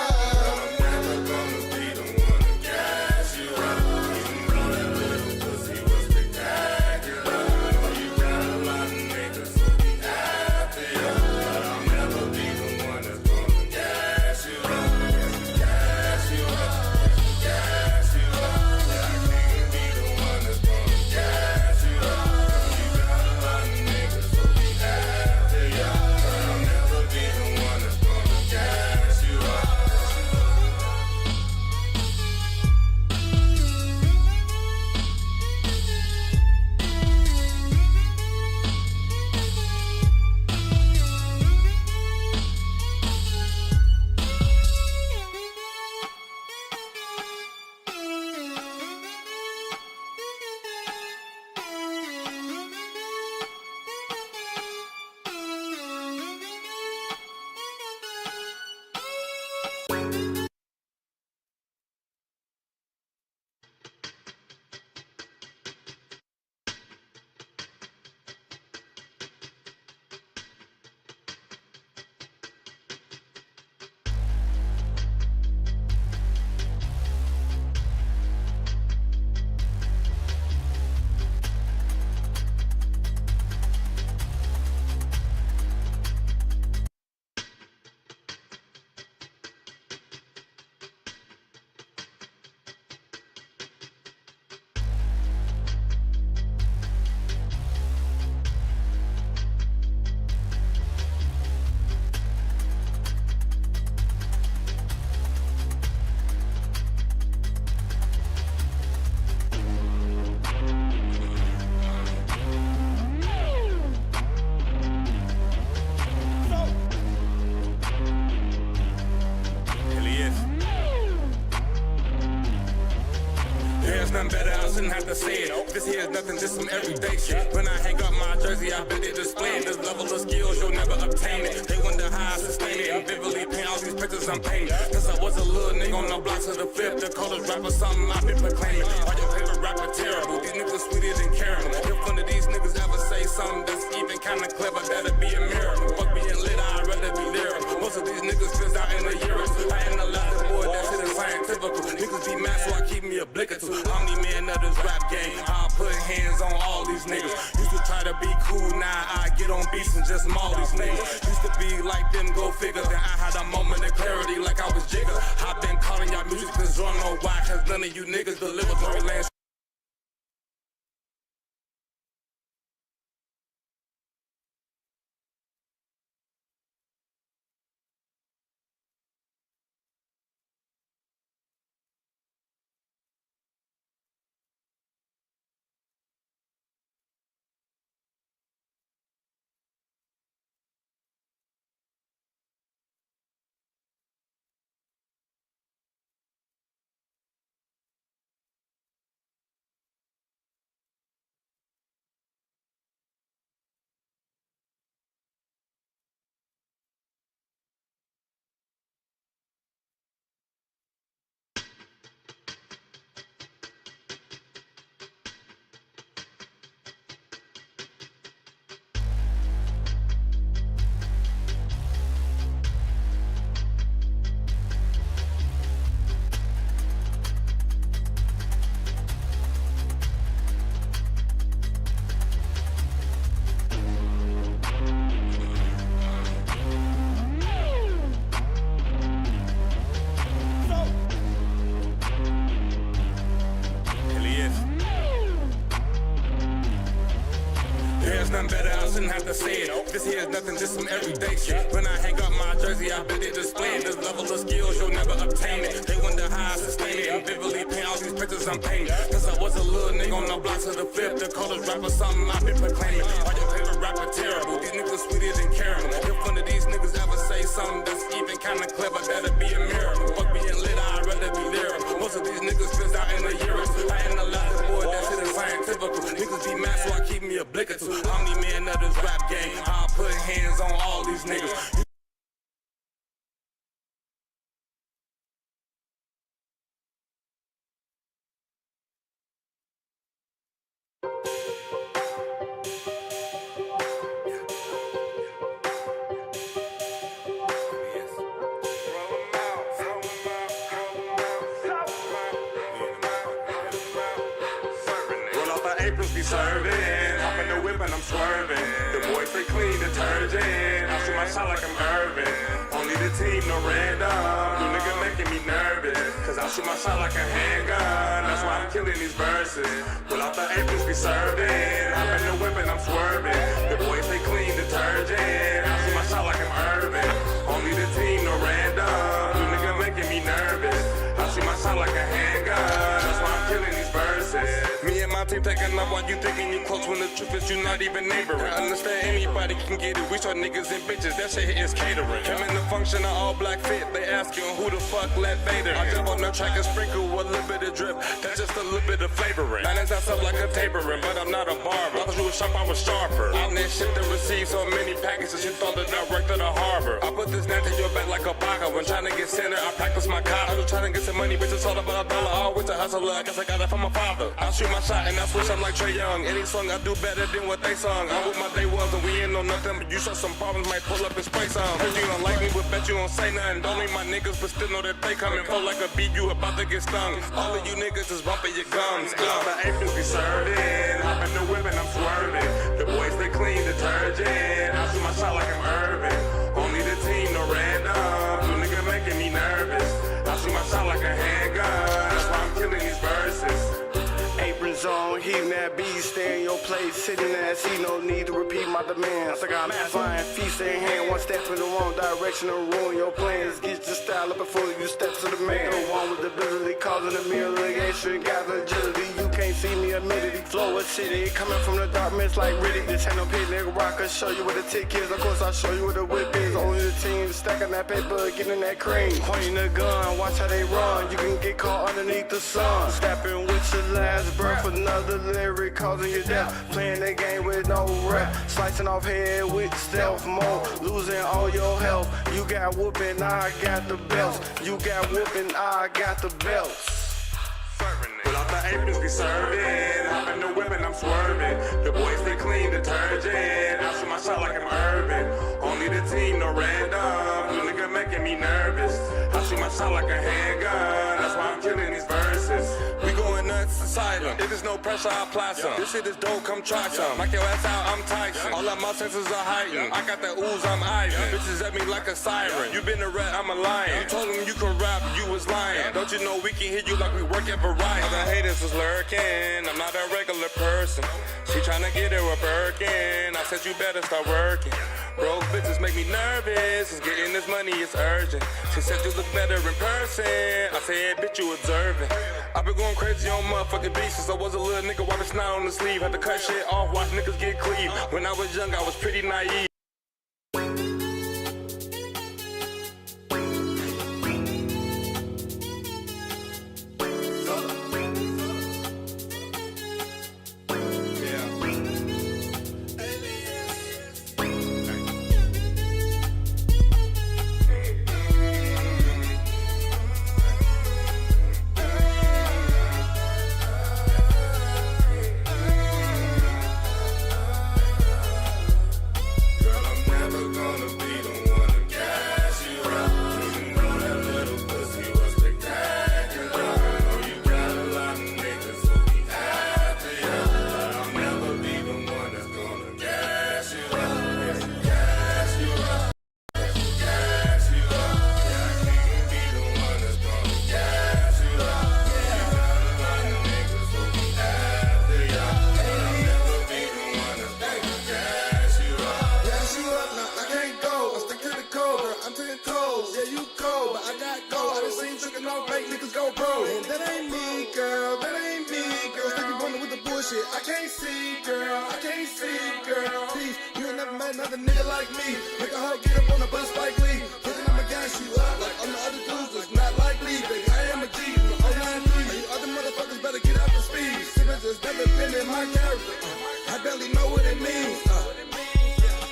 Nothing better, I shouldn't have to say it. This here is nothing, just some everyday shit. When I hang up my jersey, I bet they display it. This level of skills, you'll never obtain it. They wonder how I sustain it and vividly paint all these pictures I'm painting. Cause I was a little nigga on the blocks of the fifth. The coldest rapper, something I've been proclaiming. All your favorite rapper terrible. These niggas sweeter than caramel. If one of these niggas ever say something that's even kinda clever, that'll be a miracle. Fuck being lit, I'd rather be lyrical. Most of these niggas just out in the years. I analyze the boy, that shit is scientific. scientifical. Niggas be mad, so I keep me a blick or two. I'm the man of this rap game. I'll put hands on all these niggas. Used to try to be cool, now I get on beats and just maul these niggas. Used to be like them, go figure. Then I had a moment of clarity like I was Jigga. I've been calling y'all music cause y'all know why. Cause none of you niggas deliver Tory Lanez. This here is nothing, just some everyday shit. When I hang up my jersey, I bet they display it. This level of skills, you'll never obtain it. They wonder how I sustain it and vividly paint all these pictures I'm painting. Cause I was a little nigga on the blocks of the fifth. The coldest rapper, something I've been proclaiming. All your favorite rapper terrible. These niggas sweeter than caramel. If one of these niggas ever say something that's even kinda clever, that'd be a miracle. Fuck being lit, I'd rather be lyrical. Most of these niggas spins out in a year or two. I ain't a lot of boy, that shit is scientifical. Niggas be mad, so I keep me a blick or two. I'm the man of this rap game. I'll put hands on all these niggas. Serving, hop in the whip and I'm swerving. The boys stay clean, detergent. I shoot my shot like I'm Irvin. Only the team, no random. You nigga making me nervous. Cause I shoot my shot like a handgun. That's why I'm killing these verses. Pull out the aprons, be serving. Hop in the whip and I'm swerving. The boys stay clean, detergent. I shoot my shot like I'm Irvin. Only the team, no random. You nigga making me nervous. I shoot my shot like a handgun. That's why I'm killing these verses. Me and my team taking up while you thinking you close when the truth is you not even neighboring. I understand anybody can get it. We saw niggas and bitches, that shit is catering. Come in the function of all black fit, they asking who the fuck let Vader. I jump on the track and sprinkle a little bit of drip. That's just a little bit of flavoring. Balance that up like a tapering, but I'm not a barber. I thought you was sharp, I was sharper. I'm that shit that received so many packages, you thought that I worked at a harbor. I put this net to your back like a baka. When trying to get center, I practice my cop. I was trying to get some money, bitch, it's all about a dollar. Always a hustler, I guess I got it from my father. I shoot my shot and I switch up like Trey Young. Any song I do better than what they sung. I'm with my day ones and we ain't know nothing, but you saw some problems, might pull up and spray some. Heard you don't like me, but bet you don't say nothing. Don't leave my niggas, but still know that they coming. Pull like a beat, you about to get stung. All of you niggas is bumping your gums. The aprons be serving, hop in the whip and I'm swerving. The boys they clean, detergent. I shoot my shot like I'm Irvin. Only the team, no random. You nigga making me nervous. I shoot my shot like a handgun. That's why I'm killing these verses. Aprons on, heating that beat, stay in your place, sitting in that seat, no need to repeat my demands. I got flying feast in hand, one step in the wrong direction to ruin your plans. Get your style up before you step to the man. The one with the ability, causing a humiliation, got the agility, you can't see me admittedly. Flow a city, coming from the dark mist like Riddick. This ain't no pit, nigga, rock, I'll show you what the tick is. Of course I'll show you what the whip is. Only the team, stacking that paper, getting that cream. Pointing the gun, watch how they run, you can get caught underneath the sun. Stepping with your last breath, another lyric causing your death. Playing that game with no rep, slicing off head with stealth mode, losing all your health. You got whooping, I got the belts. You got whooping, I got the belts. Pull out the aprons, be serving. Hop in the whip and I'm swerving. The boys stay clean, detergent. I shoot my shot like I'm Irvin. Only the team, no random. You nigga making me nervous. I shoot my shot like a handgun. That's why I'm asylum. If there's no pressure, I apply some. This shit is dope, come try some. Knock your ass out, I'm Tyson. All of my senses are heightened. I got that ooze, I'm Ivan. Bitches at me like a siren. You been a rat, I'm a lion. You told them you can rap, you was lying. Don't you know we can hit you like we work at Verizon? The haters was lurking. I'm not a regular person. She tryna get her a Birkin. I said you better start working. Broke bitches make me nervous. It's getting this money, it's urgent. She said you look better in person. I said, bitch, you observing. I've been going crazy on motherfucking beats since I was a little nigga wiping snot on the sleeve. Had to cut shit off, watch niggas get cleaved. When I was young, I was pretty naive. I can't see, girl. I can't see, girl. Please, you ain't never met another nigga like me. Make a hoe get up on the bus like Lee. Thinking I'ma gas you up like I'm the other dudes. It's not likely, baby. I am a G. I'm 093. And you other motherfuckers better get up to speed. Sippin' just never been in my character. I barely know what it means.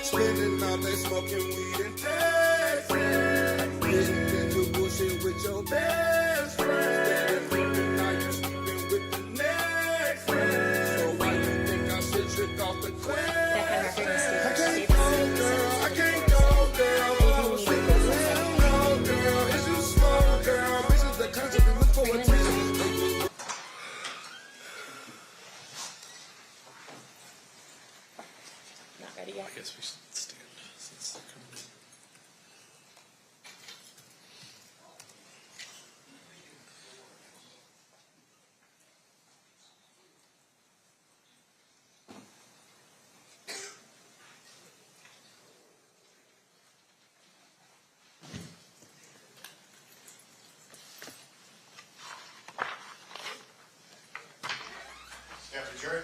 Spending all day smoking weed in Texas. Getting into bullshit with your best friend. Now you sleeping with the next friend. So why you think I should trick off the queen? I can't go, girl. I can't go, girl. Oh, hell no, girl. Is you slow, girl? Bitches that constantly look for attention. Not ready yet. I guess we should stand since they're coming in. After jury.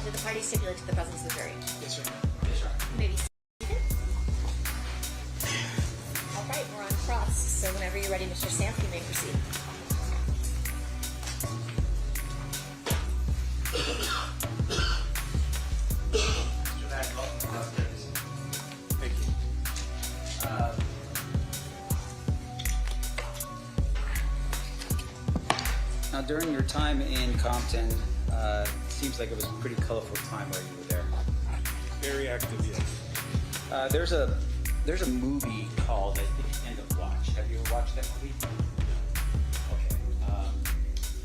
Did the party stipulate to the presence of the jury? Yes, sir. Maybe. All right, we're on cross. So whenever you're ready, Mr. Samp, you may proceed. Thank you. Now, during your time in Compton, seems like it was a pretty colorful time while you were there. Very active, yes. There's a movie called End of Watch. Have you ever watched that movie? Okay.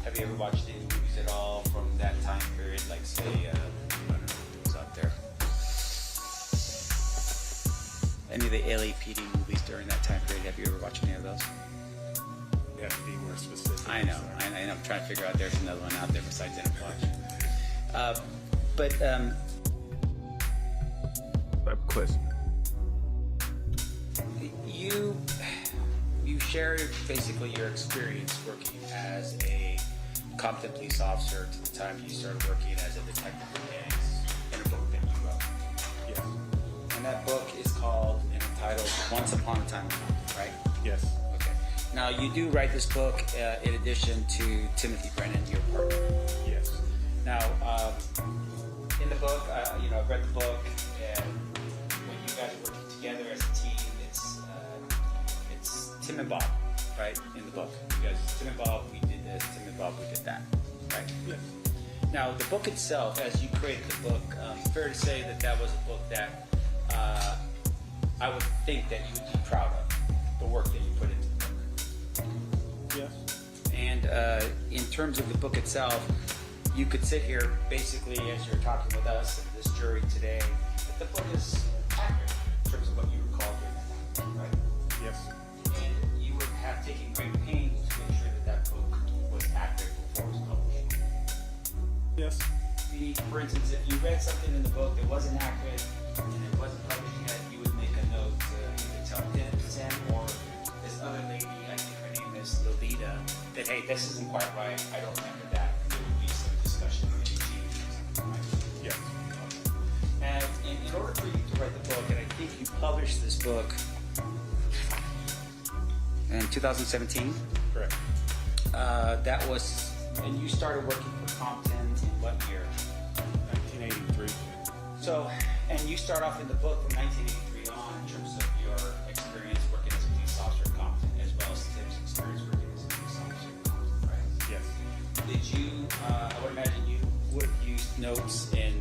Have you ever watched any movies at all from that time period? Like, say, I don't know what's out there. Any of the LAPD movies during that time period? Have you ever watched any of those? You have to be more specific. I know. I'm trying to figure out. There's another one out there besides End of Watch. But I have a question. You share basically your experience working as a Compton police officer to the time you started working as a detective for gangs in a book that you wrote. Yes. And that book is called and entitled Once Upon a Time in Compton, right? Yes. Okay. Now you do write this book in addition to Timothy Brennan, your partner. Yes. Now, in the book, I've read the book, and when you guys are working together as a team, it's Tim and Bob, right? In the book, you guys, Tim and Bob, we did this. Tim and Bob, we did that, right? Yes. Now, the book itself, as you created the book, fair to say that was a book that I would think that you would be proud of, the work that you put into the book. Yes. And in terms of the book itself, you could sit here basically as you're talking with us and this jury today, that the book is accurate in terms of what you recall during that time, right? Yes. And you would have taken great pains to make sure that book was accurate before it was published. Yes. For instance, if you read something in the book that wasn't accurate and it wasn't published yet, you would make a note to either tell Tim or this other lady, I think her name is Lolita, that hey, this isn't quite right, I don't remember that. There would be some discussion, maybe changes, right? Yes. And in order for you to write the book, and I think you published this book in 2017? Correct. That was, and you started working for Compton in what year? 1983. So, and you start off in the book from 1983 on in terms of your experience working as a police officer in Compton, as well as Tim's experience working as a police officer in Compton, right? Yes. Did you, I would imagine you would have used notes and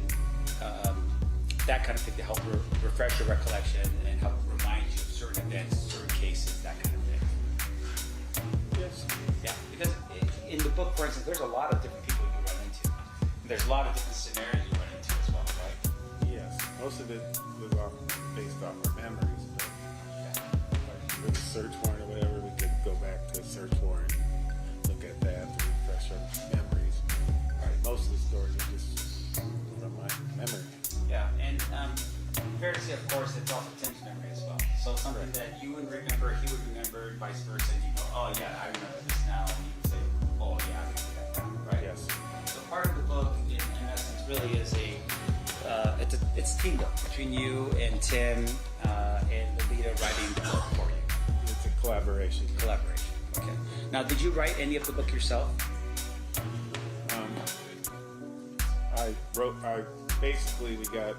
that kind of thing to help refresh your recollection and help remind you of certain events, certain cases, that kind of thing? Yes. Yeah, because in the book, for instance, there's a lot of different people you run into. There's a lot of different scenarios you run into as well, right? Yes. Most of it was based off our memories, but like with a search warrant or whatever, we could go back to a search warrant, look at that to refresh our memories. Right. Most of the stories are just from my memory. Yeah, and fair to say, of course, it's also Tim's memory as well. So something that you would remember, he would remember, and vice versa. And you go, oh yeah, I remember this now, and you would say, oh yeah, I remember that now, right? Yes. So part of the book, in essence, really is it's teamed up between you and Tim and Lolita writing the book for you. It's a collaboration. Collaboration. Okay. Now, did you write any of the book yourself? Basically, we got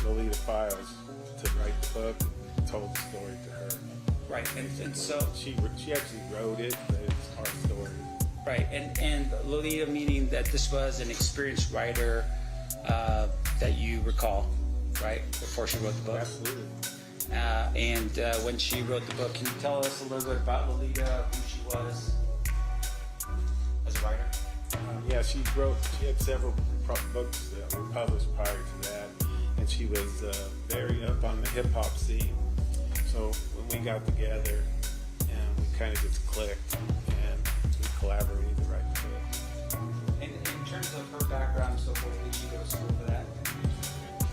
Lolita Files to write the book, told the story to her. Right, and so she actually wrote it, but it's our story. Right, and Lolita, meaning that this was an experienced writer that you recall, right, before she wrote the book? Absolutely. And when she wrote the book, can you tell us a little bit about Lolita, who she was as a writer? Yeah, she had several books that were published prior to that, and she was very up on the hip-hop scene. So when we got together, and we kind of just clicked, and we collaborated to write the book. And in terms of her background, so forth, did she go to school for that?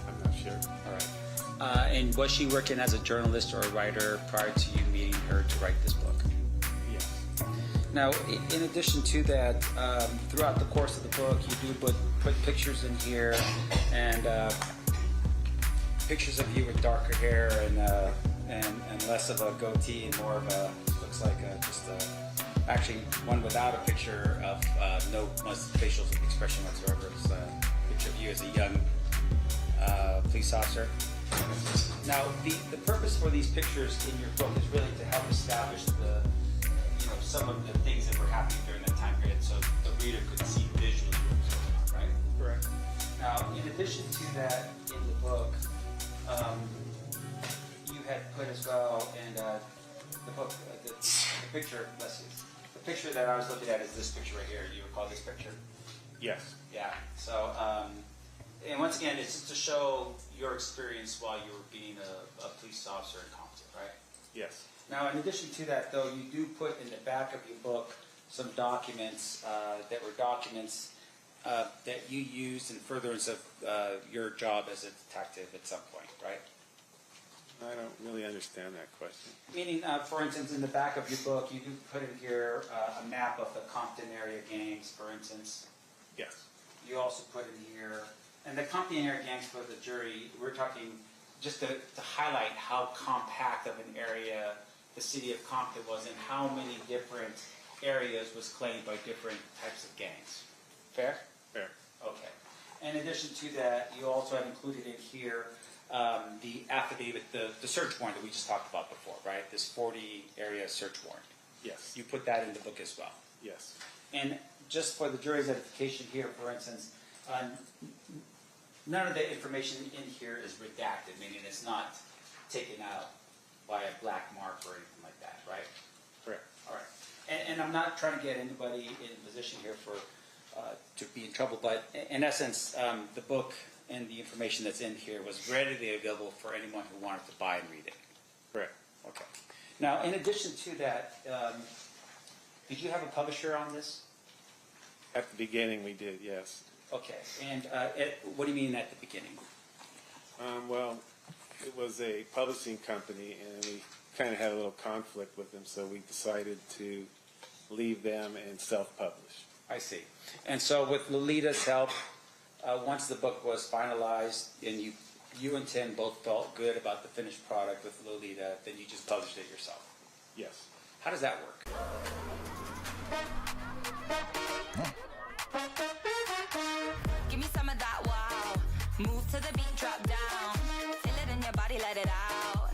I'm not sure. All right. And was she working as a journalist or a writer prior to you meeting her to write this book? Yes. Now, in addition to that, throughout the course of the book, you do put pictures in here, and pictures of you with darker hair and less of a goatee and more of a, looks like actually one without a picture of no facial expression whatsoever. It's a picture of you as a young police officer. Now, the purpose for these pictures in your book is really to help establish some of the things that were happening during that time period, so the reader could see visually what was going on, right? Correct. Now, in addition to that, in the book, you had put as well, and the book, the picture, the picture that I was looking at is this picture right here. You recall this picture? Yes. Yeah. So, and once again, it's just to show your experience while you were being a police officer in Compton, right? Yes. Now, in addition to that, though, you do put in the back of your book some documents that were documents that you used in furtherance of your job as a detective at some point, right? I don't really understand that question. Meaning, for instance, in the back of your book, you do put in here a map of the Compton area gangs, for instance. Yes. You also put in here, and the Compton area gangs for the jury, we're talking just to highlight how compact of an area the city of Compton was and how many different areas was claimed by different types of gangs. Fair? Fair. Okay. In addition to that, you also have included in here the affidavit, the search warrant that we just talked about before, right? This 40 area search warrant. Yes. You put that in the book as well. Yes. And just for the jury's edification here, for instance, none of the information in here is redacted, meaning it's not taken out by a black mark or anything like that, right? Correct. All right. And I'm not trying to get anybody in a position here for to be in trouble, but in essence, the book and the information that's in here was readily available for anyone who wanted to buy and read it. Correct. Okay. Now, in addition to that, did you have a publisher on this? At the beginning, we did, yes. Okay. And what do you mean at the beginning? Well, it was a publishing company, and we kind of had a little conflict with them, so we decided to leave them and self-publish. I see. And so with Lolita's help, once the book was finalized and you and Tim both felt good about the finished product with Lolita, then you just published it yourself. Yes. How does that work? Give me some of that wow. Move to the beat, drop down. Feel it in your body, let it out.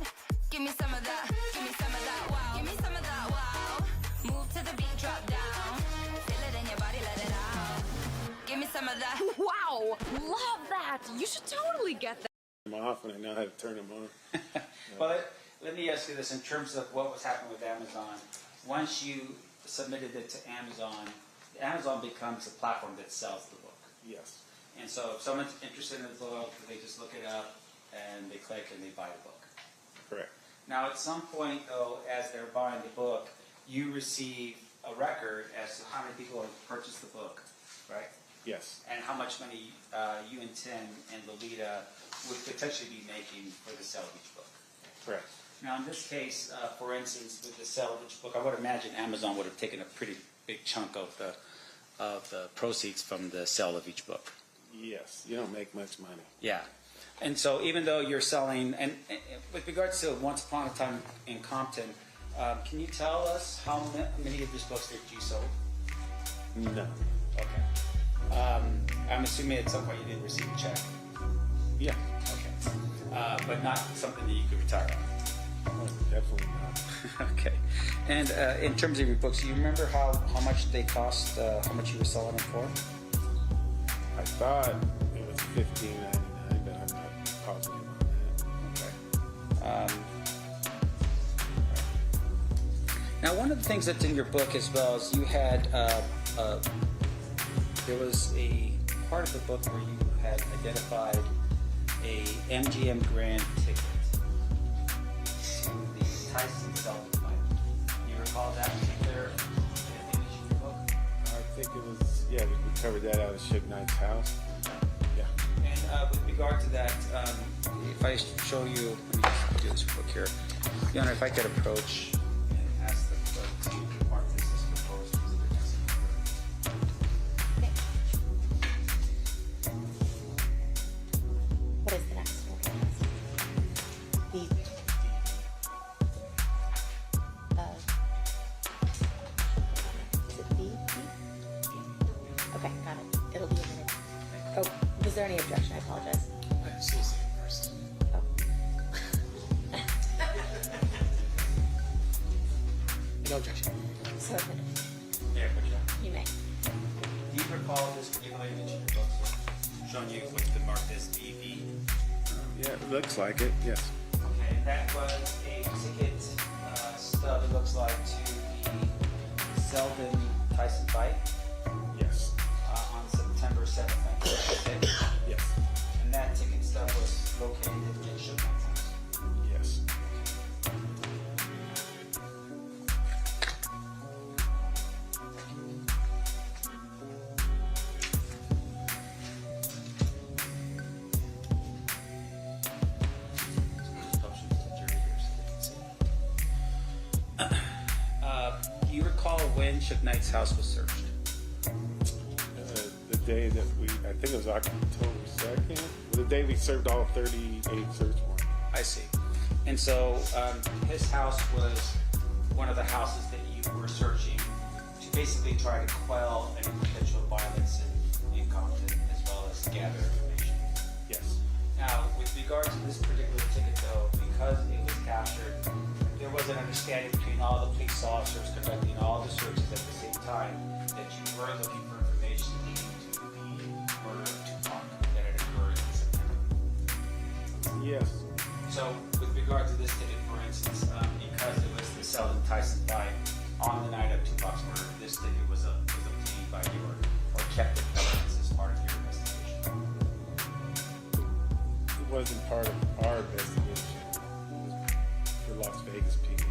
Give me some of that, give me some of that wow. Give me some of that wow. Move to the beat, drop down. Feel it in your body, let it out. Give me some of that. Wow, love that. You should totally get that. I'm off, and I know how to turn them on. Well, let me ask you this in terms of what was happening with Amazon. Once you submitted it to Amazon, Amazon becomes a platform that sells the book. Yes. And so if someone's interested in the book, they just look it up and they click and they buy the book. Correct. Now, at some point, though, as they're buying the book, you receive a record as to how many people have purchased the book, right? Yes. And how much money you and Tim and Lolita would potentially be making for the sale of each book. Correct. Now, in this case, for instance, with the sale of each book, I would imagine Amazon would have taken a pretty big chunk of the proceeds from the sale of each book. Yes. You don't make much money. Yeah. And so even though you're selling, and with regards to Once Upon a Time in Compton, can you tell us how many of these books that you sold? No. Okay. I'm assuming at some point you did receive a check. Yeah. Okay. But not something that you could retire on. No, definitely not. Okay. And in terms of your books, do you remember how much they cost, how much you were selling them for? I thought it was $15.99, but I'm not positive on that. Okay. Now, one of the things that's in your book as well is you had, there was a part of the book where you had identified a MGM Grand ticket to the Tyson Selden fight. Do you recall that particular image in your book? I think it was, yeah, we covered that out of Suge Knight's house. Yeah. And with regard to that, if I show you, let me just do this book here. Your Honor, if I could approach and ask the clerk to mark this as proposed. What is the next one? The is it B? Okay, got it. It'll be a minute. Oh, was there any objection? I apologize. I'm still saying first. No objection. So a minute. There, put it on. You may. Do you recall this particular image in your book showing you what the marked as BB? Yeah, it looks like it, yes. Okay, that was a ticket stub, it looks like, to the Selden Tyson fight. Yes. On September 7th, 1966. Yes. And that ticket stub was located in Suge Knight's house. Yes. Do you recall when Suge Knight's house was searched? The day that I think it was October 2nd, the day we served all 38 search warrants. I see. And so his house was one of the houses that you were searching to basically try to quell any potential violence in Compton as gather information. Yes. Now, with regard to this particular ticket, though, because it was captured, there was an understanding between all the police officers conducting all the searches at the same time that you were looking for information leading to the murder of Tupac that had occurred in September. Yes. So, with regard to this ticket, for instance, because it was the Selden Tyson fight on the night of Tupac's murder, this ticket was obtained by you or kept in evidence as part of your investigation. It wasn't part of our investigation. It was for Las Vegas PD.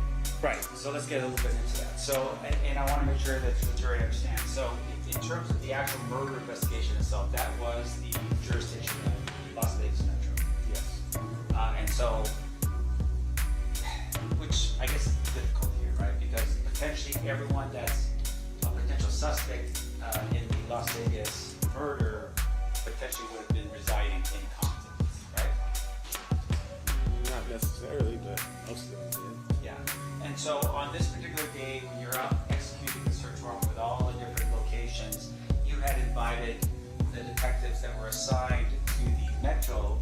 Right. So let's get a little bit into that. So, and I want to make sure that the jury understands. So, in terms of the actual murder investigation itself, that was the jurisdiction of Las Vegas Metro. Yes. And so, which I guess is difficult here, right? Because potentially everyone that's a potential suspect in the Las Vegas murder potentially would have been residing in Compton, right? Not necessarily, but most of them did. Yeah. And so on this particular day, when you're out executing the search warrant with all the different locations, you had invited the detectives that were assigned to the Metro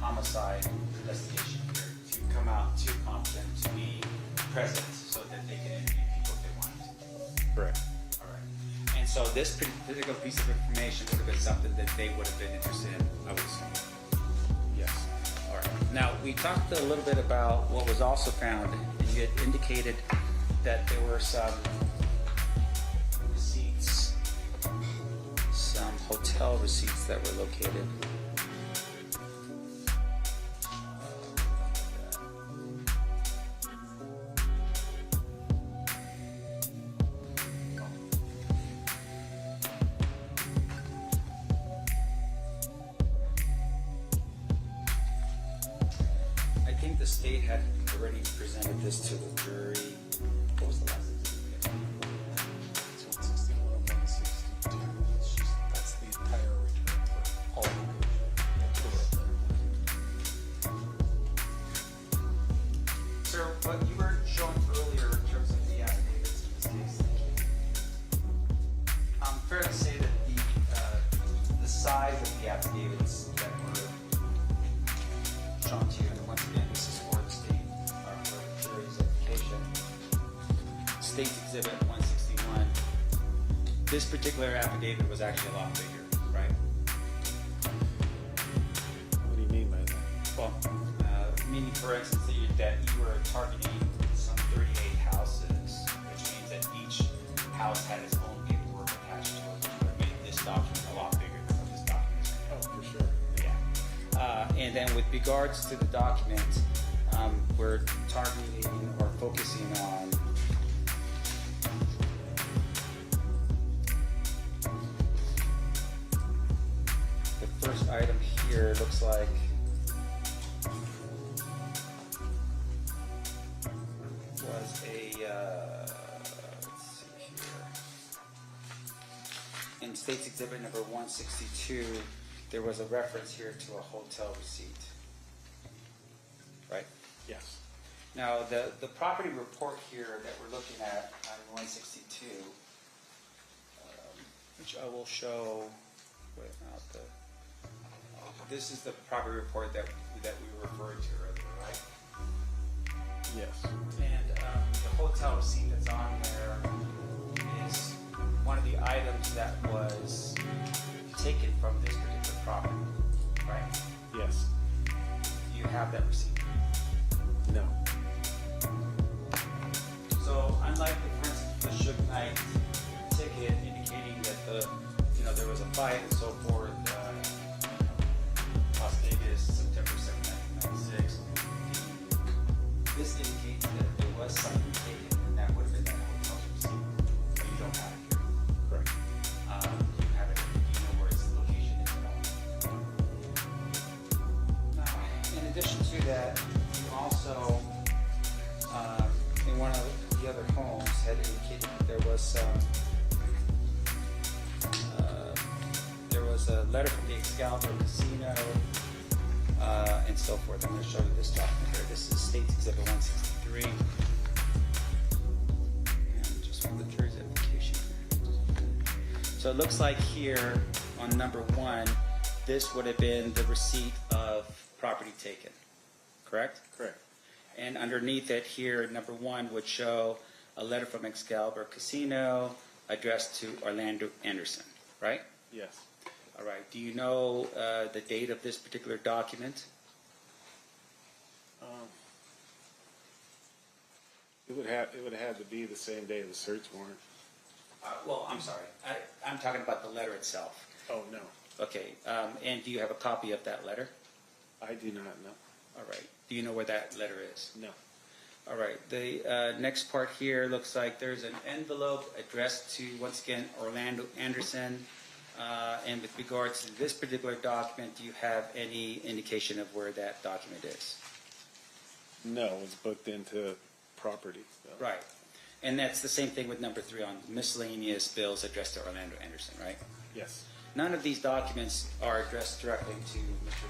homicide investigation here to come out to Compton to be present so that they can interview people if they wanted to. Correct. All right. And so this particular piece of information would have been something that they would have been interested in, I would assume. Yes. All right. Now, we talked a little bit about what was also found, and you had indicated that there were some receipts, some hotel receipts that were located. I think the state had already presented this to the jury. What was the last exhibit? It's 161 and 162. It's just, that's the entire return for all of them. Sir, what you were showing earlier in terms of the affidavits in this case, fair to say that the size of the affidavits that were shown to you, and once again, this is for the state, or for the jury's edification. State's Exhibit 161. This particular affidavit was actually a lot bigger, right? What do you mean by that? Well, meaning, for instance, that you were targeting some 38 houses, which means that each house had its own paperwork attached to it, which would have made this document a lot bigger than what this document is. Oh, for sure. Yeah. And then with regards to the document, we're targeting or focusing on the first item here. Looks like was a let's see here. In State's Exhibit number 162, there was a reference here to a hotel receipt. Right? Yes. Now, the property report here that we're looking at on 162, which I will show, this is the property report that we referred to earlier, right? Yes. And the hotel receipt that's on there is one of the items that was taken from this particular property, right? Yes. Do you have that receipt? No. So unlike for instance the Suge Knight ticket indicating that there was a fight and so forth, Las Vegas, September 7, 1996. This indicates that there was something taken, and that would have been that hotel receipt. But you don't have it here. Correct. You have it. You know where its location is at all. Now, in addition to that, you also, in one of the other homes, had indicated that there was a letter from the Excalibur Casino, and so forth. I'm going to show you this document here. This is State's Exhibit 163. And just want the jury's application. So it looks like here on number 1, this would have been the receipt of property taken, correct? Correct. And underneath it here, number 1 would show a letter from Excalibur Casino addressed to Orlando Anderson, right? Yes. All right. Do you know the date of this particular document? It would have to be the same day of the search warrant. Well, I'm sorry. I'm talking about the letter itself. Oh, no. Okay. And do you have a copy of that letter? I do not know. All right. Do you know where that letter is? No. All right. The next part here looks like there's an envelope addressed to, once again, Orlando Anderson. And with regards to this particular document, do you have any indication of where that document is? No, it was booked into property. So. Right. And that's the same thing with number 3 on miscellaneous bills addressed to Orlando Anderson, right? Yes. None of these documents are addressed directly to Mr.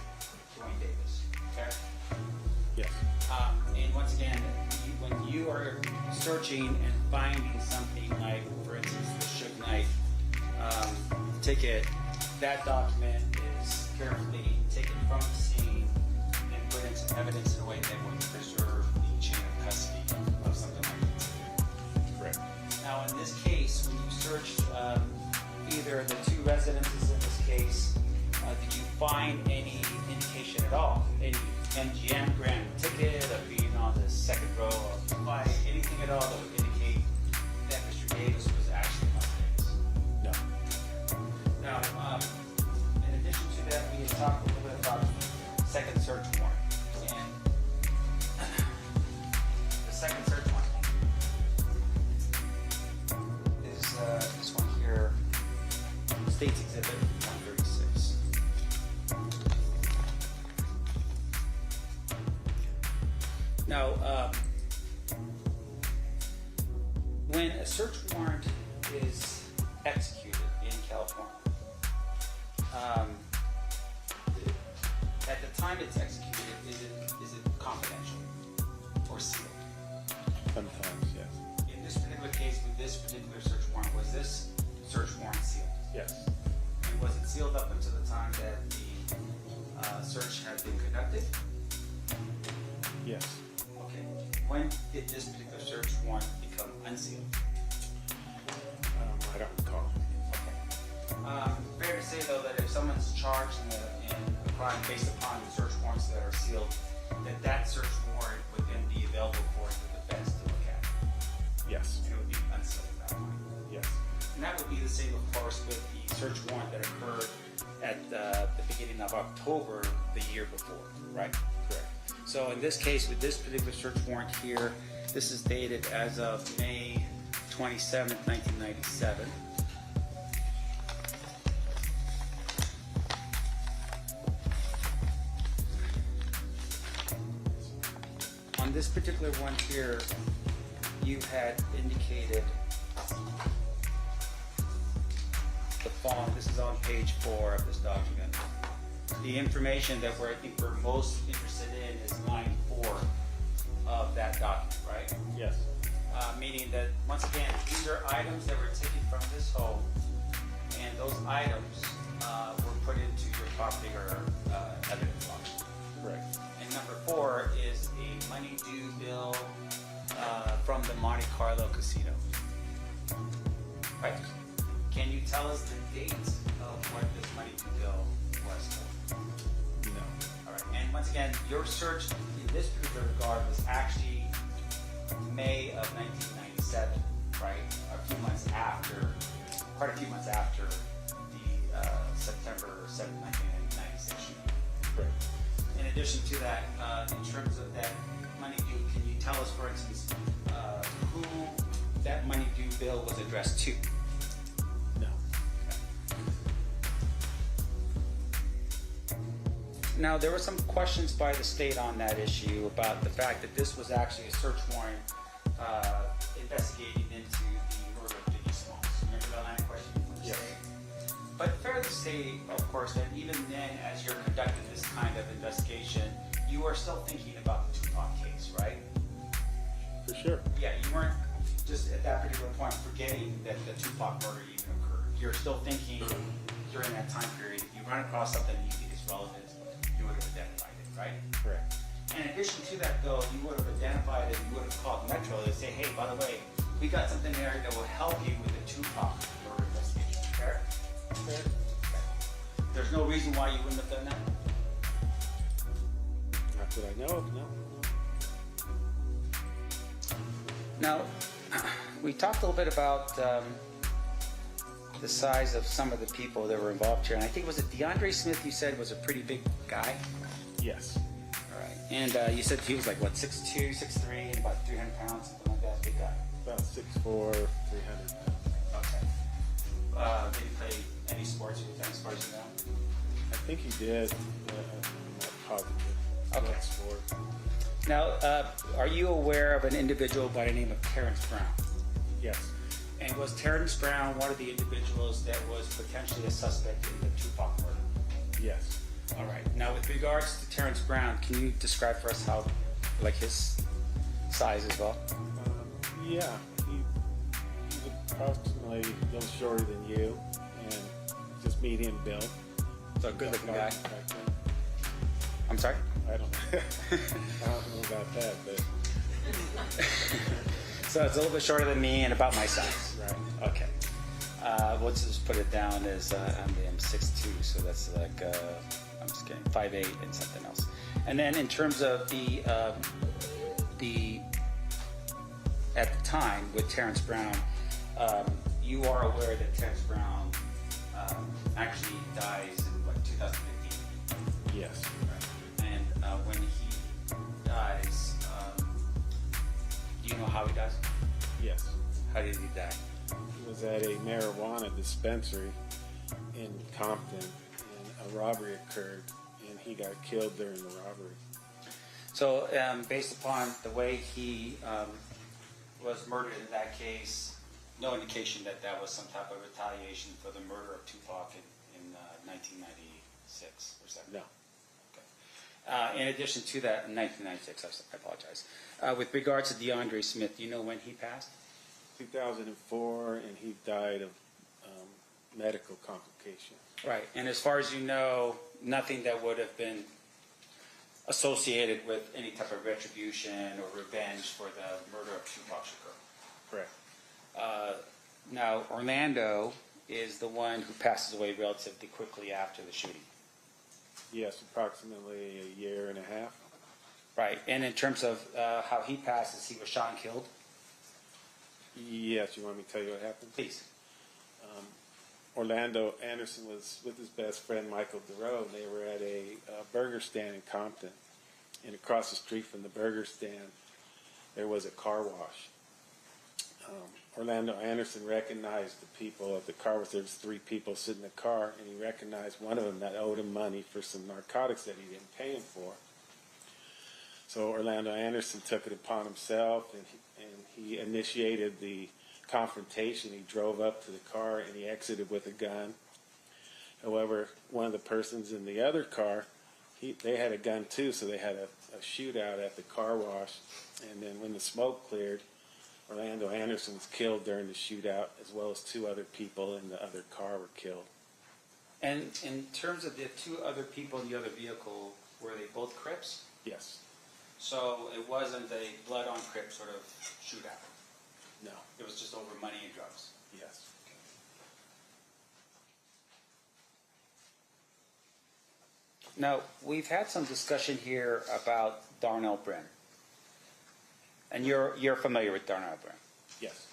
Dwayne Davis, okay? Yes. And once again, when you are searching and finding something like, for instance, the Suge Knight ticket, that document is carefully taken from the scene and put into evidence in a way that would preserve the chain of custody of something like that. Correct. Now, in this case, when you searched either the 2 residences in this case, did you find any indication at all? Any MGM grand ticket of being on the second row of the fight? Anything at all that would indicate that Mr. Davis was actually in Las Vegas? No. Now, in addition to that, we had talked a little bit about the second search warrant. And the second search warrant is this one here, States Exhibit 136. Now, when a search warrant is executed in California, at the time it's executed, is it confidential or sealed? Sometimes, yes. In this particular case, with this particular search warrant, was this search warrant sealed? Yes. And was it sealed up until the time that the search had been conducted? Yes. Okay. When did this particular search warrant become unsealed? I don't recall. Okay. Fair to say, though, that if someone's charged in a crime based upon the search warrants that are sealed, that search warrant would then be available for the defense to look at. Yes. And it would be unsealed at that point. Yes. And that would be the same, of course, with the search warrant that occurred at the beginning of October the year before, right? Correct. So in this case, with this particular search warrant here, this is dated as of May 27th, 1997. On this particular one here, you had indicated the following. This is on page 4 of this document. The information that I think we're most interested in is line 4 of that document, right? Yes. Meaning that, once again, these are items that were taken from this home, and those items were put into your property or evidence box. Correct. And number 4 is a money due bill from the Monte Carlo Casino. Right? Can you tell us the date of when this money due bill was for? No. All right. And once again, your search in this particular regard was actually May of 1997, right? Quite a few months after the September 7th, 1996 shooting. Right. In addition to that, in terms of that money due, can you tell us, for instance, who that money due bill was addressed to? No. Now, there were some questions by the state on that issue about the fact that this was actually a search warrant investigating into the murder of Biggie Smalls. Remember that line of questioning from the state? But fair to say, of course, that even then, as you're conducting this kind of investigation, you are still thinking about the Tupac case, right? For sure. Yeah, you weren't just at that particular point forgetting that the Tupac murder even occurred. You're still thinking during that time period, if you run across something you think is relevant, you would have identified it, right? Correct. In addition to that, though, you would have identified it, you would have called Metro to say, hey, by the way, we got something there that will help you with the Tupac murder investigation. Fair? Fair. There's no reason why you wouldn't have done that? Not that I know of, no. Now, we talked a little bit about the size of some of the people that were involved here, and I think was it DeAndre Smith you said was a pretty big guy? Yes. All right. And you said he was like, what, 6'2", 6'3", and about 300 pounds, something like that, big guy? About 6'4", 300 pounds. Okay. Did he play any sports or any sports in that? I think he did. I'm not positive. Okay. What sport. Now, are you aware of an individual by the name of Terrence Brown? Yes. And was Terrence Brown one of the individuals that was potentially a suspect in the Tupac murder? Yes. All right. Now, with regards to Terrence Brown, can you describe for us how, like his size as well? Yeah. He's approximately a little shorter than you, and just medium build. So a good-looking guy. Back then. I'm sorry? I don't know about that, but so it's a little bit shorter than me and about my size. right. Okay. Let's just put it down as I'm 6'2", so that's like I'm just kidding, 5'8" and something else. And then in terms of the at the time with Terrence Brown, you are aware that Terrence Brown actually dies in what 2015. Yes. And when he dies, do you know how he dies? Yes. How did he die? He was at a marijuana dispensary in Compton, and a robbery occurred, and he got killed during the robbery. So, based upon the way he was murdered in that case, no indication that that was some type of retaliation for the murder of Tupac in 1996, or something? No. In addition to that, in 1996, I apologize. With regards to DeAndre Smith, do you know when he passed? 2004, and he died of medical complications. Right. And as far as you know, nothing that would have been associated with any type of retribution or revenge for the murder of Tupac Shakur. Correct. Now, Orlando is the one who passes away relatively quickly after the shooting. Yes, approximately a year and a half. Right. And in terms of how he passes, he was shot and killed? Yes, you want me to tell you what happened? Please. Orlando Anderson was with his best friend Michael DeRoe. They were at a burger stand in Compton, and across the street from the burger stand there was a car wash. Orlando Anderson recognized the people at the car wash. There was 3 people sitting in the car, and he recognized one of them that owed him money for some narcotics that he didn't pay him for. So Orlando Anderson took it upon himself, and he initiated the confrontation. He drove up to the car and he exited with a gun. However, one of the persons in the other car, they had a gun too, so they had a shootout at the car wash. And then when the smoke cleared, Orlando Anderson was killed during the shootout, as well as 2 other people in the other car were killed. And in terms of the 2 other people in the other vehicle, were they both Crips? Yes. So it wasn't a blood on Crip sort of shootout? No. It was just over money and drugs? Yes. Now, we've had some discussion here about Darnell Brin. And you're familiar with Darnell Brin? Yes.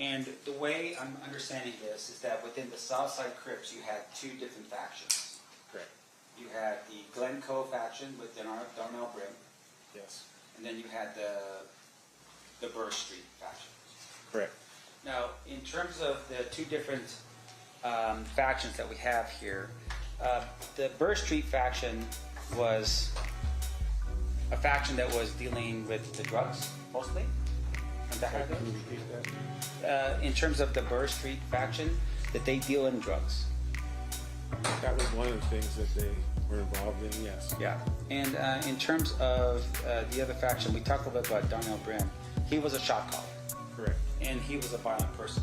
And the way I'm understanding this is that within the Southside Crips, you had 2 different factions. Correct. You had the Glen Cove faction with Darnell Brin. Yes. And then you had the Burr Street faction. Correct. Now, in terms of the 2 different factions that we have here, the Burr Street faction was a faction that was dealing with the drugs, mostly? Is that how it goes? Can you repeat that? In terms of the Burr Street faction, that they deal in drugs. That was one of the things that they were involved in, yes. Yeah. And in terms of the other faction, we talked a little bit about Darnell Brin. He was a shot caller. Correct. And he was a violent person.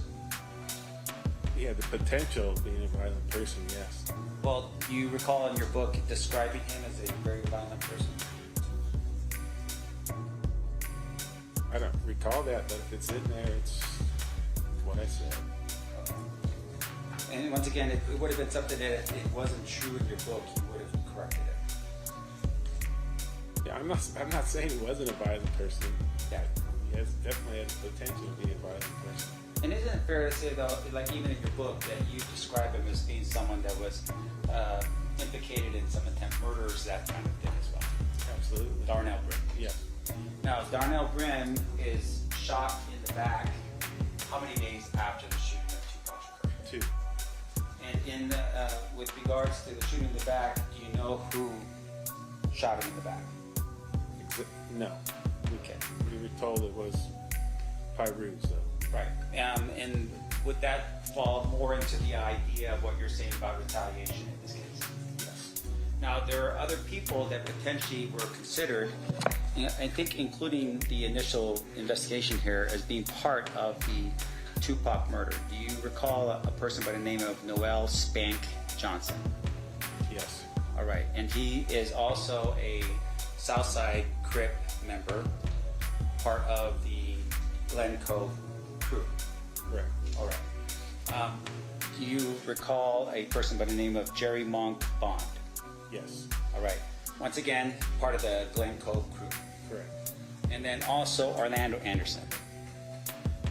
Yeah, the potential of being a violent person, yes. Well, do you recall in your book describing him as a very violent person? I don't recall that, but if it's in there, it's what I said. And once again, it would have been something that if it wasn't true in your book, you would have corrected it. Yeah, I'm not saying he wasn't a violent person. Yeah. He has definitely has the potential to be a violent person. And isn't it fair to say, though, like even in your book, that you describe him as being someone that was implicated in some attempt murders, that kind of thing as well? Absolutely. Darnell Brim. Yes. Now, Darnell Brim is shot in the back how many days after the shooting of Tupac Shakur? 2. And in with regards to the shooting in the back, do you know who shot him in the back? No. Okay. We were told it was Pyru, so. Right. And would that fall more into the idea of what you're saying about retaliation in this case? Yes. Now, there are other people that potentially were considered, I think including the initial investigation here, as being part of the Tupac murder. Do you recall a person by the name of Noel Spank Johnson? Yes. All right. And he is also a Southside Crip member, part of the Glen Cove crew. Correct. All right. Do you recall a person by the name of Jerry Monk Bond? Yes. All right. Once again, part of the Glen Cove crew. Correct. And then also Orlando Anderson.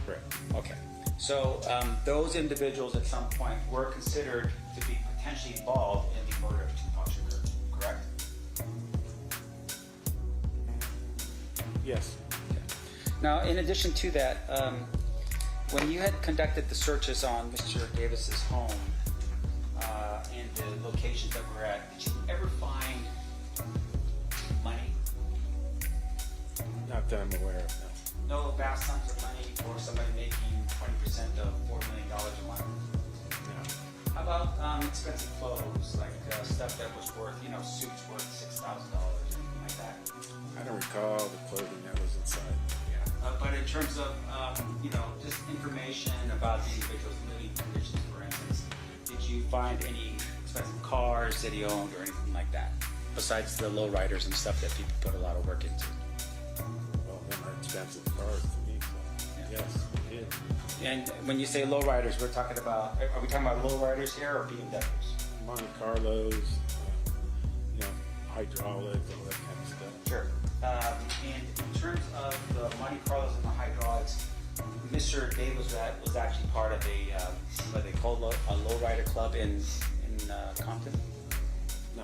Correct. Okay. So those individuals at some point were considered to be potentially involved in the murder of Tupac Shakur, correct? Yes. Okay. Now, in addition to that, when you had conducted the searches on Mr. Davis's home and the locations that we're at, did you ever find money? Not that I'm aware of, no. No vast sums of money for somebody making 20% of $4 million a month? No. How about expensive clothes, like stuff that was worth, suits worth $6,000, anything like that? I don't recall the clothing that was inside. Yeah. But in terms of, just information about the individual's living conditions, for instance, did you find any expensive cars that he owned or anything like that? Besides the lowriders and stuff that people put a lot of work into. Well, them are expensive cars to me, so yes, we did. And when you say lowriders, we're talking about, are we talking about lowriders here or BMWs? Monte Carlos, hydraulics, all that kind of stuff. Sure. And in terms of the Monte Carlos and the hydraulics, Mr. Davis was actually part of what they call a lowrider club in Compton? No,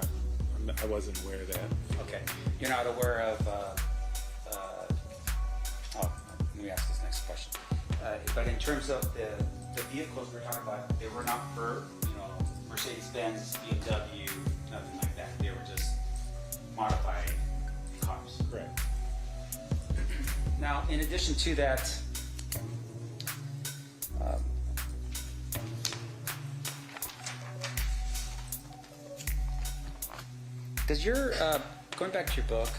I wasn't aware of that. Okay. You're not aware of, let me ask this next question. But in terms of the vehicles we're talking about, they were not for, Mercedes-Benz, BMW, nothing like that. They were just modified cars. Correct. Now, in addition to that, does your, going back to your book,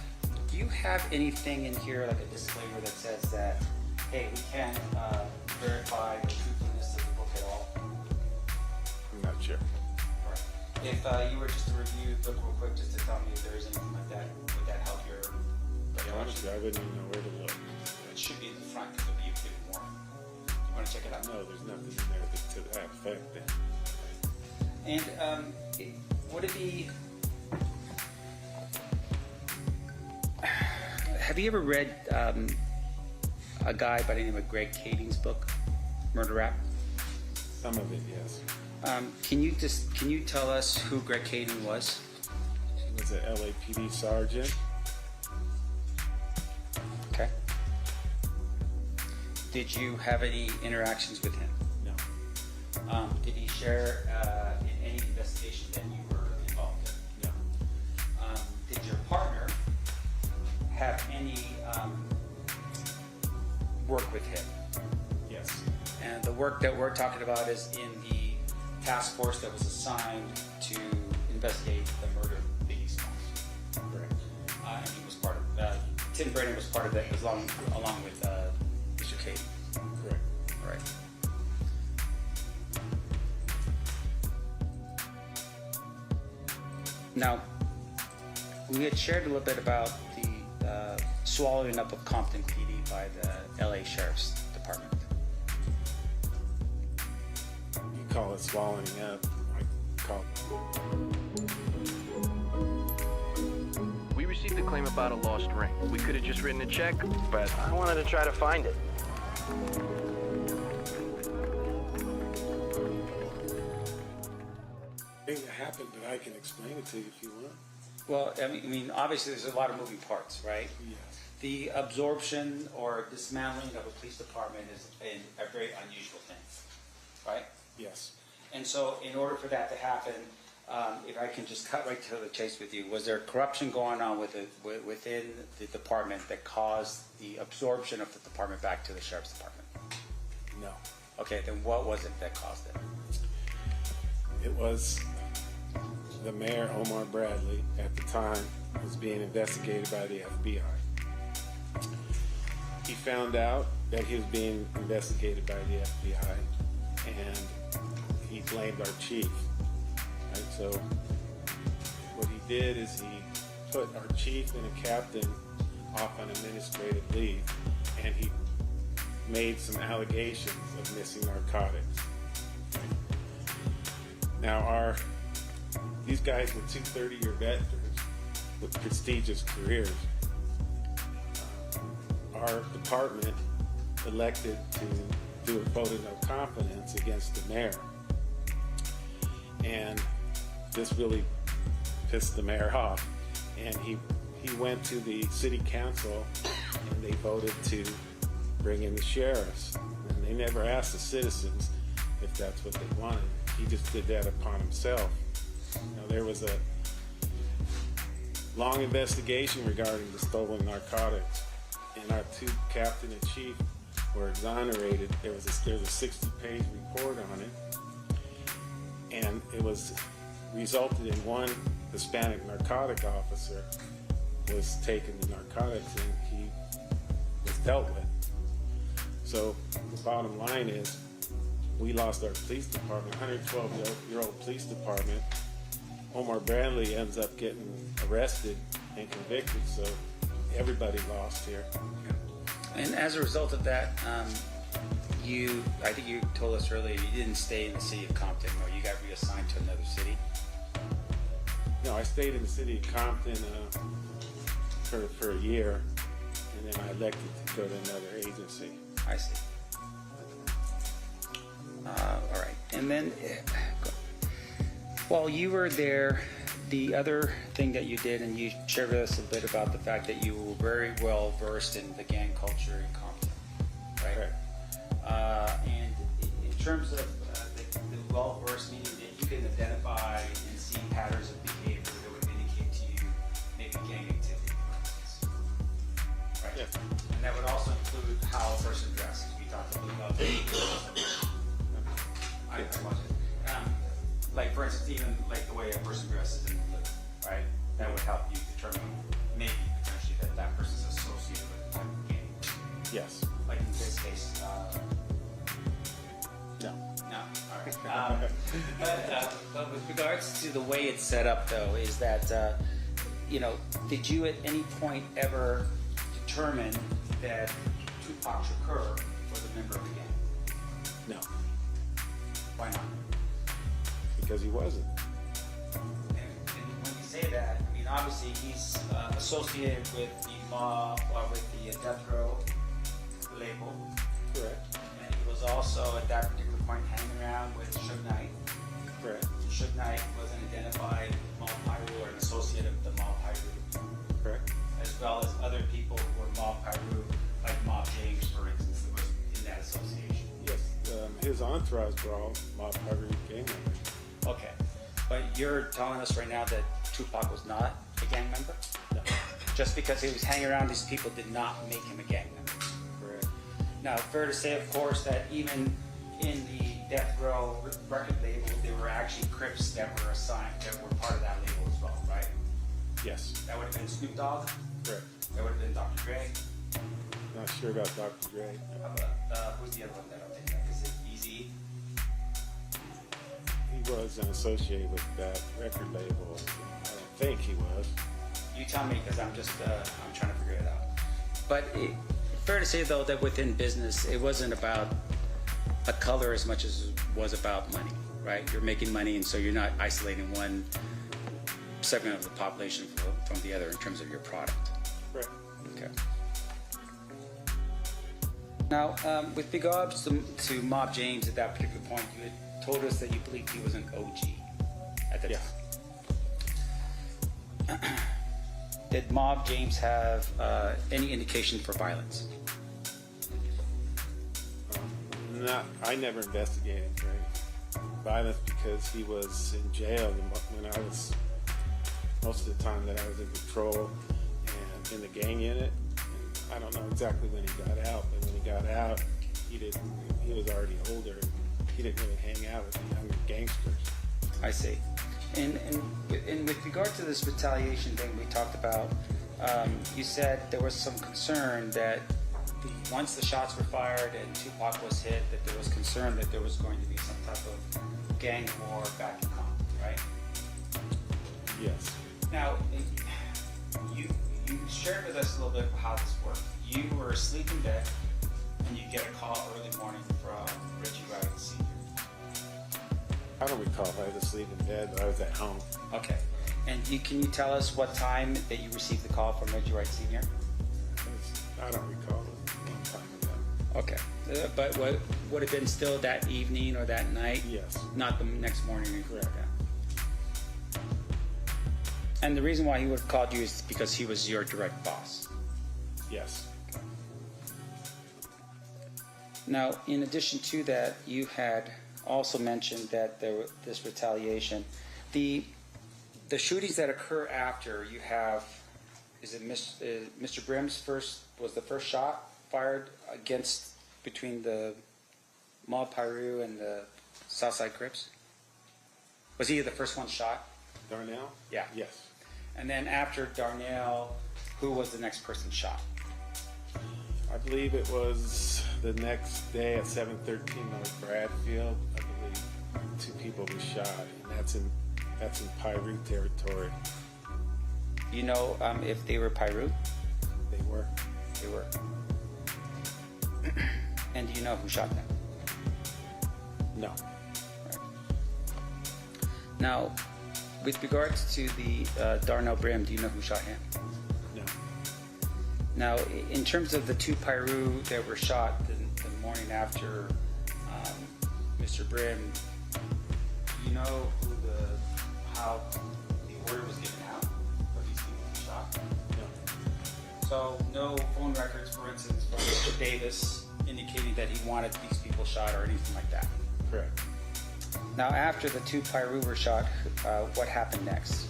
do you have anything in here, like a disclaimer that says that, hey, we can't verify the truthfulness of the book at all? I'm not sure. All right. If you were just to review the book real quick, just to tell me if there is anything like that, would that help your Yeah, honestly, I wouldn't even know where to look. It should be in the front because it'll be a bit warm. You want to check it out? No, there's nothing in there to that effect then. And would it be... Have you ever read a guy by the name of Greg Kading's book, Murder Rap? Some of it, yes. Can you tell us who Greg Kading was? He was an LAPD sergeant. Okay. Did you have any interactions with him? No. Did he share in any investigation that you were involved in? No. Did your partner have any work with him? Yes. And the work that we're talking about is in the task force that was assigned to investigate the murder of Biggie Smalls. Correct. And he was part of Tim Brennan was part of that along with Mr. Kading. Correct. All right. Now, we had shared a little bit about the swallowing up of Compton PD by the LA Sheriff's Department. You call it swallowing up. I call We received a claim about a lost ring. We could have just written a check, but I wanted to try to find it. Thing that happened, but I can explain it to you if you want. Well, I mean, obviously there's a lot of moving parts, right? Yes. The absorption or dismantling of a police department is a very unusual thing, right? Yes. And so in order for that to happen, if I can just cut right to the chase with you, was there corruption going on within the department that caused the absorption of the department back to the sheriff's department? No. Okay, then what was it that caused it? It was the mayor, Omar Bradley, at the time, was being investigated by the FBI. He found out that he was being investigated by the FBI, and he blamed our chief. Right? So what he did is he put our chief and a captain off on administrative leave, and he made some allegations of missing narcotics. Now, these guys were two 30-year veterans with prestigious careers. Our department elected to do a vote of no confidence against the mayor. And this really pissed the mayor off. And he went to the city council and they voted to bring in the sheriffs. And they never asked the citizens if that's what they wanted. He just did that upon himself. Now, there was a long investigation regarding the stolen narcotics, and our two captain and chief were exonerated. There's a 60-page report on it, and it was resulted in one Hispanic narcotic officer was taken to narcotics, and he was dealt with. So the bottom line is, we lost our police department, 112-year-old police department. Omar Bradley ends up getting arrested and convicted, so everybody lost here. And as a result of that, I think you told us earlier, you didn't stay in the city of Compton, or you got reassigned to another city. No, I stayed in the city of Compton for a year, and then I elected to go to another agency. I see. All right. And then, while you were there, the other thing that you did, and you shared with us a bit about the fact that you were very well versed in the gang culture in Compton, right? And in terms of the well versed, meaning that you can identify and see patterns of behavior that would indicate to you maybe gang activity, for instance, right? Yeah. And that would also include how a person dresses. We talked a little about I watch it. Like, for instance, even like the way a person dresses in the live, right? That would help you determine maybe potentially that person's associated with the type of gang. Yes. Like in this case, no. No. All right. But with regards to the way it's set up, though, is that did you at any point ever determine that Tupac Shakur was a member of the gang? No. Why not? Because he wasn't. And when you say that, I mean, obviously he's associated with the mob or with the Death Row label. Correct. And he was also at that particular point hanging around with Suge Knight. Correct. And Suge Knight wasn't identified Mob Piru or an associate of the Mob Piru. Correct. As well as other people who were Mob Piru, like Mob James, for instance, that was in that association. Yes. His entourage were all Mob Piru gang members. Okay. But you're telling us right now that Tupac was not a gang member? No. Just because he was hanging around these people did not make him a gang member? Correct. Now, fair to say, of course, that even in the Death Row record label, there were actually Crips that were assigned, that were part of that label as well, right? Yes. That would have been Snoop Dogg? Correct. That would have been Dr. Dre? Not sure about Dr. Dre. How about, who's the other one that I'm thinking of? Is it Eazy? He was associated with that record label. I don't think he was. You tell me, because I'm just I'm trying to figure it out. But fair to say though that within business, it wasn't about a color as much as it was about money, right? You're making money, and so you're not isolating one segment of the population from the other in terms of your product. Right. Okay. Now, with regards to Mob James at that particular point, you had told us that you believed he was an OG at the time. Did Mob James have any indication for violence? I never investigated for any violence because he was in jail when I was, most of the time that I was in patrol and in the gang unit. And I don't know exactly when he got out, but when he got out, he was already older. He didn't really hang out with the younger gangsters. I see. And with regard to this retaliation thing we talked about, you said there was some concern that once the shots were fired and Tupac was hit, that there was concern that there was going to be some type of gang war back in Compton, right? Yes. Now, you shared with us a little bit how this worked. You were asleep in bed, and you get a call early morning from Reggie Wright Sr. I don't recall if I was asleep in bed, but I was at home. Okay. And can you tell us what time that you received the call from Reggie Wright Sr.? I don't recall. A long time ago. Okay. But would it have been still that evening or that night? Yes. Not the next morning or anything like that? And the reason why he would have called you is because he was your direct boss? Yes. Now, in addition to that, you had also mentioned that there was this retaliation. The shootings that occur after, you have, is it Mr. Brim's was the first shot fired between the Maud Piru and the Southside Crips? Was he the first one shot? Darnell? Yeah. Yes. And then after Darnell, who was the next person shot? I believe it was the next day at 713 North Bradfield. I believe 2 people were shot, and that's in Piru territory. You know if they were Piru? They were. They were. And do you know who shot them? No. Right. Now, with regards to the Darnell Brim, do you know who shot him? No. Now, in terms of the 2 Piru that were shot the morning after Mr. Brim, do you know how the order was given out for these people to be shot? No. So, no phone records, for instance, from Mr. Davis indicating that he wanted these people shot or anything like that? Correct. Now, after the 2 Piru were shot, what happened next?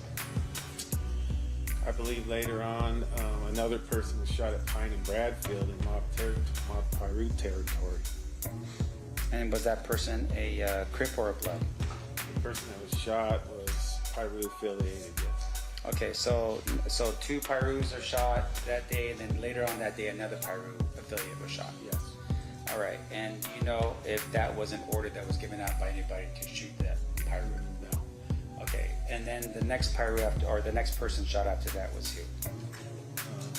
I believe later on, another person was shot at Pine and Bradfield in Mob Piru territory. And was that person a Crip or a Blood? The person that was shot was Piru affiliated, yes. Okay, so 2 Pirus are shot that day, and then later on that day, another Piru affiliate was shot. Yes. All right, and do you know if that was an order that was given out by anybody to shoot that Piru? No. Okay, and then the next Piru the next person shot after that was who?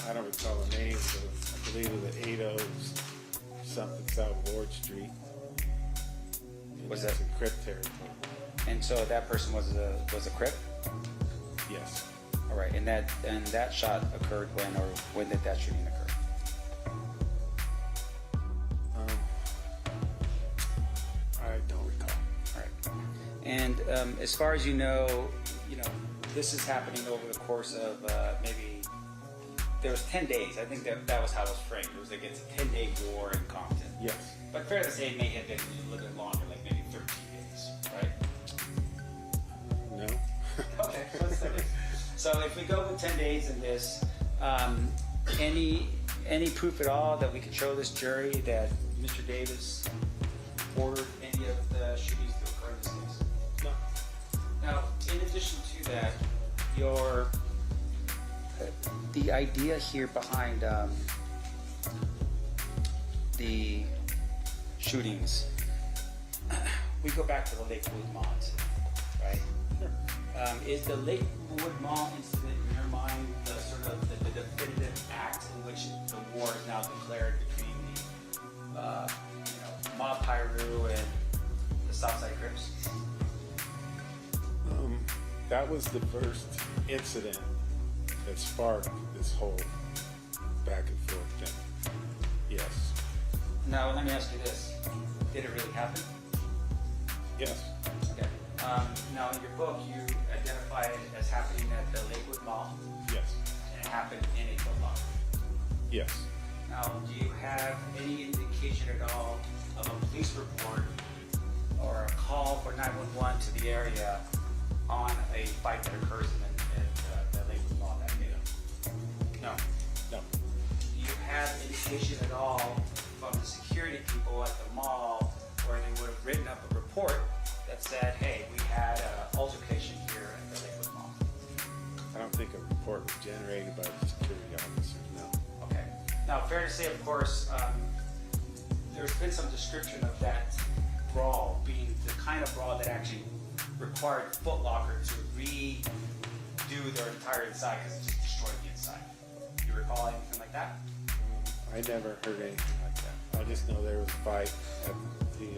I don't recall the name, but I believe it was at 80 something South Ward Street. Was that's that in Crip territory? And so that person was a Crip? Yes. All right, and that shot occurred when did that shooting occur? I don't recall. All right. And as far as you know, this is happening over the course of maybe there was 10 days. I think that was how it was framed. It was against a 10-day war in Compton. Yes. But fair to say, it may have been a little bit longer, like maybe 13 days, right? No. Okay, so let's say this. So if we go with 10 days in this, any proof at all that we can show this jury that Mr. Davis ordered any of the shootings to occur in this case? No. Now, in addition to that, the idea here behind the shootings, we go back to the Lakewood Mont, right? Sure. Is the Lakewood Mall incident in your mind the sort of the definitive act in which the war is now declared between the Mob Piru and the Southside Crips? That was the first incident that sparked this whole back and forth thing. Yes. Now let me ask you this: did it really happen? Yes. Okay. Now in your book, you identify it as happening at the Lakewood Mall. Yes. And it happened in a Foot Locker. Yes. Now, do you have any indication at all of a police report or a call for 911 to the area on a fight that occurs at the Lakewood Mall that day? No. No. Do you have indication at all from the security people at the mall where they would have written up a report that said, hey, we had an altercation here at the Lakewood Mall? I don't think a report was generated by the security officers, no. Okay. Now, fair to say, of course, there's been some description of that brawl being the kind of brawl that actually required Foot Locker to redo their entire inside because it just destroyed the inside. Do you recall anything like that? I never heard anything like that. I just know there was a fight at the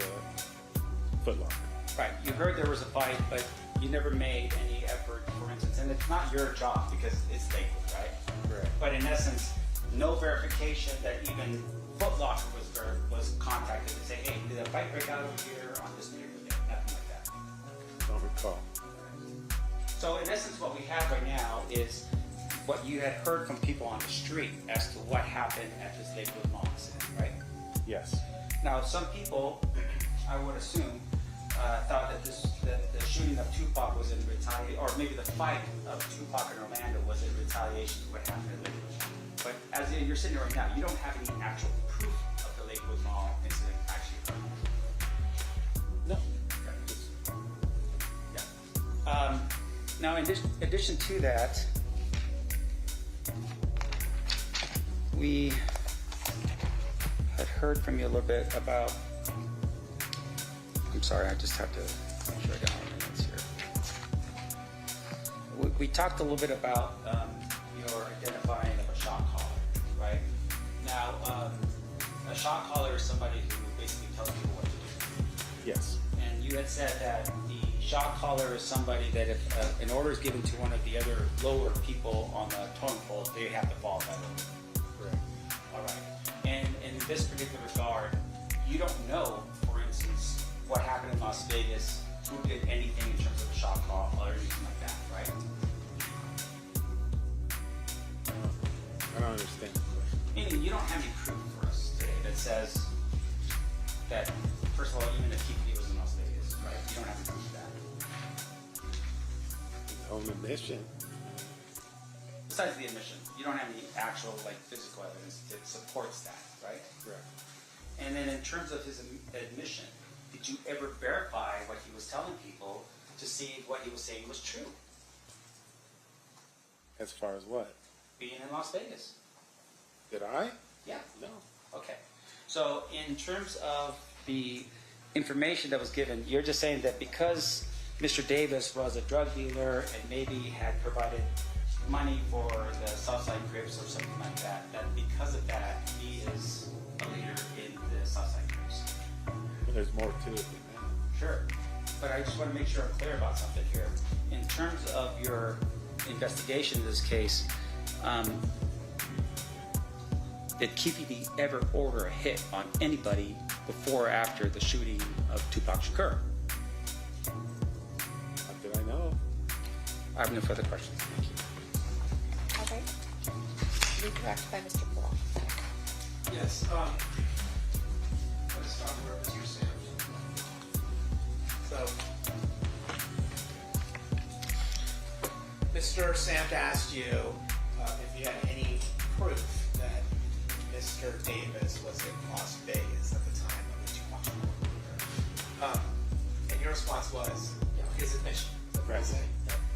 Foot Locker. Right. You heard there was a fight, but you never made any effort, for instance, and it's not your job because it's Lakewood, right? Correct. But in essence, no verification that even Foot Locker was contacted to say, hey, did a fight break out over here on this neighborhood? Nothing like that. Don't recall. So in essence, what we have right now is what you had heard from people on the street as to what happened at this Lakewood Mall incident, right? Yes. Now, some people, I would assume, thought that the shooting of Tupac was in retaliation, or maybe the fight of Tupac and Orlando was in retaliation for what happened at Lakewood. But as you're sitting here right now, you don't have any actual proof of the Lakewood Mall incident actually occurring. No. Yeah. Now, in addition to that, we had heard from you a little bit about. I'm sorry, I just have to make sure I got my notes here. We talked a little bit about your identifying of a shot caller, right? Now, a shot caller is somebody who basically tells people what to do. Yes. And you had said that the shot caller is somebody that if an order is given to one of the other lower people on the totem pole, they have to follow that order. Correct. All right. And in this particular regard, you don't know, for instance, what happened in Las Vegas, who did anything in terms of a shot call or anything like that, right? I don't understand the question. Meaning you don't have any proof for us today that says that, first of all, even if TPD was in Las Vegas, right? You don't have any proof of that. On the mission. Besides the admission, you don't have any actual physical evidence that supports that, right? Correct. And then in terms of his admission, did you ever verify what he was telling people to see if what he was saying was true? As far as what? Being in Las Vegas. Did I? Yeah. No. Okay. So in terms of the information that was given, you're just saying that because Mr. Davis was a drug dealer and maybe had provided money for the Southside Crips or something like that, that because of that, he is a leader in the Southside Crips. Well, there's more to it than that. Sure. But I just want to make sure I'm clear about something here. In terms of your investigation in this case, did KPD ever order a hit on anybody before or after the shooting of Tupac Shakur? Not that I know. I have no further questions. Thank you. All right. Redirect by Mr. Paul. Yes. Let's start where Mr. Sam. So, Mr. Samt asked you if you had any proof that Mr. Davis was in Las Vegas at the time of the Tupac Shakur murder. And your response was, his admission. Right.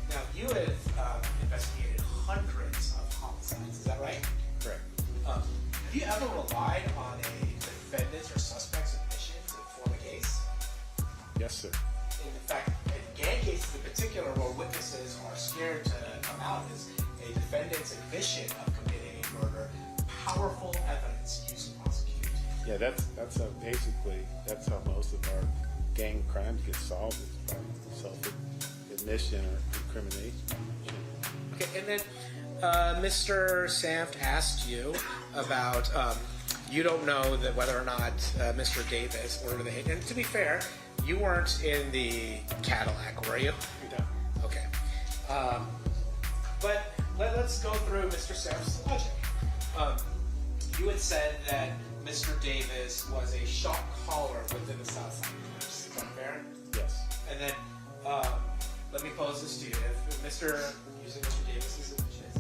Now, you have investigated hundreds of homicides, is that right? Correct. Have you ever relied on a defendant's or suspect's admission to form a case? Yes, sir. In fact, in gang cases in particular, where witnesses defendant's admission of committing a murder powerful evidence used to prosecute. Yeah, that's how basically that's how most of our gang crimes get solved, is by self-admission or incrimination. Okay, and then Mr. Sanft asked you about you don't know that whether or not Mr. Davis ordered the hit. And to be fair, you weren't in the Cadillac, were you? No. Okay. But let's go through Mr. Sanft's logic. You had said that Mr. Davis was a shot caller within the Southside Clips. Is that fair? Yes. And then let me pose this to you. If using Mr. Davis's images,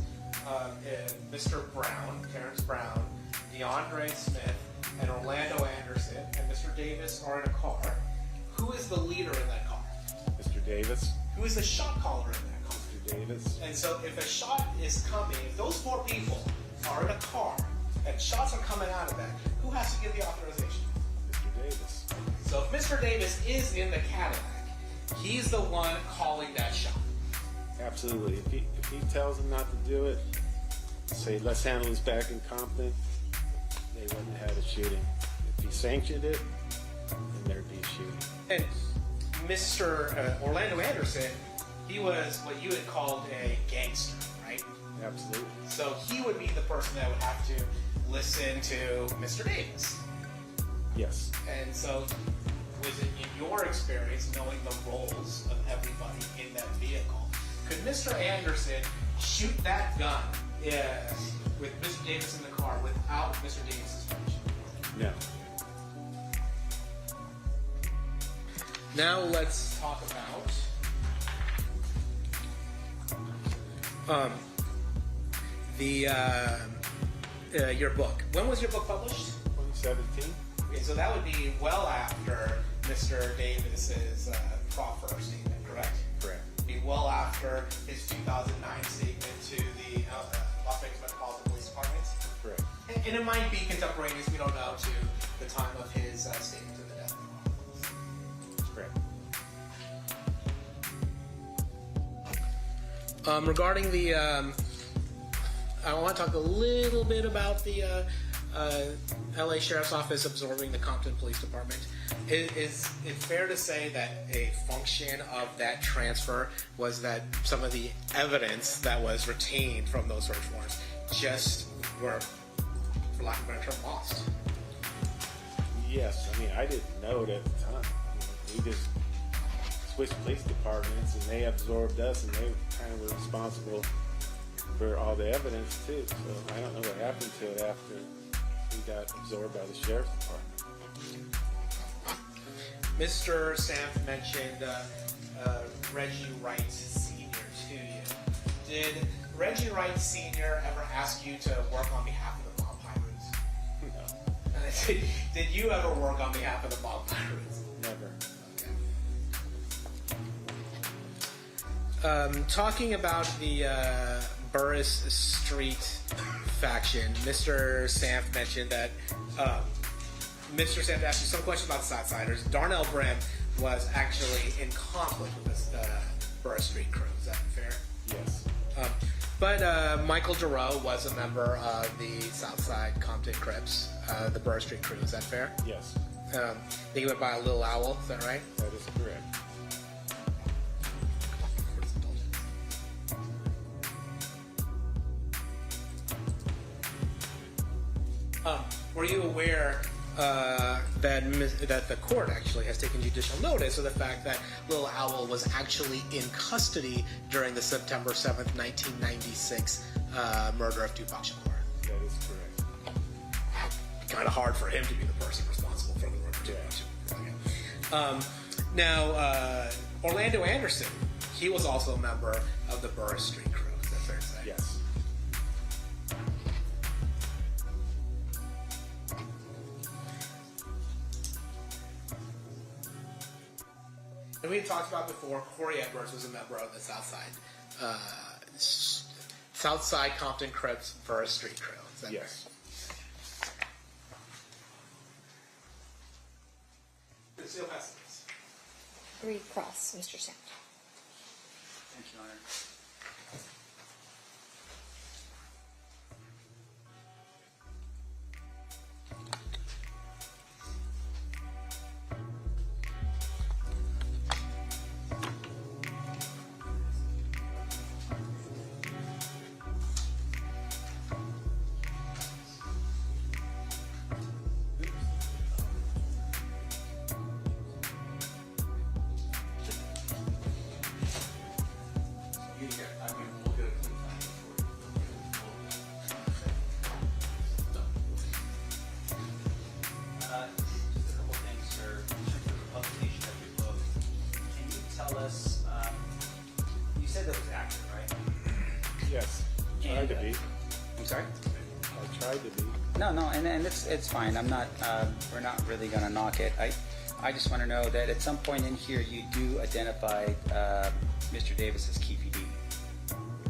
Mr. Brown, Terrence Brown, DeAndre Smith, and Orlando Anderson, and Mr. Davis are in a car, who is the leader in that car? Mr. Davis. Who is the shot caller in that car? Mr. Davis. And so if a shot is coming, if those four people are in a car, and shots are coming out of that, who has to give the authorization? Mr. Davis. So if Mr. Davis is in the Cadillac, he's the one calling that shot. Absolutely. If he tells them not to do it, say let's handle this back in Compton, they wouldn't have had a shooting. If he sanctioned it, then there'd be a shooting. And Mr. Orlando Anderson, he was what you had called a gangster, right? Absolutely. So he would be the person that would have to listen to Mr. Davis. Yes. And so was it in your experience, knowing the roles of everybody in that vehicle, could Mr. Anderson shoot that gun with Mr. Davis in the car without Mr. Davis's permission? No. Now let's talk about your book. When was your book published? 2017. Okay, so that would be well after Mr. Davis's proffer statement, correct? Correct. Be well after his 2009 statement to the Las Vegas Metropolitan Police Department. Correct. And it might be contemporaneous, we don't know, to the time of his statement to the death penalty. Correct. Regarding the, I want to talk a little bit about the LA Sheriff's Office absorbing the Compton Police Department. Is it fair to say that a function of that transfer was that some of the evidence that was retained from those search warrants just were, for lack of a better term, lost? Yes. I mean, I didn't know it at the time. I mean, we just switched police departments, and they absorbed us, and they kind of were responsible for all the evidence too. So I don't know what happened to it after we got absorbed by the sheriff's department. Mr. Sanft mentioned Reggie Wright Sr. to you. Did Reggie Wright Sr. ever ask you to work on behalf of the Mob Pirates? No. Did you ever work on behalf of the Mob Pirates? Never. Talking about the Burris Street faction, Mr. Sanft mentioned that Mr. Sanft asked you some questions about the Southsiders. Darnell Brim was actually in conflict with the Burris Street crew. Is that fair? Yes. But Michael Giroux was a member of the Southside Compton Crips, the Burris Street crew. Is that fair? Yes. He went by Little Owl. Is that right? That is correct. Were you aware that the court actually has taken judicial notice of the fact that Little Owl was actually in custody during the September 7th, 1996 murder of Tupac Shakur? That is correct. Kind of hard for him to be the person responsible for the murder of Tupac Shakur. Now, Orlando Anderson, he was also a member of the Burris Street crew. Is that fair to say? Yes. And we had talked about before, Corey Edwards was a member of the Southside Compton Crips Burris Street crew. Is that yes. fair? Lucille Pessimist. Reed Cross, Mr. Sanft. Thank you, Honor. You get, I mean, we'll get a clean finding for you. Just a couple things, sir. In terms of the publication of your book, can you tell us, you said that was accurate, right? Yes. Tried to be. I'm sorry? I tried to be. No, and it's fine. I'm not. We're not really gonna knock it. I just want to know that at some point in here you do identify Mr. Davis as Keefe D.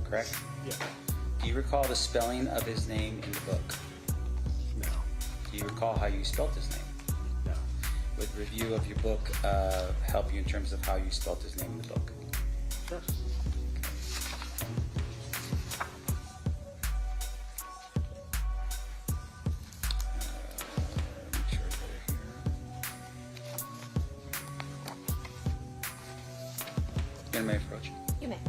Correct? Yeah. Do you recall the spelling of his name in the book? No. Do you recall how you spelled his name? No. Would review of your book help you in terms of how you spelled his name in the book? Sure. Can I approach? You may.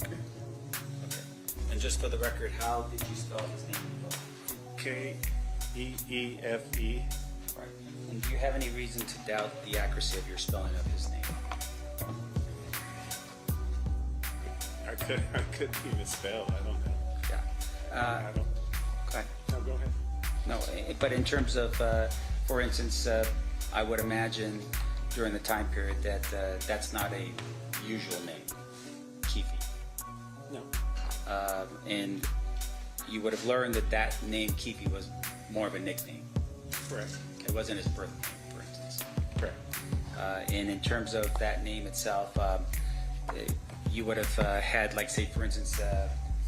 Okay. And just for the record, how did you spell his name in the book? Keefe. Right. And do you have any reason to doubt the accuracy of your spelling of his name? I couldn't even spell. I don't know. Yeah. I don't. Okay. No, go ahead. No, but in terms of, for instance, I would imagine during the time period that that's not a usual name, Keefe. No. And you would have learned that that name Keefe was more of a nickname. Correct. It wasn't his birth name, for instance. Correct. And in terms of that name itself, you would have had, like, say, for instance,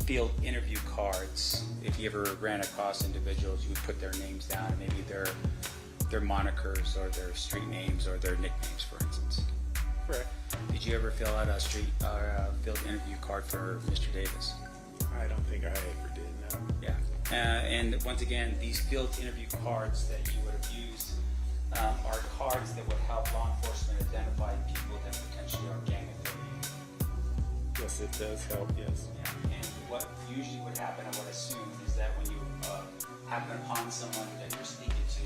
field interview cards. If you ever ran across individuals, you would put their names down, and maybe their monikers or their street names or their nicknames, for instance. Correct. Did you ever fill out a field interview card for Mr. Davis? I don't think I ever did. No. Yeah. And once again, these field interview cards that you would have used are cards that would help law enforcement identify people that potentially are gang affiliated. Yes, it does help. Yes. Yeah. And what usually would happen, I would assume, is that when you happen upon someone that you're speaking to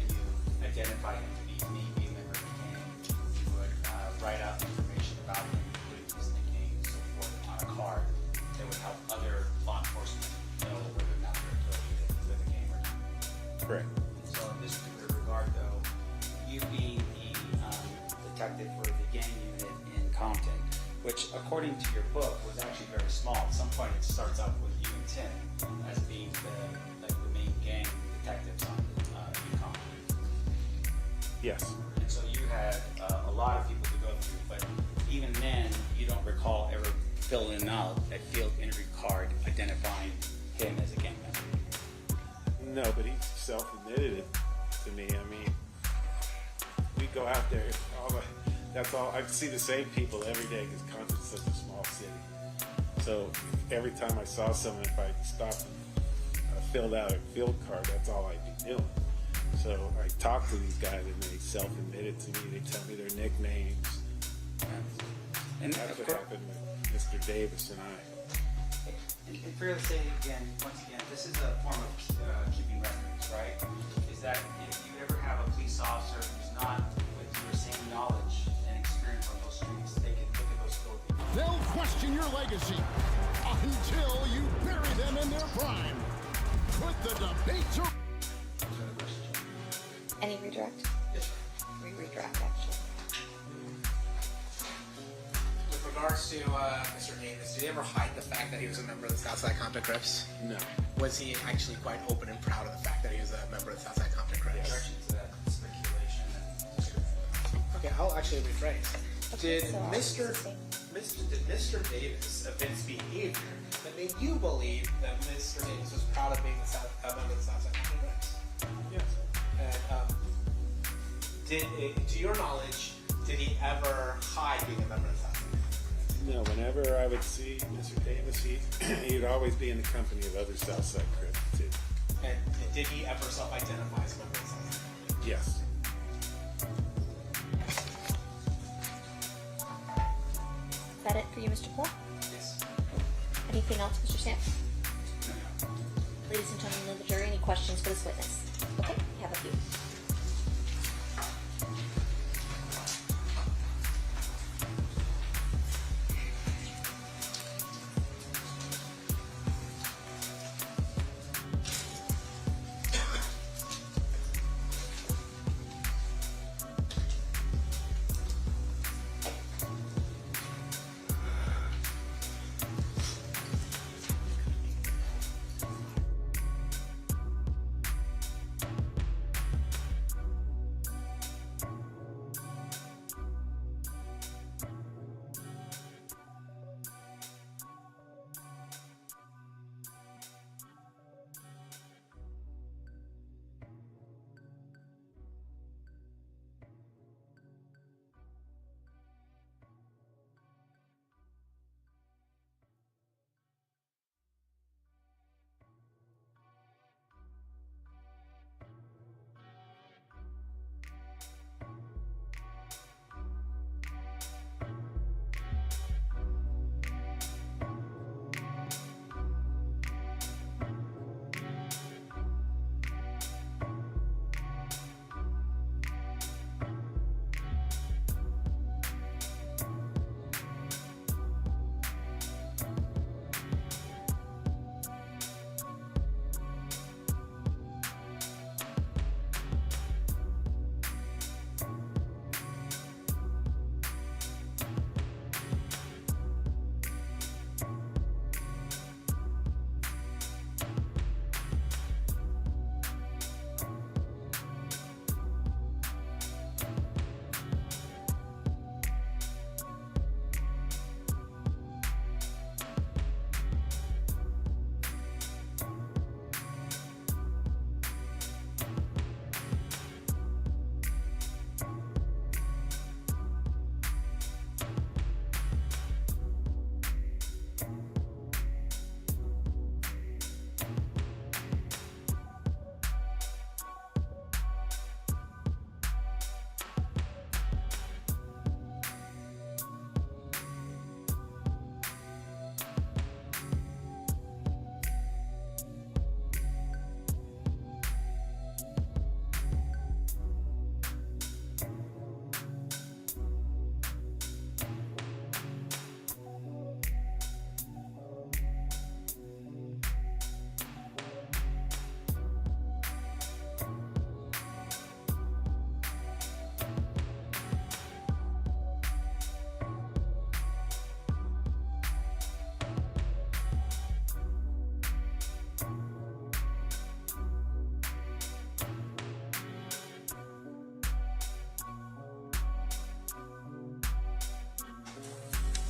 and you identify him to be maybe a member of the gang, you would write out information about him, including his nickname and so forth, on a card that would help other law enforcement know whether or not they're affiliated with the gang or not. Correct. And so in this particular regard, though, you being the detective for the gang unit in Compton, which according to your book was actually very small. At some point it starts out with you and Tim as being the main gang detectives on in Compton. Yes. And so you had a lot of people to go through, but even then you don't recall ever filling out a field interview card identifying him as a gang member. No, but he self-admitted it to me. I mean, we go out there. That's all. I see the same people every day because Compton's such a small city. So every time I saw someone, if I stopped and filled out a field card, that's all I'd be doing. So I talked to these guys and they self-admitted to me. They tell me their nicknames. And that's what happened with Mr. Davis and I. And fair to say again, once again, this is a form of keeping records, right? Is that if you ever have a police officer who's not with your same knowledge and experience on those streets, they can look at those field. They'll question your legacy until you bury them in their prime. Put the debate to... Any redirect? Yes. Redirect, actually. With regards to Mr. Davis, did he ever hide the fact that he was a member of the Southside Compton Crips? No. Was he actually quite open and proud of the fact that he was a member of the Southside Compton Crips? Objection to that speculation and Okay, I'll actually rephrase. Okay, Did so Mr. Davis evince behavior that made you believe that Mr. Davis was proud of being a member of the Southside Compton Crips? Yes. And to your knowledge, did he ever hide being a member of the Southside Compton Crips? No, whenever I would see Mr. Davis, he'd always be in the company of other Southside Crips too. And did he ever self-identify as a member of the Southside Compton Crips? Yes. Is that it for you, Mr. Poole? Yes. Anything else, Mr. Stamp? Ladies and gentlemen of the jury, any questions for this witness? Okay, we have a few.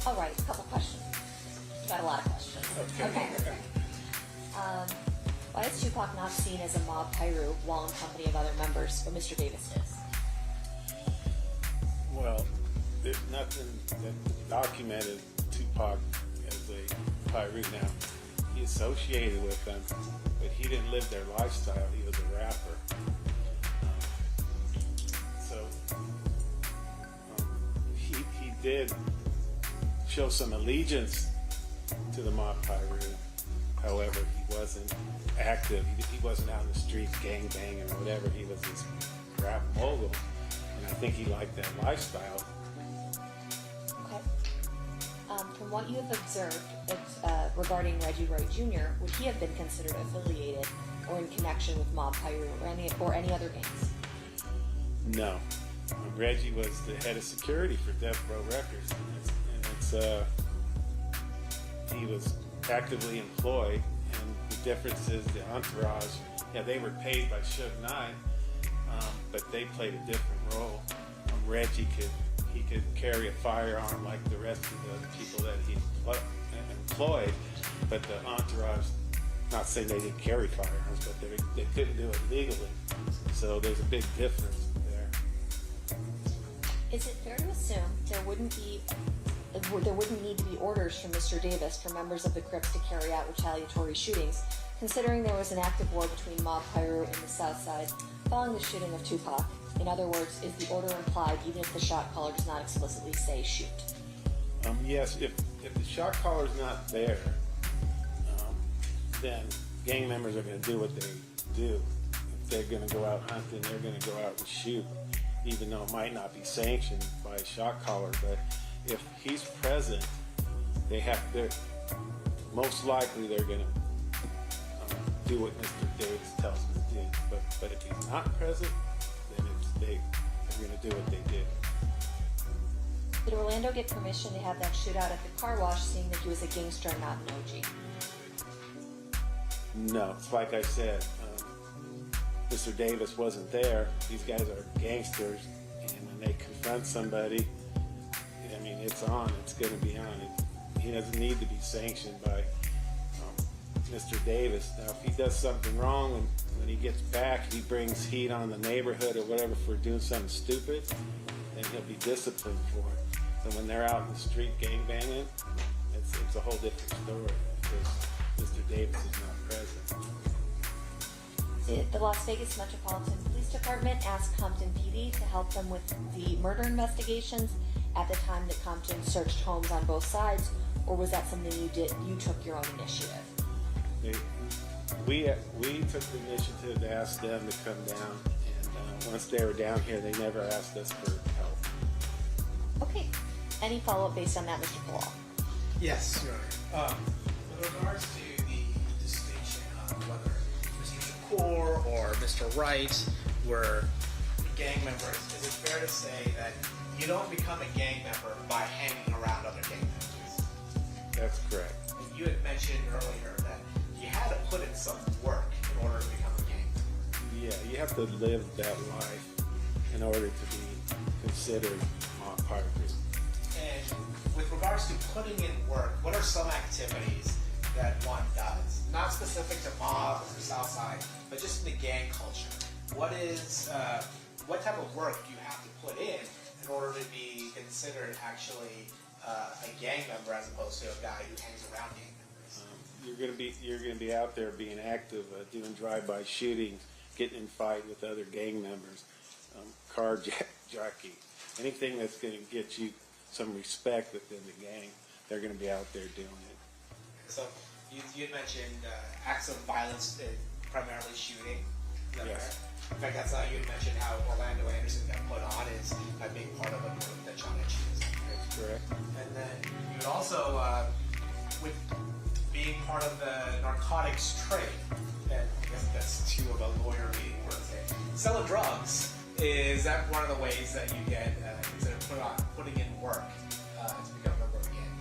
All right, a couple questions. You got a lot of questions. Okay. Why is Tupac not seen as a mob pyro while in company of other members, but Mr. Davis is? Well, there's nothing that documented Tupac as a pyro. Now, he associated with them, but he didn't live their lifestyle. He was a rapper. He did show some allegiance to the mob pyro. However, he wasn't active. He wasn't out in the streets gang banging or whatever. He was this rap mogul, and I think he liked that lifestyle. Okay. From what you have observed regarding Reggie Roy Jr., would he have been considered affiliated or in connection with Mob Pyro or any other gangs? No. Reggie was the head of security for Death Row Records, and he was actively employed, and the difference is the entourage, they were paid by Suge Knight, but they played a different role. Reggie could carry a firearm like the rest of the people that he employed, but the entourage, not saying they didn't carry firearms, but they couldn't do it legally. So there's a big difference there. Is it fair to assume there wouldn't need to be orders from Mr. Davis for members of the Crips to carry out retaliatory shootings, considering there was an active war between Mob Pyro and the South Side following the shooting of Tupac? In other words, is the order implied even if the shot caller does not explicitly say shoot? Yes, if the shot caller's not there, then gang members are going to do what they do. If they're going to go out hunting, they're going to go out and shoot, even though it might not be sanctioned by a shot caller. But if he's present, they're most likely they're going to do what Mr. Davis tells them to do. But if he's not present, then they're going to do what they did. Did Orlando get permission to have that shootout at the car wash, seeing that he was a gangster and not an OG? No, it's like I said, Mr. Davis wasn't there. These guys are gangsters, and when they confront somebody, I mean, it's on. It's going to be on. He doesn't need to be sanctioned by Mr. Davis. Now, if he does something wrong, and when he gets back, he brings heat on the neighborhood or whatever for doing something stupid, then he'll be disciplined for it. So when they're out in the street gangbanging, it's a whole different story because Mr. Davis is not present. Did the Las Vegas Metropolitan Police Department ask Compton PD to help them with the murder investigations at the time that Compton searched homes on both sides, or was that something you took your own initiative? We took the initiative to ask them to come down, and once they were down here, they never asked us for help. Okay. Any follow-up based on that, Mr. Palal? Yes, Your Honor. With regards to the distinction of whether Mr. Shakur or Mr. Wright were gang members, is it fair to say that you don't become a gang member by hanging around other gang members? That's correct. And you had mentioned earlier that you had to put in some work in order to become a gang member. Yeah, you have to live that life in order to be considered part of it. And with regards to putting in work, what are some activities that one does? Not specific to mob or Southside, but just in the gang culture. What type of work do you have to put in order to be considered actually a gang member as opposed to a guy who hangs around gang members? You're gonna be out there being active, doing drive-by shootings, getting in fight with other gang members, carjacking, anything that's gonna get you some respect within the gang. They're gonna be out there doing it. So you had mentioned acts of violence, primarily shooting. Is that Yes. correct? In fact, that's how you had mentioned how Orlando Anderson got put on is by being part of a group that John H. is. That's correct. And then you would also, with being part of the narcotics trade, and I guess that's two of a lawyerly word there. Selling drugs, is that one of the ways that you get considered putting in work to become a member of a gang?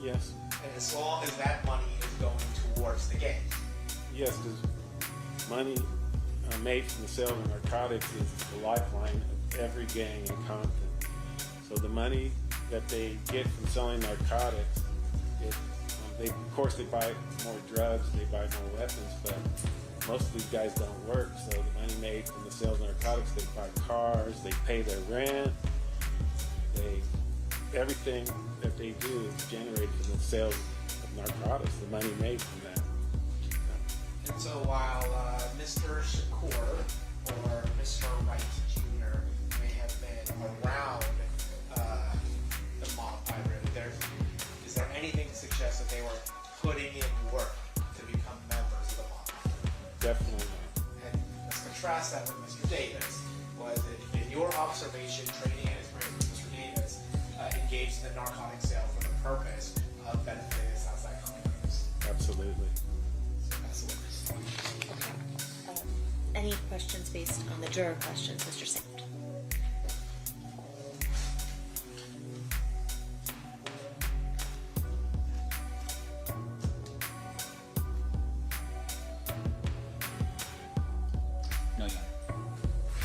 Yes. And as long as that money is going towards the gang? Yes, because money made from the sale of narcotics is the lifeline of every gang in Compton. So the money that they get from selling narcotics, of course they buy more drugs, they buy more weapons, but most of these guys don't work. So the money made from the sales of narcotics, they buy cars, they pay their rent, everything that they do is generated from the sales of narcotics, the money made from that. And so while Mr. Shakur or Mr. Wright Jr. may have been around the mob pirate, is there anything to suggest that they were putting in work to become members of the mob? Definitely not. And let's contrast that with Mr. Davis. Was it, in your observation, training and experience with Mr. Davis, engaged in the narcotic sale for the purpose of benefiting his outside companies? Absolutely. Any questions based on the juror questions, Mr. Sand? No, yeah.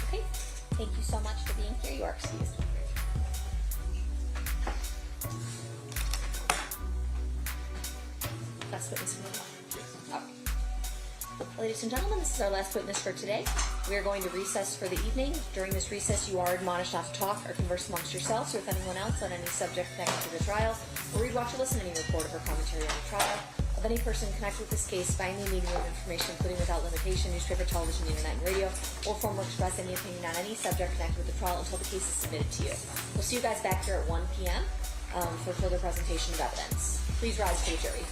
Okay, thank you so much for being here. You are excused. Last witness for the Ladies and gentlemen, this is our last witness for today. We are going to recess for the evening. During this recess, you are admonished not to talk or converse amongst yourselves or with anyone else on any subject connected to the trial, or read, watch, or listen to any report or commentary on the trial of any person connected with this case by any medium of information, including without limitation, newspaper, television, internet, and radio, or form or express any opinion on any subject connected with the trial until the case is submitted to you. We'll see you guys back here at 1 p.m. For further presentation of evidence. Please rise to the jury.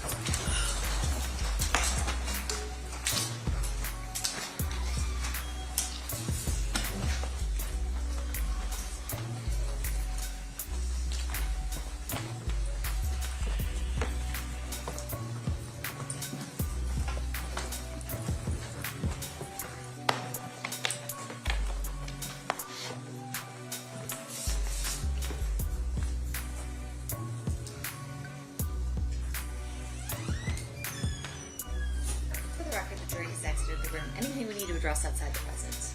Anything we need to address outside the presence?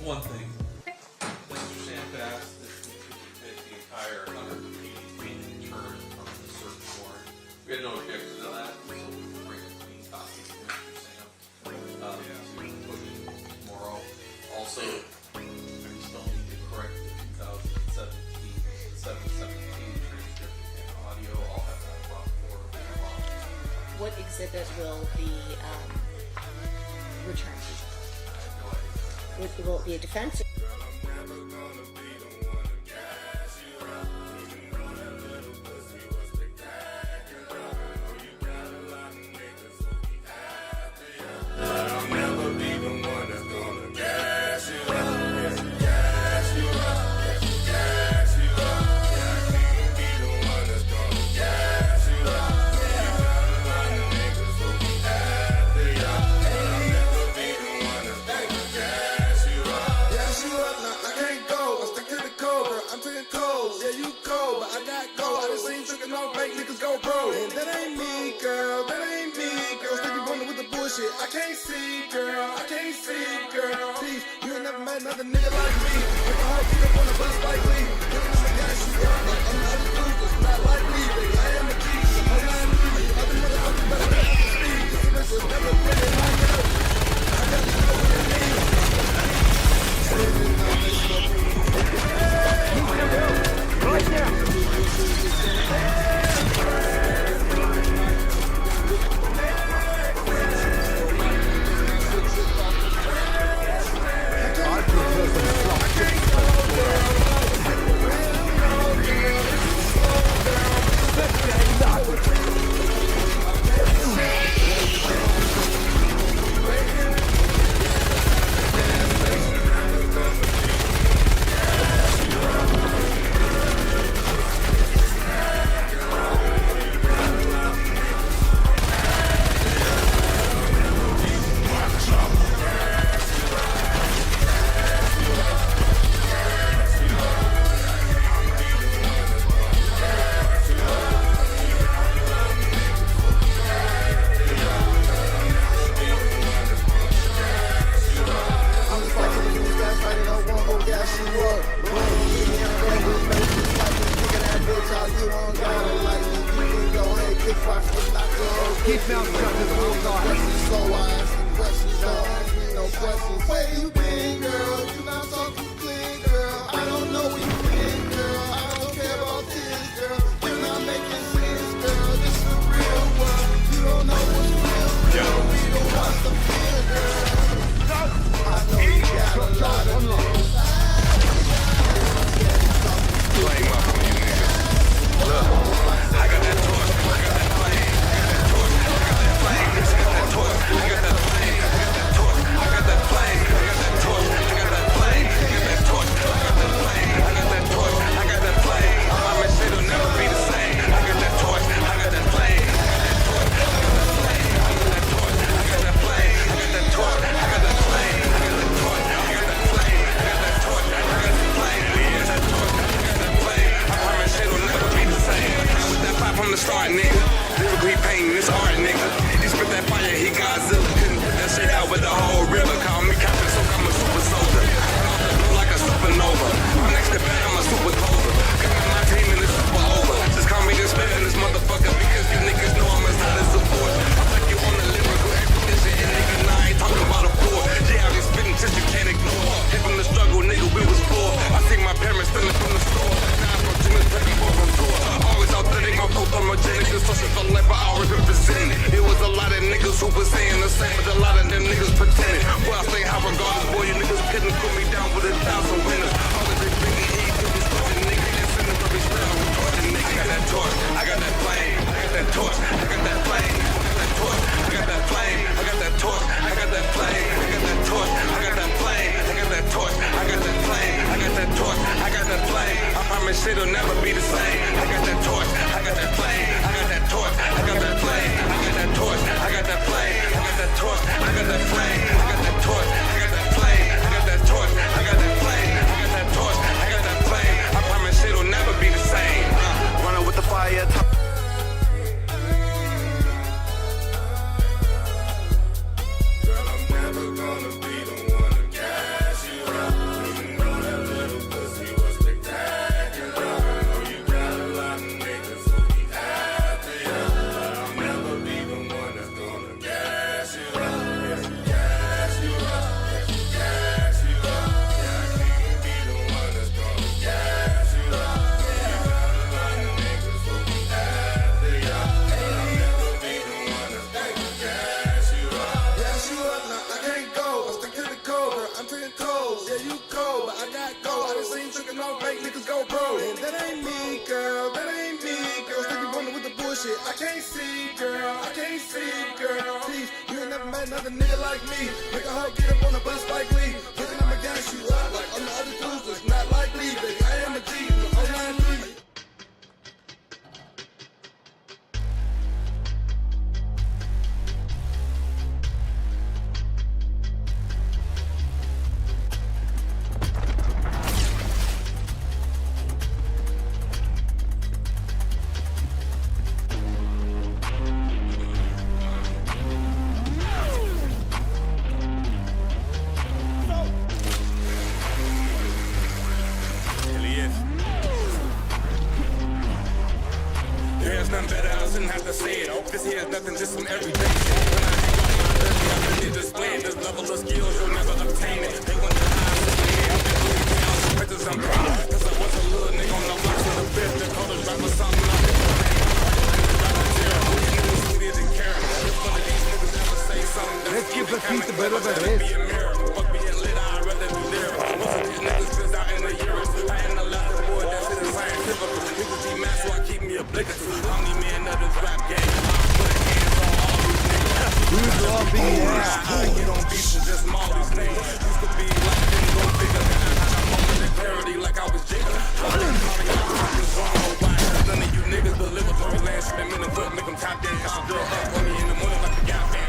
One thing. Mr. Sand asked that the entire 180 be returned from the search warrant. We had no objection to that, so we'll bring a clean copy to Mr. Sam to push tomorrow. Also, I still need to correct the 2017 transcript and audio. I'll have that brought forward tomorrow. What exhibit will be returned to? Will it be a defense? I can't see, girl. I can't see, girl. Please, you ain't never met another nigga like me. If I hope you up on a bus like me, giving them a gas, you up like I'm not a dude, it's not like me, baby. I am a G. I'm not me. Other motherfuckers better get up to speed. This is never really my girl. I got to know what it means. Right now. cold, yeah, you cold, but I got gold. I done seen tricking on fake niggas go pro. And that ain't me, girl, that ain't me, girl. Still be running with the bullshit. I can't see, girl, I can't see, girl. Please, you ain't never met another nigga like me. Make a hoe get up on the bus like Lee. Thinking I'ma gas you up like I'm the other dudes. It's not likely, baby. I am a G, the 093. There's nothing better, I shouldn't have to say it. This here is nothing, just some everyday shit. When I hang up my jersey, I really display it. This level of skills, you'll never obtain it. They want the highest in the air, I'm really down, some pictures I'm proud. Cause I was a little nigga on the block to the fifth. They call the driver something like this. Let's give the feet the better than this. Fuck being lit, I'd rather be there. Most of these niggas just out in the years. I ain't a lot of boy, that shit is scientific. Niggas be mad, so I keep me obligatory. I'm the man of this rap game. I put hands on all these niggas. Who's all being I get on beats and just maul these things. Used to be like, didn't go bigger. I'm on the clarity like I was Jigga. None of you niggas deliver to the land, spin in the foot, make them top down. Cause a girl up on me in the morning like a gap band.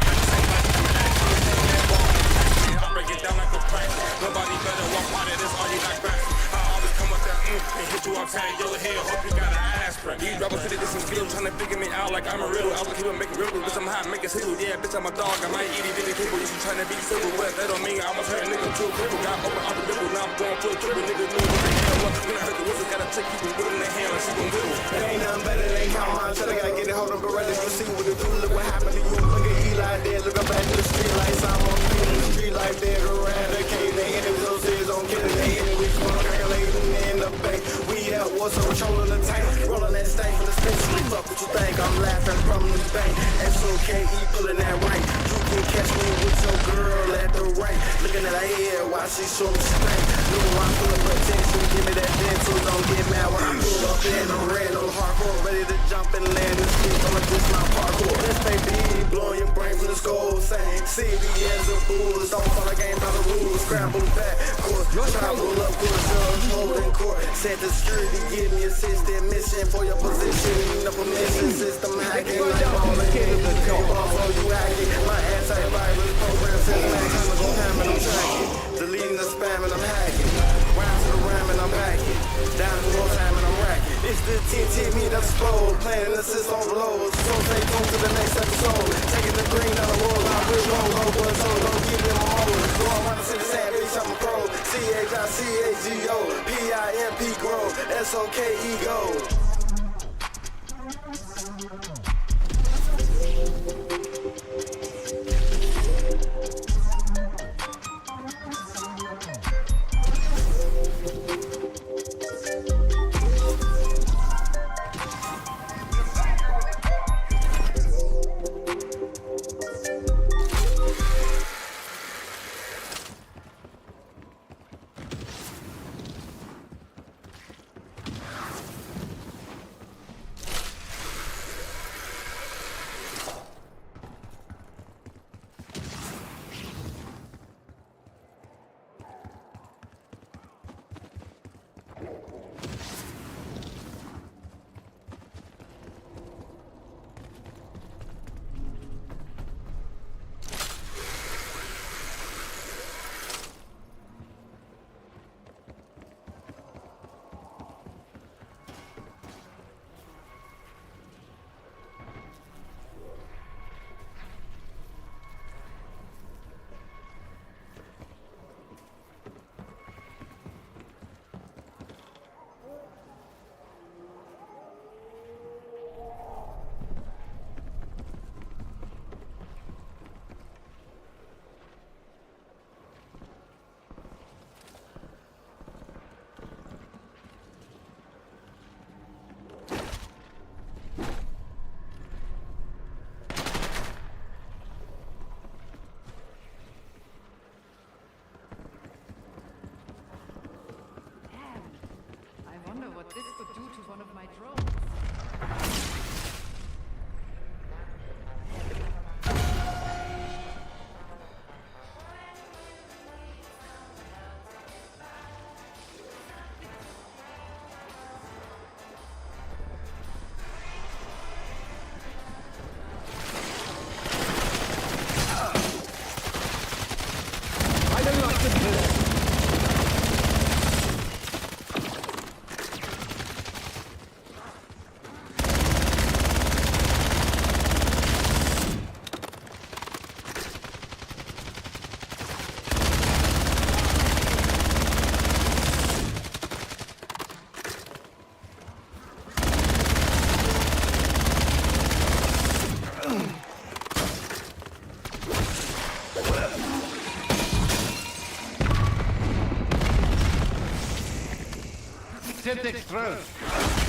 I break it down like a crack. Nobody better walk out of this, all you like back. I always come up that and hit you outside your head. Hope you got an aspirin. These rappers said they some skills, trying to figure me out like I'm a riddle. I was keep making riddles, bitch, I'm hot, make it sizzle. Yeah, bitch, I'm a dog, I might eat it, people. You trying to be civil, but that don't mean I was hurt, nigga, too cripple. Got open up the ripple, now I'm going full triple. Niggas knew what the hell was. When I heard the whistle, got a chick, you can put in the hand and she gon' wiggle. It ain't nothing better than count my shit. I gotta get it, hold on, but ready to see what it do. Look what happened to you. Look at Eli there, look up back to the street lights. I'm on the street lights there, eradicate. They hit it with those heads on killing. They hit it with one calculating in the bank. We at war, so controlling the tank. Rolling that stank for the space. Fuck what you think, I'm laughing from the bank. SOKE pulling that right. You can catch me with your girl at the right. Looking at her head while she show me strength. No, I'm full of attention, give me that dental. Don't get mad when I pull up in the red on hardcore. Ready to jump and land and sleep. I'ma just my parkour. This baby blowing your brain from the skull. Saying CBS of fools. Don't follow game by the rules. Scramble back, course. Travel up, course. Holding court. Set the security, give me assistant mission for your position. The permission system hacking. Like all the kids. Also you hacking. My antivirus program says back. I'm spamming, I'm tracking. Deleting the spam and I'm hacking. Round to the ram and I'm hacking. Down to more time and I'm racking. It's the TNT me that's explode. Playing assist on lows. So stay tuned to the next episode. Taking the green down the road. I will roll over. So don't give them a hold. Go around the city saying bitch I'm a pro. CHICAGO. PIMP grow. SOKE go. one of my drones. I know I couldn't do this. Syntax through.